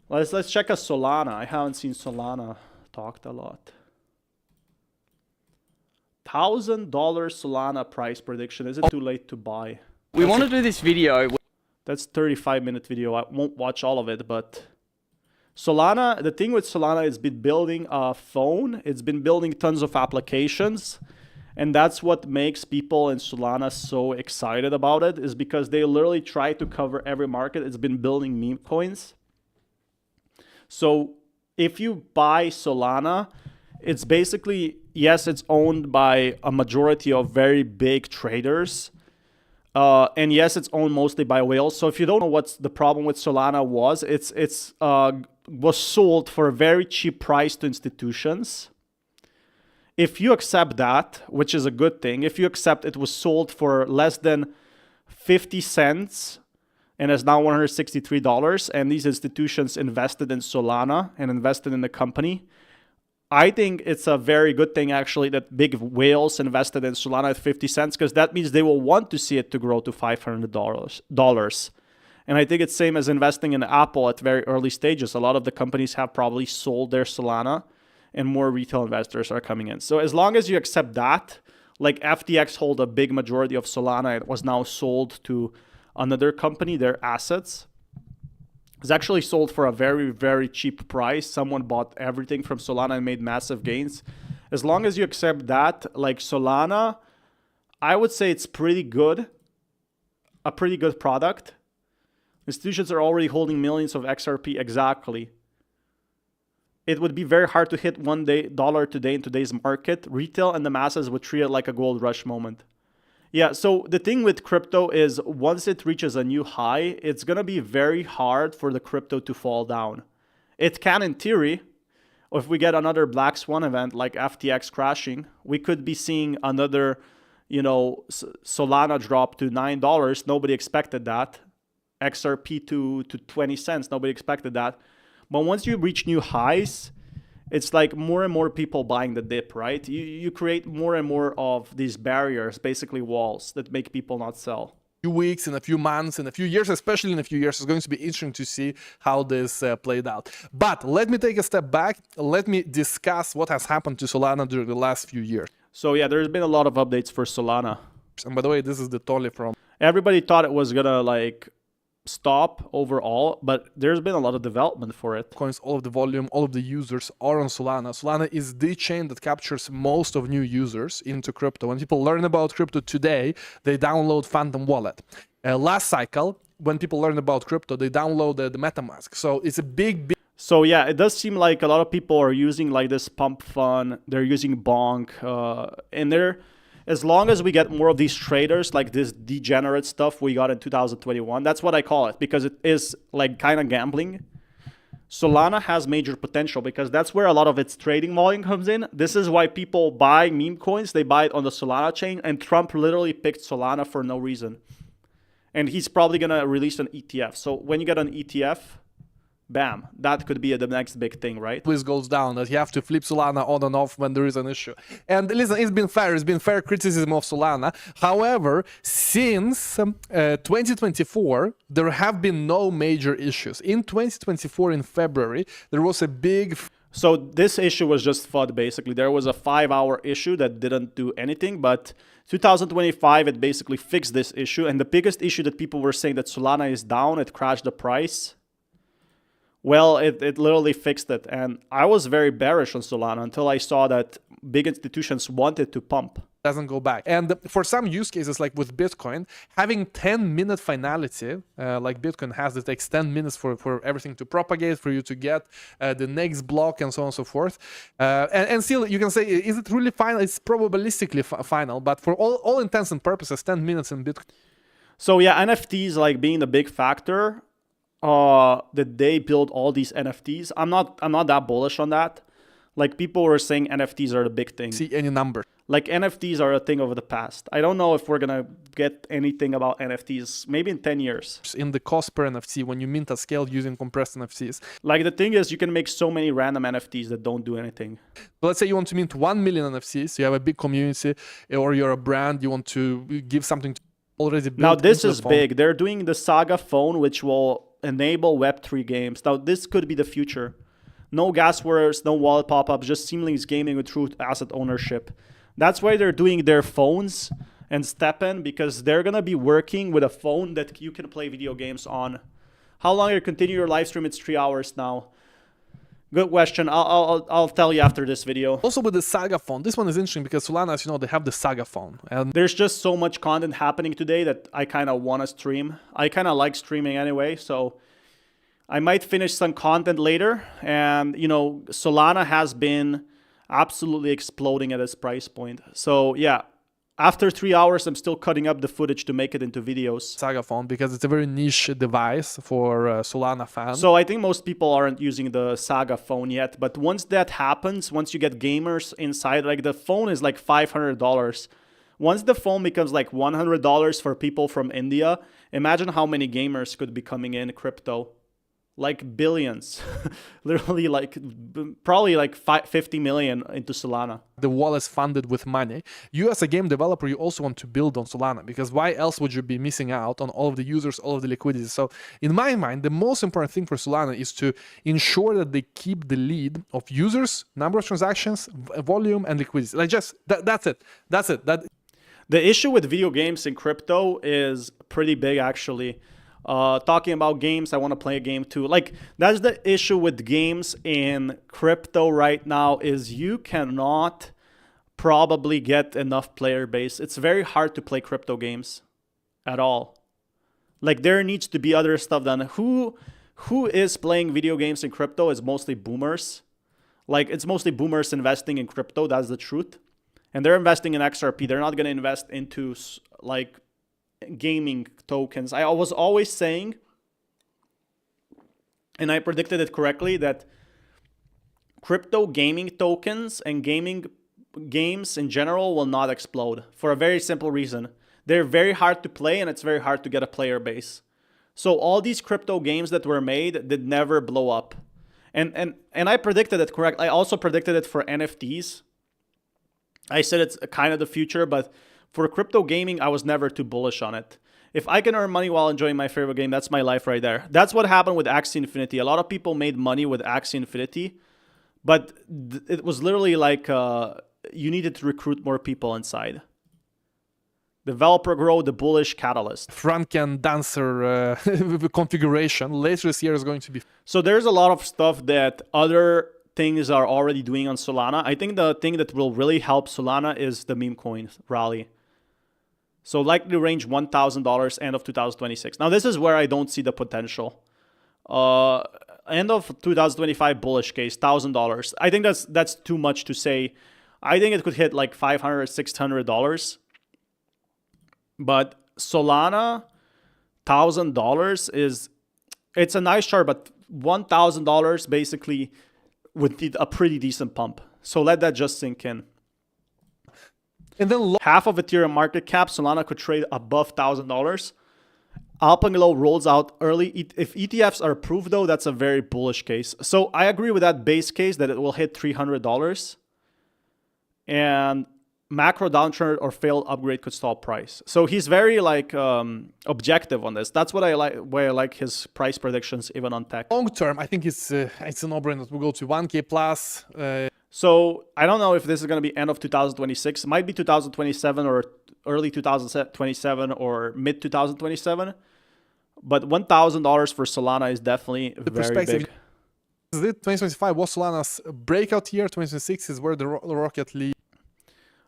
Let's check a Solana. I haven't seen Solana talked a lot. $1,000 Solana price prediction. Is it too late to buy? We want to do this video. That's 35-minute video. I won't watch all of it, but Solana, the thing with Solana, it's been building a phone. It's been building tons of applications. And that's what makes people in Solana so excited about it, is because they literally try to cover every market. It's been building meme coins. So if you buy Solana, it's basically, yes, it's owned by a majority of very big traders. And yes, it's owned mostly by whales. So if you don't know what's the problem with Solana was, it was sold for a very cheap price to institutions. If you accept that, which is a good thing, if you accept it was sold for less than 50 cents and is now $163, and these institutions invested in Solana and invested in the company, I think it's a very good thing, actually, that big whales invested in Solana at 50 cents, because that means they will want to see it to grow to $500. And I think it's same as investing in Apple at very early stages. A lot of the companies have probably sold their Solana, and more retail investors are coming in. So as long as you accept that, like FTX hold a big majority of Solana, it was now sold to another company, their assets. It's actually sold for a very, very cheap price. Someone bought everything from Solana and made massive gains. As long as you accept that, like Solana, I would say it's pretty good. A pretty good product. Institutions are already holding millions of XRP exactly. It would be very hard to hit $1 today in today's market. Retail and the masses would treat it like a gold rush moment. Yeah, so the thing with crypto is once it reaches a new high, it's going to be very hard for the crypto to fall down. It can in theory. If we get another black swan event like FTX crashing, we could be seeing another, Solana drop to $9. Nobody expected that. XRP to 20 cents. Nobody expected that. But once you reach new highs, It's like more and more people buying the dip, right? You create more and more of these barriers, basically walls, that make people not sell. Few weeks, in a few months, in a few years, especially in a few years, it's going to be interesting to see how this played out. But let me take a step back. Let me discuss what has happened to Solana during the last few years. So yeah, there's been a lot of updates for Solana. And by the way, this is the Tolly from... Everybody thought it was gonna like stop overall, but there's been a lot of development for it. Coins, all of the volume, all of the users are on Solana. Solana is the chain that captures most of new users into crypto. When people learn about crypto today, they download Phantom Wallet. Last cycle, when people learn about crypto, they downloaded the MetaMask. So it's a big... So yeah, it does seem like a lot of people are using like this pump fund. They're using Bonk, and they're... As long as we get more of these traders, like this degenerate stuff we got in 2021, that's what I call it, because it is like kind of gambling. Solana has major potential because that's where a lot of its trading volume comes in. This is why people buy meme coins. They buy it on the Solana chain, and Trump literally picked Solana for no reason. And he's probably going to release an ETF. So when you get an ETF, bam, that could be the next big thing, right? Always goes down, that you have to flip Solana on and off when there is an issue. And listen, it's been fair criticism of Solana. However, since 2024, there have been no major issues. In 2024, in February, there was a big... So this issue was just FUD, basically. There was a 5-hour issue that didn't do anything, but 2025, it basically fixed this issue. And the biggest issue that people were saying that Solana is down, it crashed the price. Well, it literally fixed it. And I was very bearish on Solana until I saw that big institutions wanted to pump. Doesn't go back. And for some use cases, like with Bitcoin, having 10-minute finality, like Bitcoin has, it takes 10 minutes for everything to propagate, for you to get the next block and so on and so forth. And still, you can say, is it really final? It's probabilistically final, but for all intents and purposes, 10 minutes in Bitcoin. So yeah, NFTs like being the big factor. That they build all these NFTs. I'm not that bullish on that. Like people were saying NFTs are the big thing. See any number. Like NFTs are a thing of the past. I don't know if we're gonna get anything about NFTs maybe in 10 years. In the cost per NFT, when you mint at scale using compressed NFTs. Like the thing is, you can make so many random NFTs that don't do anything. But let's say you want to mint 1 million NFTs, you have a big community, or you're a brand, you want to give something to already built. Now this is big. They're doing the Saga phone, which will enable Web3 games. Now this could be the future. No gas words, no wallet pop-ups, just seamless gaming with true asset ownership. That's why they're doing their phones and STEPN, because they're gonna be working with a phone that you can play video games on. How long you continue your live stream? It's 3 hours now. Good question. I'll tell you after this video. Also with the Saga phone, this one is interesting because Solana, as you know, they have the Saga phone. And there's just so much content happening today that I kind of want to stream. I kind of like streaming anyway, so I might finish some content later. And, you know, Solana has been absolutely exploding at its price point. So, yeah. After 3 hours, I'm still cutting up the footage to make it into videos. Saga phone, because it's a very niche device for Solana fans. So I think most people aren't using the Saga phone yet. But once that happens, once you get gamers inside, like the phone is like $500. Once the phone becomes like $100 for people from India, imagine how many gamers could be coming in crypto. Like billions. Literally like probably like 50 million into Solana. The wallet's funded with money. You as a game developer, you also want to build on Solana, because why else would you be missing out on all of the users, all of the liquidity? So in my mind, the most important thing for Solana is to ensure that they keep the lead of users, number of transactions, volume, and liquidity. Like just that's it. The issue with video games in crypto is pretty big, actually. Talking about games, I want to play a game too. Like, that's the issue with games in crypto right now, is you cannot probably get enough player base. It's very hard to play crypto games at all. Like, there needs to be other stuff done. Who is playing video games in crypto is mostly boomers. Like, it's mostly boomers investing in crypto. That's the truth. And they're investing in XRP. They're not going to invest into, like, gaming tokens. I was always saying, and I predicted it correctly, that crypto gaming tokens and games in general will not explode for a very simple reason. They're very hard to play and it's very hard to get a player base. So all these crypto games that were made did never blow up. And I predicted it correct. I also predicted it for NFTs. I said it's kind of the future, but for crypto gaming, I was never too bullish on it. If I can earn money while enjoying my favorite game, that's my life right there. That's what happened with Axie Infinity. A lot of people made money with Axie Infinity, but it was literally like you needed to recruit more people inside. Developer grow, the bullish catalyst. Franken dancer configuration later this year is going to be. So there's a lot of stuff that other things are already doing on Solana. I think the thing that will really help Solana is the meme coin rally. So likely range $1,000 end of 2026. Now this is where I don't see the potential. End of 2025 bullish case, $1,000. I think that's too much to say. I think it could hit like $500, $600. But Solana, $1,000 it's a nice chart, but $1,000 basically would need a pretty decent pump. So let that just sink in. And then half of Ethereum market cap, Solana could trade above $1,000. Alpenglow rolls out early. If ETFs are approved, though, that's a very bullish case. So I agree with that base case that it will hit $300. And macro downturn or failed upgrade could stall price. So he's very like objective on this. That's what I like. Why I like his price predictions even on tech. Long term, I think it's a no-brainer. We'll go to 1K plus. So I don't know if this is going to be end of 2026. It might be 2027 or early 2027 or mid 2027. But $1,000 for Solana is definitely very big. Is it 2025 was Solana's breakout year. 2026 is where the rocket leaves.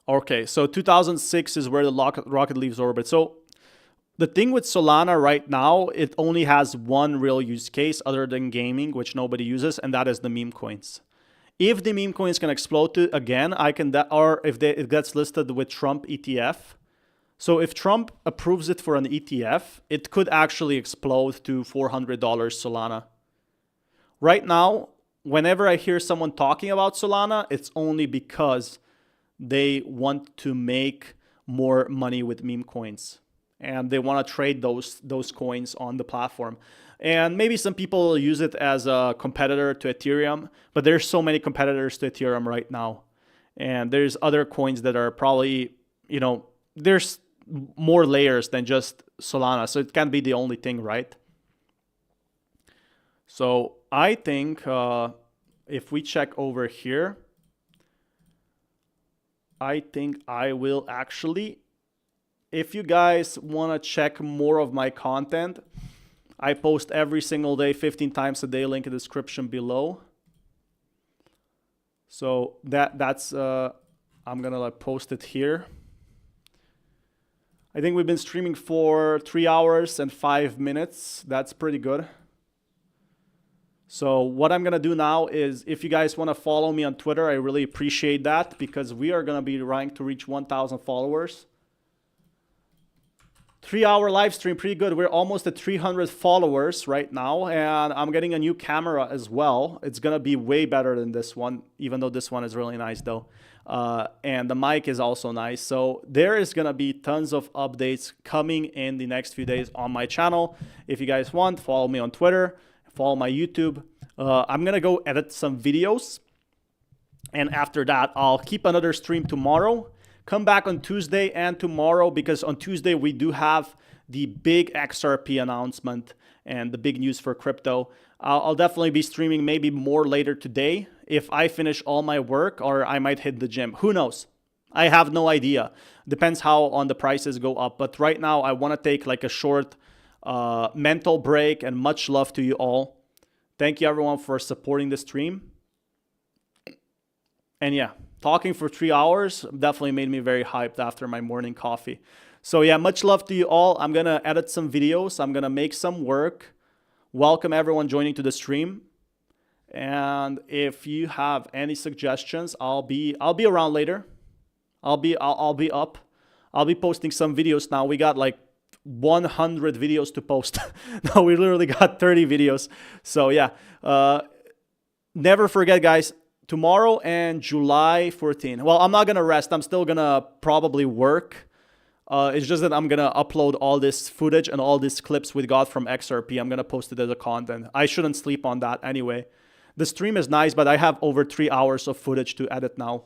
Okay, so 2006 is where the rocket leaves orbit. So the thing with Solana right now, it only has one real use case other than gaming, which nobody uses, and that is the meme coins. If the meme coins can explode again, or if it gets listed with Trump ETF. So if Trump approves it for an ETF, it could actually explode to $400 Solana. Right now, whenever I hear someone talking about Solana, it's only because they want to make more money with meme coins and they want to trade those coins on the platform. And maybe some people use it as a competitor to Ethereum, but there's so many competitors to Ethereum right now. And there's other coins that are probably, there's more layers than just Solana. So it can't be the only thing, right? So I think if we check over here, I think I will actually, if you guys want to check more of my content, I post every single day, 15 times a day, link in the description below. So that's I'm going to post it here. I think we've been streaming for 3 hours and 5 minutes. That's pretty good. So what I'm going to do now is, if you guys want to follow me on Twitter, I really appreciate that because we are going to be trying to reach 1,000 followers. 3-hour live stream, pretty good. We're almost at 300 followers right now, and I'm getting a new camera as well. It's going to be way better than this one, even though this one is really nice though. And the mic is also nice. So there is going to be tons of updates coming in the next few days on my channel. If you guys want, follow me on Twitter. Follow my YouTube. I'm going to go edit some videos. And after that, I'll keep another stream tomorrow. Come back on Tuesday and tomorrow because on Tuesday we do have the big XRP announcement and the big news for crypto. I'll definitely be streaming maybe more later today if I finish all my work, or I might hit the gym. Who knows? I have no idea. Depends how on the prices go up. But right now I want to take like a short mental break, and much love to you all. Thank you everyone for supporting the stream. And yeah, talking for 3 hours definitely made me very hyped after my morning coffee. So yeah, much love to you all. I'm gonna edit some videos. I'm gonna make some work. Welcome everyone joining to the stream. And if you have any suggestions, I'll be around later. I'll be up. I'll be posting some videos now. We got like 100 videos to post. Now we literally got 30 videos. So yeah, never forget guys, tomorrow and July 14. Well, I'm not gonna rest. I'm still gonna probably work. It's just that I'm gonna upload all this footage and all these clips we got from XRP. I'm gonna post it as a content. I shouldn't sleep on that anyway. The stream is nice, but I have over 3 hours of footage to edit now.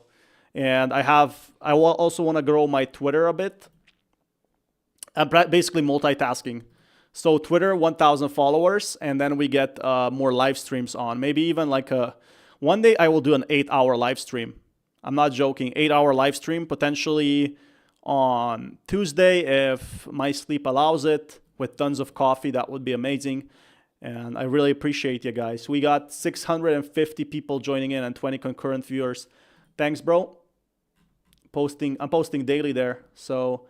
And I also want to grow my Twitter a bit. I'm basically multitasking. So Twitter, 1,000 followers, and then we get more live streams on. Maybe even like one day I will do an 8-hour live stream. I'm not joking, 8-hour live stream, potentially on Tuesday if my sleep allows it, with tons of coffee. That would be amazing. And I really appreciate you guys. We got 650 people joining in and 20 concurrent viewers. Thanks, bro. I'm posting daily there. So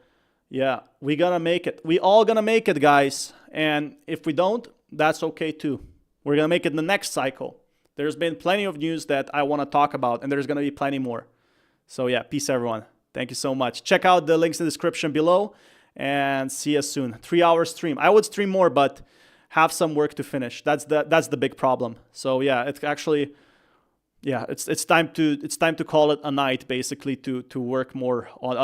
yeah, we gonna make it. We all gonna make it, guys. And if we don't, that's okay too. We're gonna make it in the next cycle. There's been plenty of news that I want to talk about, and there's gonna be plenty more. So yeah, peace everyone. Thank you so much. Check out the links in the description below, and see you soon. 3-hour stream. I would stream more, but have some work to finish. That's the big problem. So yeah, it's actually, yeah, it's time to call it a night, basically, to work more on